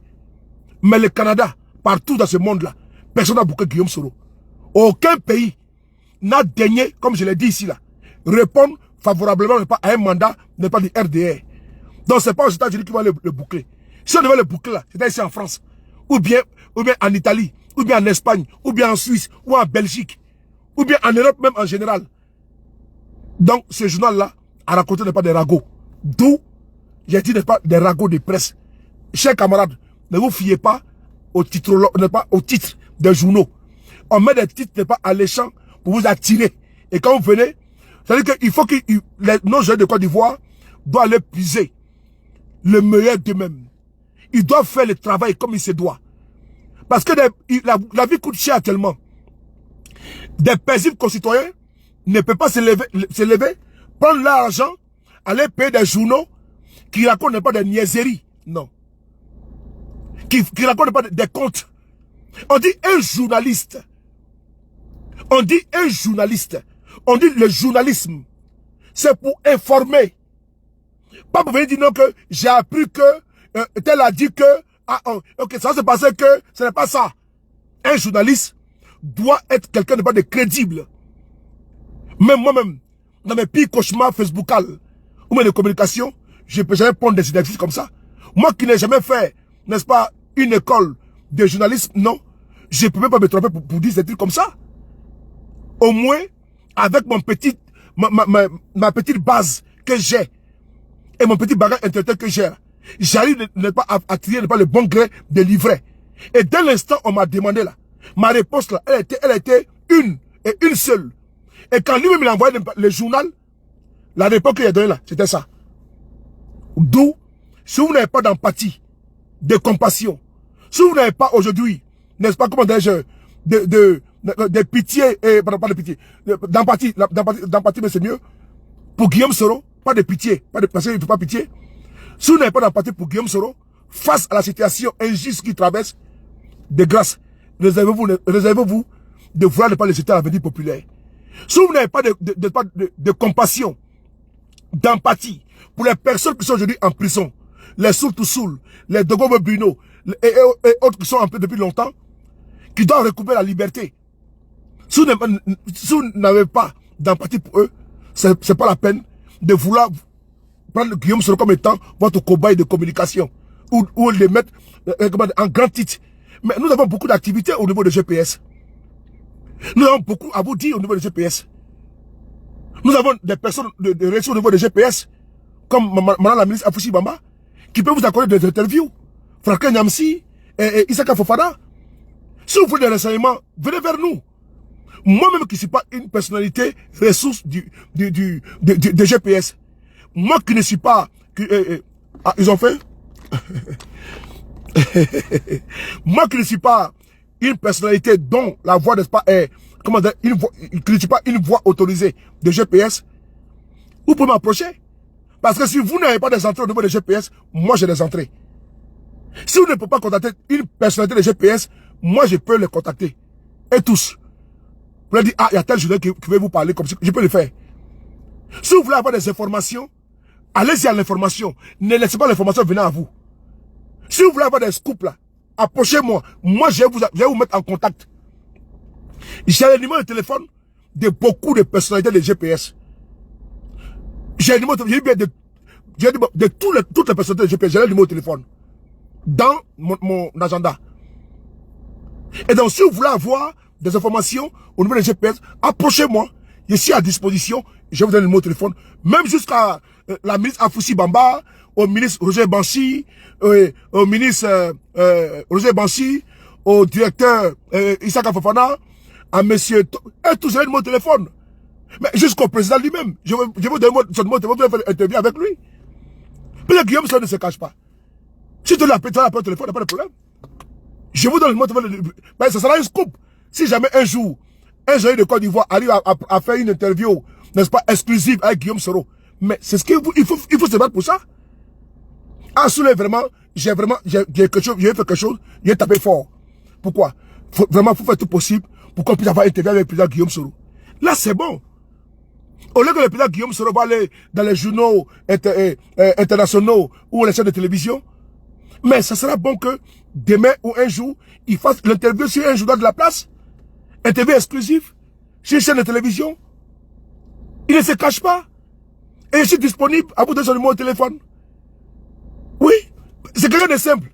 [SPEAKER 1] Mais le Canada, partout dans ce monde-là, personne n'a bouclé Guillaume Soro. Aucun pays n'a daigné, comme je l'ai dit ici, là, répondre favorablement à un mandat, n'est pas du RDR. Donc c'est pas aux États-Unis qui vont le boucler. Si on devait le boucler là, c'était ici en France, ou bien en Italie, ou bien en Espagne, ou bien en Suisse, ou en Belgique, ou bien en Europe même en général. Donc ce journal-là a raconté n'est pas des ragots. D'où j'ai dit n'est pas des ragots de presse. Chers camarades, ne vous fiez pas au titre, des journaux. On met des titres n'est pas alléchants pour vous attirer. Et quand vous venez, ça veut dire qu'il faut que nos jeunes de Côte d'Ivoire doivent aller puiser le meilleur d'eux-mêmes. Ils doivent faire le travail comme il se doit. Parce que la vie coûte cher tellement. Des paisibles concitoyens ne peuvent pas se lever, prendre l'argent, aller payer des journaux qui racontent pas des niaiseries. Non. Qui racontent pas des comptes. On dit un journaliste. On dit un journaliste. On dit le journalisme. C'est pour informer. Pas pour venir dire non que j'ai appris que tel a dit que ok, ça s'est passé que ce n'est pas ça. Un journaliste doit être quelqu'un de pas de crédible. Même moi-même, dans mes pires cauchemars Facebookal ou même de communication, je ne peux jamais prendre des exercices comme ça. Moi qui n'ai jamais fait, n'est-ce pas, une école de journalisme, non, je ne peux même pas me tromper pour dire des trucs comme ça. Au moins, avec ma petite base que j'ai et mon petit bagage intellectuel que j'ai, j'arrive ne pas à tirer le bon gré de livret. Et dès l'instant on m'a demandé là, ma réponse là, elle était une seule. Et quand lui-même il a envoyé le journal, la réponse qu'il a donnée là, c'était ça. D'où, si vous n'avez pas d'empathie, de compassion, si vous n'avez pas aujourd'hui, n'est-ce pas, comment dirais-je, de pitié, pardon, pas de pitié, d'empathie, mais c'est mieux, pour Guillaume Soro, pas de pitié, parce qu'il ne faut pas pitié. Si vous n'avez pas d'empathie pour Guillaume Soro, face à la situation injuste qu'il traverse, de grâce, réservez-vous de vouloir ne pas laisser à l'avenir populaire. Si vous n'avez pas de compassion, d'empathie pour les personnes qui sont aujourd'hui en prison, les Soul, les Dogobo Bruno et autres qui sont en prison depuis longtemps, qui doivent récupérer la liberté. Si vous n'avez pas d'empathie pour eux, c'est pas la peine de vouloir prendre Guillaume Soro comme étant votre cobaye de communication. Ou les mettre en grand titre. Mais nous avons beaucoup d'activités au niveau de GPS. Nous avons beaucoup à vous dire au niveau de GPS. Nous avons des personnes de réseau au niveau de GPS, comme Madame la ministre Afoussi Bamba, qui peut vous accorder des interviews. Franklin Nyamsi et Isaka Fofana. Si vous voulez des renseignements, venez vers nous. Moi-même qui ne suis pas une personnalité ressource de GPS. Moi qui ne suis pas... ils ont fait moi qui ne suis pas une personnalité dont la voix n'est pas comment dire, qui ne suis pas une voix autorisée de GPS, vous pouvez m'approcher. Parce que si vous n'avez pas des entrées au niveau de GPS, moi j'ai des entrées. Si vous ne pouvez pas contacter une personnalité de GPS, moi je peux les contacter. Et tous. Vous leur dites, ah, il y a tel journaliste qui veut vous parler comme ça, je peux le faire. Si vous voulez avoir des informations, allez-y à l'information. Ne laissez pas l'information venir à vous. Si vous voulez avoir des scoops là, approchez-moi. Moi, je vais vous mettre en contact. J'ai le numéro de téléphone de beaucoup de personnalités de GPS. J'ai le numéro de toutes les personnalités de GPS. J'ai le numéro de téléphone dans mon agenda. Et donc, si vous voulez avoir des informations au niveau de GPS, approchez-moi. Je suis à disposition. Je vous donne le numéro de téléphone. Même jusqu'à la ministre Afoussi Bamba, au ministre Roger Bansi, au ministre Roger Bansi, au directeur Isaka Fofana, à monsieur... Et tous, j'ai le numéro de téléphone. Mais jusqu'au président lui-même. Je vous donne son numéro de téléphone, vous faire une interview avec lui. Peut-être que Guillaume Soro ne se cache pas. Si tu l'appelles au téléphone, il n'y a pas de problème. Je vous donne le numéro de téléphone. Mais ça sera un scoop. Si jamais un jour, un journaliste de Côte d'Ivoire arrive à faire une interview, n'est-ce pas, exclusive avec Guillaume Soro. Mais c'est ce qu'il faut se battre pour ça. Ah, vraiment, j'ai fait quelque chose, j'ai tapé fort. Pourquoi? Vraiment, il faut faire tout possible pour qu'on puisse avoir une interview avec le président Guillaume Soro. Là, c'est bon. Au lieu que le président Guillaume Soro va aller dans les journaux internationaux ou les chaînes de télévision, mais ça sera bon que demain ou un jour, il fasse l'interview sur un journal de la place, interview exclusive, sur une chaîne de télévision. Il ne se cache pas. Et je suis disponible à vous donner son numéro de téléphone. Oui, c'est quelqu'un de simple.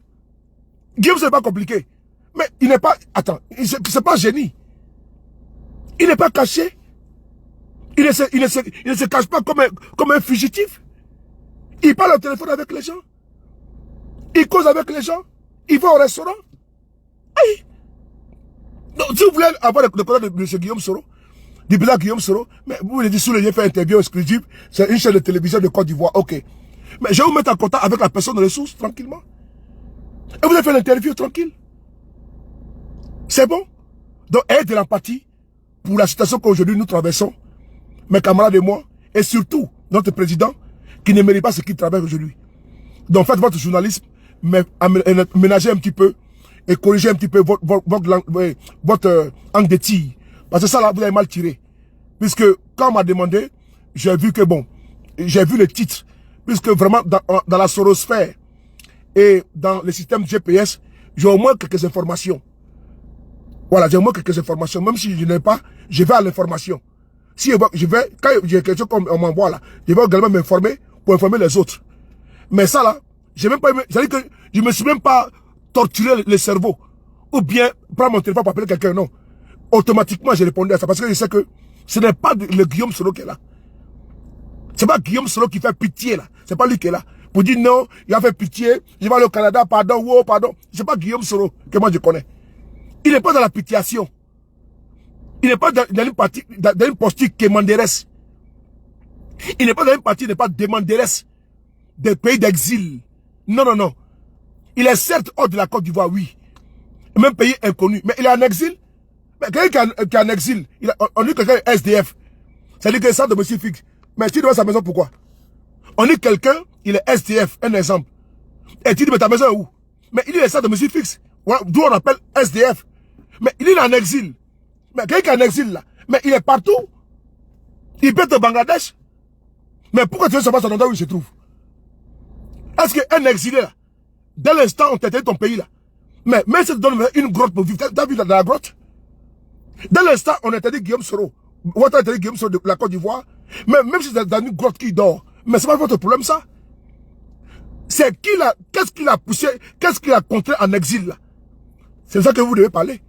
[SPEAKER 1] Guillaume, c'est pas compliqué. Mais il n'est pas... Attends, c'est pas génie. Il n'est pas caché. Il ne se cache pas comme un fugitif. Il parle au téléphone avec les gens. Il cause avec les gens. Il va au restaurant. Aïe. Donc, si vous voulez avoir le contact de M. Guillaume Soro, du président Guillaume Soro, mais vous voulez dire, si vous voulez faire une interview exclusive, c'est une chaîne de télévision de Côte d'Ivoire, ok. Mais je vais vous mettre en contact avec la personne de ressources, tranquillement. Et vous allez faire l'interview tranquille. C'est bon? Donc, ayez de l'empathie pour la situation qu'aujourd'hui nous traversons, mes camarades et moi, et surtout notre président, qui ne mérite pas ce qu'il traverse aujourd'hui. Donc, faites votre journalisme, mais ménagez un petit peu, et corrigez un petit peu votre angle de tir. Parce que ça, là, vous avez mal tiré. Puisque, quand on m'a demandé, j'ai vu que, bon, j'ai vu le titre, puisque vraiment, dans la sorosphère et dans le système GPS, j'ai au moins quelques informations. Voilà, j'ai au moins quelques informations. Même si je n'ai pas, je vais à l'information. Si je vais, quand j'ai quelque chose qu'on m'envoie là, je vais également m'informer pour informer les autres. Mais ça là, j'ai même pas, c'est-à-dire que je me suis même pas torturé le cerveau. Ou bien, prendre mon téléphone pour appeler quelqu'un, non. Automatiquement, j'ai répondu à ça parce que je sais que ce n'est pas le Guillaume Soro qui est là. C'est pas Guillaume Soro qui fait pitié là. C'est pas lui qui est là. Pour dire non, il a fait pitié, je vais aller au Canada, pardon, wow, pardon. C'est pas Guillaume Soro que moi je connais. Il n'est pas dans la pitiation. Il n'est pas dans une posture quémanderesse. Il n'est pas dans une partie, il n'est pas demanderesse des pays d'exil. Non, non, non. Il est certes hors de la Côte d'Ivoire, oui. Même pays inconnu. Mais il est en exil. Mais quelqu'un qui est en exil, on dit que quelqu'un est SDF. C'est-à-dire qu'il est sans domicile fixe. Mais tu dois sa maison, pourquoi? On dit quelqu'un, il est SDF, un exemple. Et tu dis, mais ta maison est où? Mais il est sans domicile fixe. Voilà, d'où on appelle SDF. Mais il est en exil. Mais quelqu'un qui est en exil là, mais il est partout. Il peut être au Bangladesh. Mais pourquoi tu veux savoir son endroit où il se trouve? Est-ce qu'un exilé là, dès l'instant on t'interdit ton pays là, mais même si tu donnes une grotte pour vivre, t'as vu dans la grotte? Dès l'instant on interdit Guillaume Soro, on interdit Guillaume Soro de la Côte d'Ivoire, Mais même si c'est dans une grotte qui dort, mais c'est pas votre problème ça. C'est qu'est-ce qu'il a poussé, qu'est-ce qu'il a contraint en exil là. C'est ça que vous devez parler.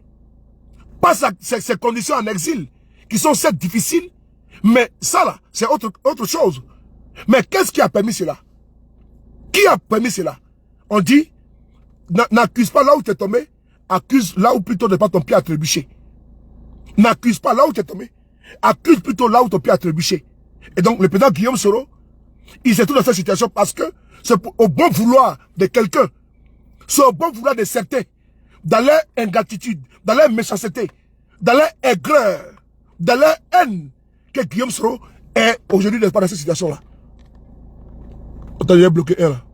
[SPEAKER 1] Pas ces conditions en exil, qui sont certes difficiles, mais ça là, c'est autre chose. Mais qu'est-ce qui a permis cela? Qui a permis cela? On dit, n'accuse pas là où tu es tombé, accuse là où plutôt n'est pas ton pied à trébucher. N'accuse pas là où tu es tombé, accuse plutôt là où ton pied a trébuché. Et donc le président Guillaume Soro, il s'est trouvé dans cette situation parce que c'est au bon vouloir de quelqu'un, c'est au bon vouloir de certains, dans leur ingratitude, dans leur méchanceté, dans leur aigreur, dans leur haine, que Guillaume Soro est aujourd'hui dans cette situation-là. Attends, il y a bloqué un là.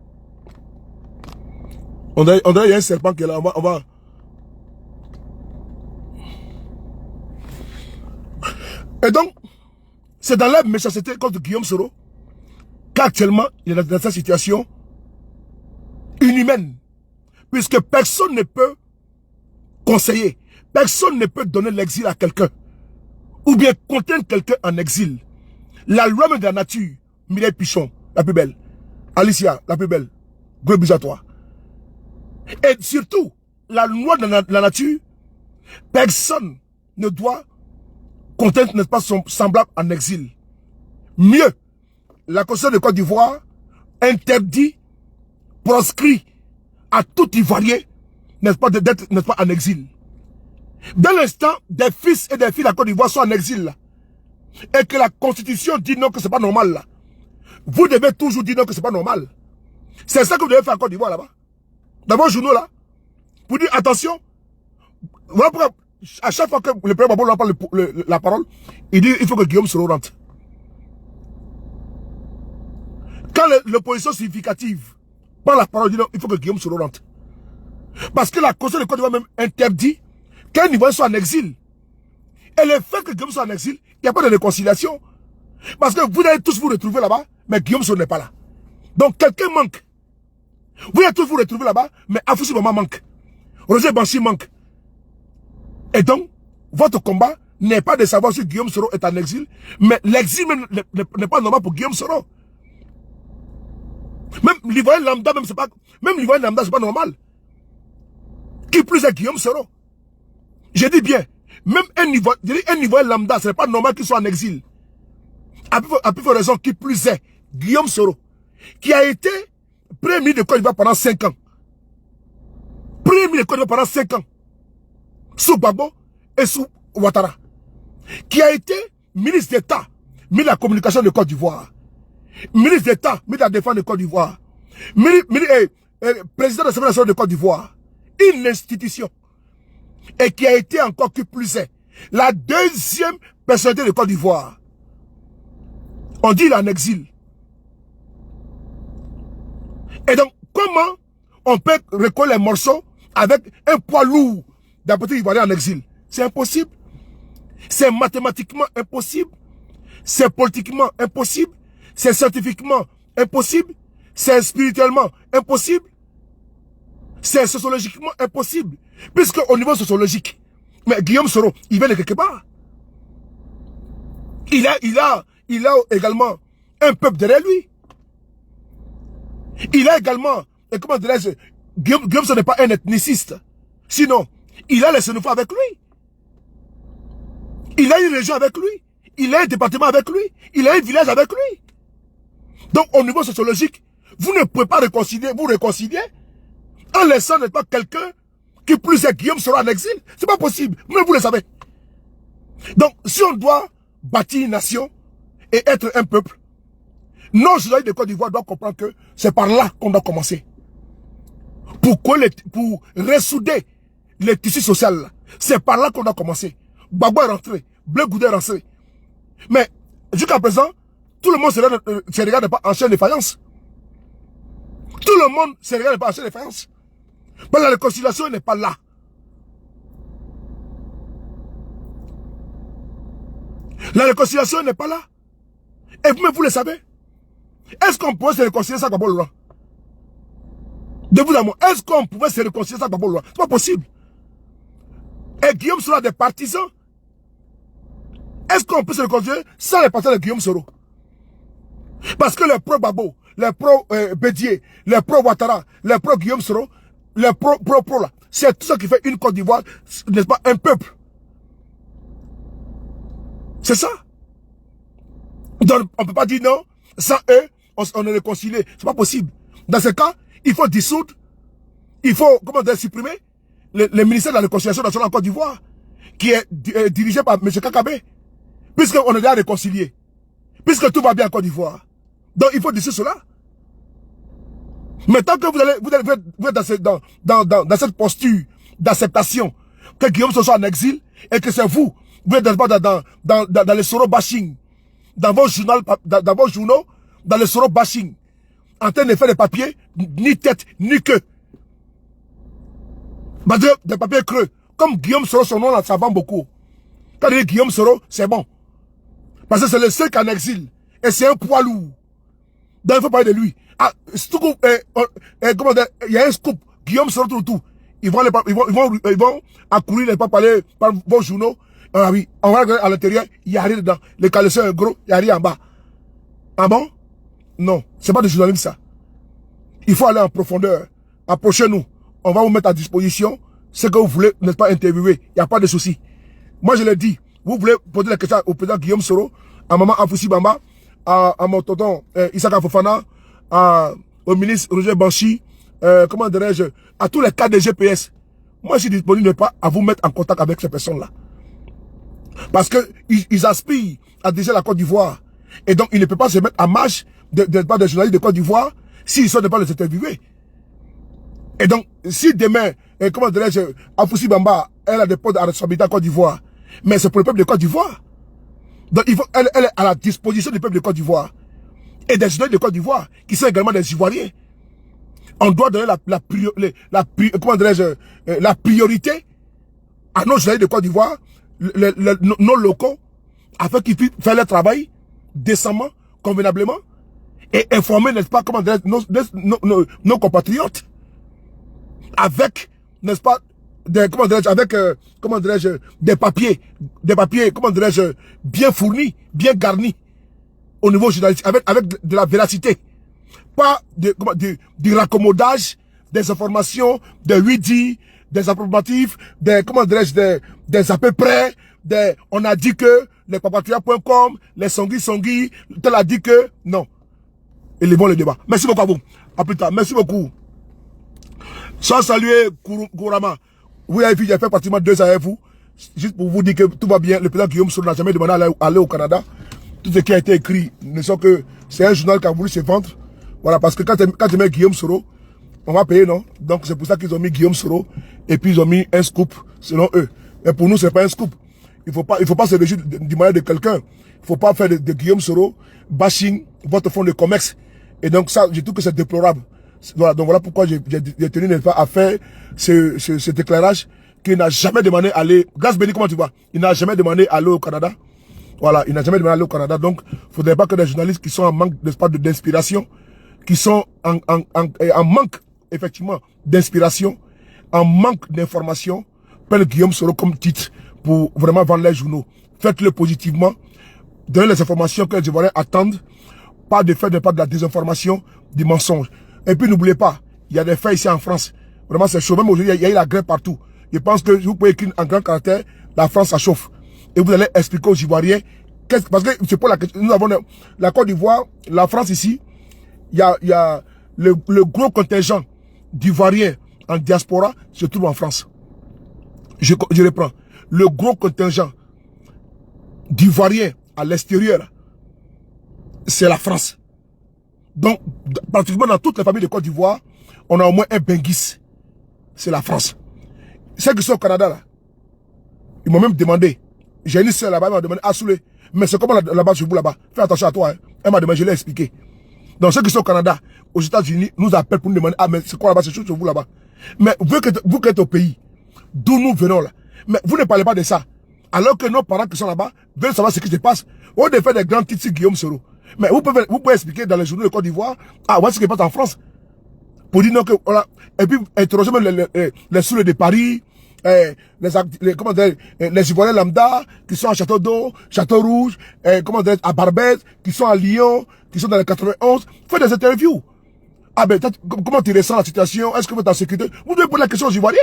[SPEAKER 1] On dirait qu'il y a un serpent qui est là. On va. Et donc, c'est dans la méchanceté contre Guillaume Soro qu'actuellement, il est dans cette situation inhumaine. Puisque personne ne peut conseiller, personne ne peut donner l'exil à quelqu'un. Ou bien contraindre quelqu'un en exil. La loi même de la nature, Mireille Pichon, la plus belle. Alicia, la plus belle. Gros bisous à toi. Et surtout, la loi de la nature, personne ne doit contraindre, n'est-ce pas, son semblable en exil. Mieux, la Constitution de Côte d'Ivoire interdit, proscrit à tout Ivoirien, n'est-ce pas, d'être, n'est-ce pas, en exil. Dès l'instant, des fils et des filles de la Côte d'Ivoire sont en exil, là, et que la Constitution dit non, que c'est pas normal, là, vous devez toujours dire non, que c'est pas normal. C'est ça que vous devez faire en Côte d'Ivoire, là-bas. Dans vos journaux, là, pour dire attention, voilà pourquoi, à chaque fois que le président Babou parle la parole, il dit il faut que Guillaume Soro rentre. Quand l'opposition significative prend la parole, il dit non, il faut que Guillaume Soro rentre. Parce que la Constitution de Côte d'Ivoire même interdit qu'un Ivoirien soit en exil. Et le fait que Guillaume soit en exil, il n'y a pas de réconciliation. Parce que vous allez tous vous retrouver là-bas, mais Guillaume Soro n'est pas là. Donc quelqu'un manque. Vous allez tous vous retrouver là-bas, mais Afoussou Bama manque. Roger Banchi manque. Et donc, votre combat n'est pas de savoir si Guillaume Soro est en exil, mais l'exil n'est pas normal pour Guillaume Soro. Même l'Ivoirien lambda, même l'Ivoirien lambda, c'est pas normal. Qui plus est Guillaume Soro. Je dis bien, même un Ivoirien lambda, ce n'est pas normal qu'il soit en exil. À plus forte raison, qui plus est Guillaume Soro, qui a été Premier ministre de Côte d'Ivoire pendant 5 ans. Premier ministre de Côte d'Ivoire pendant 5 ans. Sous Gbagbo et sous Ouattara. Qui a été ministre d'État, ministre de la communication de Côte d'Ivoire. Ministre d'État, ministre de la défense de Côte d'Ivoire. Président de l'Assemblée nationale de Côte d'Ivoire. Une institution. Et qui a été encore qui plus est la deuxième personnalité de Côte d'Ivoire. On dit il est en exil. Et donc, comment on peut recoller les morceaux avec un poids lourd d'un petit Ivoirien en exil? C'est impossible. C'est mathématiquement impossible. C'est politiquement impossible. C'est scientifiquement impossible. C'est spirituellement impossible. C'est sociologiquement impossible. Puisque au niveau sociologique, mais Guillaume Soro, il vient de quelque part. Il a également un peuple derrière lui. Il a également, et comment dirais-je, Guillaume Soro n'est pas un ethniciste. Sinon, il a les Sénéfaux avec lui. Il a une région avec lui. Il a un département avec lui. Il a un village avec lui. Donc, au niveau sociologique, vous ne pouvez pas vous réconcilier en laissant pas quelqu'un qui plus est Guillaume Soro en exil. C'est pas possible. Mais vous le savez. Donc, si on doit bâtir une nation et être un peuple, nos citoyens de Côte d'Ivoire doivent comprendre que c'est par là qu'on doit commencer. Pour ressouder les tissus sociaux, c'est par là qu'on doit commencer. Gbagbo est rentré, Blé Goudé est rentré. Mais jusqu'à présent, tout le monde se regarde pas en chaîne de faïence. Tout le monde se regarde pas en chaîne de faïence. Mais la réconciliation n'est pas là. La réconciliation n'est pas là. Et vous le savez. Est-ce qu'on pouvait se réconcilier sans Gbagbo Laurent? De vous à moi, est-ce qu'on pouvait se réconcilier sans Gbagbo Laurent? C'est pas possible. Et Guillaume Soro a des partisans. Est-ce qu'on peut se réconcilier sans les partisans de Guillaume Soro? Parce que les pro-Babo, les pro-Bédier, les pro-Ouattara, les pro-Guillaume Soro, les pro là, c'est tout ça qui fait une Côte d'Ivoire, n'est-ce pas, un peuple. C'est ça. Donc, on ne peut pas dire non, sans eux, on est réconcilié. C'est pas possible. Dans ce cas, il faut dissoudre, il faut, comment dire, supprimer le ministère de la Réconciliation nationale en Côte d'Ivoire, qui est dirigé par M. Kakabe, puisqu'on est déjà réconcilié, puisque tout va bien en Côte d'Ivoire. Donc, il faut dissoudre cela. Mais tant que vous êtes dans cette posture d'acceptation, que Guillaume Soro soit en exil, et que c'est vous êtes dans les Soro bashing, dans vos journaux, dans les Soro bashing, en train de faire des papiers, ni tête, ni queue. Des papiers creux. Comme Guillaume Soro, son nom là, ça vend beaucoup. Quand on dit Guillaume Soro, c'est bon. Parce que c'est le seul qui est en exil. Et c'est un poids lourd. Donc il faut parler de lui. Ah, comment dire, il y a un scoop. Guillaume Soro tout. Ils vont accourir, ne pas parler par vos journaux. Ah oui, on va regarder à l'intérieur, il n'y a rien dedans. Le caleçon est gros, il n'y a rien en bas. Ah bon? Non, c'est pas de journalisme ça. Il faut aller en profondeur. Approchez-nous. On va vous mettre à disposition ce que vous voulez, n'est-ce pas, interviewer. Il n'y a pas de souci. Moi, je l'ai dit. Vous voulez poser la question au président Guillaume Soro, à maman Afoussi Bamba, à mon tonton Issaka Fofana, au ministre Roger Banchi, comment dirais-je, à tous les cas de GPS. Moi, je suis disponible pas à vous mettre en contact avec ces personnes-là. Parce que ils aspirent à diriger la Côte d'Ivoire. Et donc, ils ne peuvent pas se mettre en marche des journalistes de Côte d'Ivoire s'ils ne sont pas les interviewer. Et donc, si demain, comment dirais-je, Afoussi Bamba, elle a des postes de responsabilité en Côte d'Ivoire, mais c'est pour le peuple de Côte d'Ivoire. Donc, elle est à la disposition du peuple de Côte d'Ivoire. Et des journalistes de Côte d'Ivoire, qui sont également des Ivoiriens. On doit donner la priorité à nos journalistes de Côte d'Ivoire, nos locaux, afin qu'ils puissent faire leur travail décemment, convenablement, et informer, n'est-ce pas, comment dirais-je, nos compatriotes, avec, n'est-ce pas, comment dirais-je, des papiers, comment dirais-je, bien fournis, bien garnis, au niveau journalistique, avec de la véracité. Pas du raccommodage des informations, des oui-dit, des approbatifs, comment dirais-je, des à peu près, on a dit que, les papatrias.com, les songui, tel a dit que, non. Élevons le débat. Merci beaucoup à vous. À plus tard. Merci beaucoup. Sans saluer Kourama. Vous avez vu, j'ai fait pratiquement 2 ans avec vous. Juste pour vous dire que tout va bien. Le président Guillaume Soro n'a jamais demandé à aller au Canada. Tout ce qui a été écrit, ne sont que c'est un journal qui a voulu se vendre. Voilà, parce que quand tu mets Guillaume Soro, on va payer, non? Donc c'est pour ça qu'ils ont mis Guillaume Soro et puis ils ont mis un scoop, selon eux. Mais pour nous, c'est pas un scoop. Il faut pas se réjouir du moyen de quelqu'un. Il faut pas faire de Guillaume Soro bashing votre fonds de commerce. Et donc ça, je trouve que c'est déplorable. Voilà, donc voilà pourquoi j'ai tenu à faire ce déclarage qu'il n'a jamais demandé à aller. Grâce Béni, comment tu vois? Il n'a jamais demandé à aller au Canada. Voilà, il n'a jamais demandé à aller au Canada. Donc, il ne faudrait pas que des journalistes qui sont en manque d'inspiration, qui sont en manque, effectivement, d'inspiration, en manque d'information, prennent Guillaume Soro comme titre pour vraiment vendre les journaux. Faites-le positivement. Donnez les informations que les Ivoiriens attendent. Pas de fait, pas de la désinformation, du mensonge. Et puis n'oubliez pas, il y a des faits ici en France. Vraiment, c'est chaud. Même aujourd'hui, il y a eu la grève partout. Je pense que vous pouvez écrire en grand caractère, la France, ça chauffe. Et vous allez expliquer aux Ivoiriens, parce que c'est pour la question, nous avons la Côte d'Ivoire, la France ici, il y a le gros contingent d'Ivoiriens en diaspora se trouve en France. Je reprends. Le gros contingent d'Ivoiriens à l'extérieur, c'est la France. Donc, pratiquement dans toutes les familles de Côte d'Ivoire, on a au moins un Benguis. C'est la France. Ceux qui sont au Canada, là, ils m'ont même demandé. J'ai une sœur là-bas, elle m'a demandé, Soulé, mais c'est comment là-bas chez vous là-bas? Fais attention à toi. Hein. Elle m'a demandé, je l'ai expliqué. Donc, ceux qui sont au Canada, aux États-Unis, nous appellent pour nous demander, mais c'est quoi là-bas? C'est chez vous là-bas. Mais vous qui êtes au pays, d'où nous venons là, mais vous ne parlez pas de ça. Alors que nos parents qui sont là-bas veulent savoir ce qui se passe. On devait faire des grands titres sur Guillaume Soro. Mais vous pouvez expliquer dans les journaux de Côte d'Ivoire, voici ce qui se passe en France. Pour dire non que, voilà. Et puis, interroger même les soulets de Paris, les Ivoiriens lambda, qui sont à Château d'Eau, Château Rouge, à Barbès, qui sont à Lyon, qui sont dans les 91, faites des interviews. Ah ben, comment tu ressens la situation? Est-ce que vous êtes en sécurité? Vous devez poser la question aux Ivoiriens.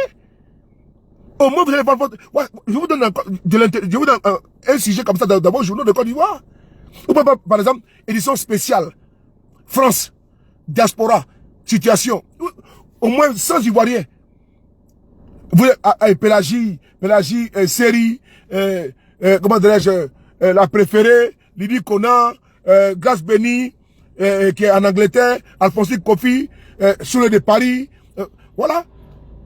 [SPEAKER 1] Au moins, vous allez voir votre... Ouais, je vous donne, un sujet comme ça dans vos journaux de Côte d'Ivoire. Ou par exemple, édition spéciale. France, diaspora, situation. Au moins 100 Ivoiriens. Vous, Pélagie, série, comment dirais-je, la préférée, Lydie Kona, Grace Béni, qui est en Angleterre, Alphonsine Kofi, Soule de Paris. Voilà.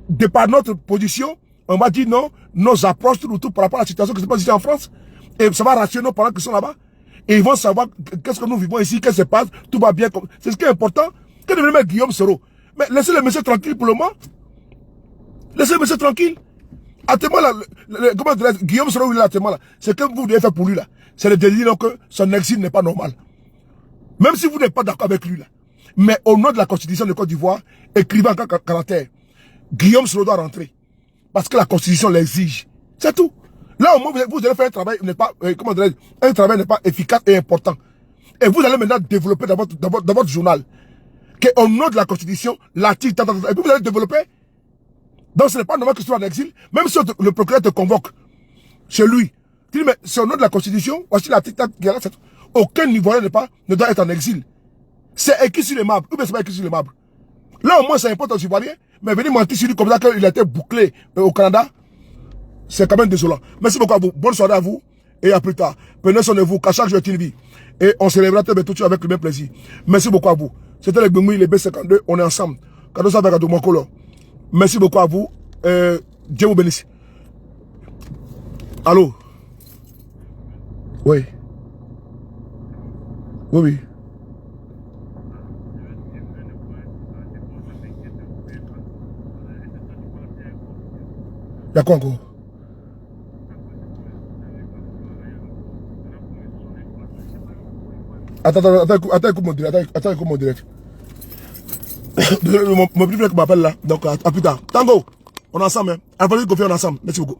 [SPEAKER 1] De par notre position, on va dire non, nos approches tout par rapport à la situation qui se passe ici en France. Et ça va rassurer nos parents qui sont là-bas. Et ils vont savoir qu'est-ce que nous vivons ici, qu'est-ce qui se passe, tout va bien. C'est ce qui est important. Que de mettre Guillaume Soro. Mais laissez le monsieur tranquille pour le moment. Laissez le monsieur tranquille. Attends-moi là, comment dire, Guillaume Soro, il est là, là. C'est que vous devez faire pour lui là. C'est le délire que son exil n'est pas normal. Même si vous n'êtes pas d'accord avec lui là. Mais au nom de la Constitution de Côte d'Ivoire, écrivez en caractère. Guillaume Soro doit rentrer. Parce que la Constitution l'exige. C'est tout. Là, au moins, vous allez faire un travail comment dirais-je, un travail n'est pas efficace et important. Et vous allez maintenant développer dans votre journal qu'au nom de la Constitution, l'article, et puis vous allez développer. Donc, ce n'est pas normal que tu sois en exil. Même si le procureur te convoque chez lui. Tu dis, mais c'est au nom de la Constitution, voici l'article qui est là. Aucun Ivoirien ne doit être en exil. C'est écrit sur les marbres. Ou bien c'est pas écrit sur les marbres. Là, au moins, ça importe aux Ivoiriens. Mais venir mentir sur lui comme ça qu'il a été bouclé au Canada, c'est quand même désolant. Merci beaucoup à vous. Bonne soirée à vous. Et à plus tard. Prenez soin de vous. Qu'à chaque jour est une vie. Et on se lèvera tout de suite avec le même plaisir. Merci beaucoup à vous. C'était les Gbemouille, les B52. On est ensemble. Cadeau ça avec Adou Mokolo. Merci beaucoup à vous. Dieu vous bénisse. Allô? Oui. Oui, oui. Il y a quoi encore? Attends, écoute mon direct. Attends, écoute mon direct. Mon petit frère qui m'appelle là. Donc, à plus tard. Tango, on est ensemble. Hein. Alpha Kofi, on est ensemble. Merci beaucoup.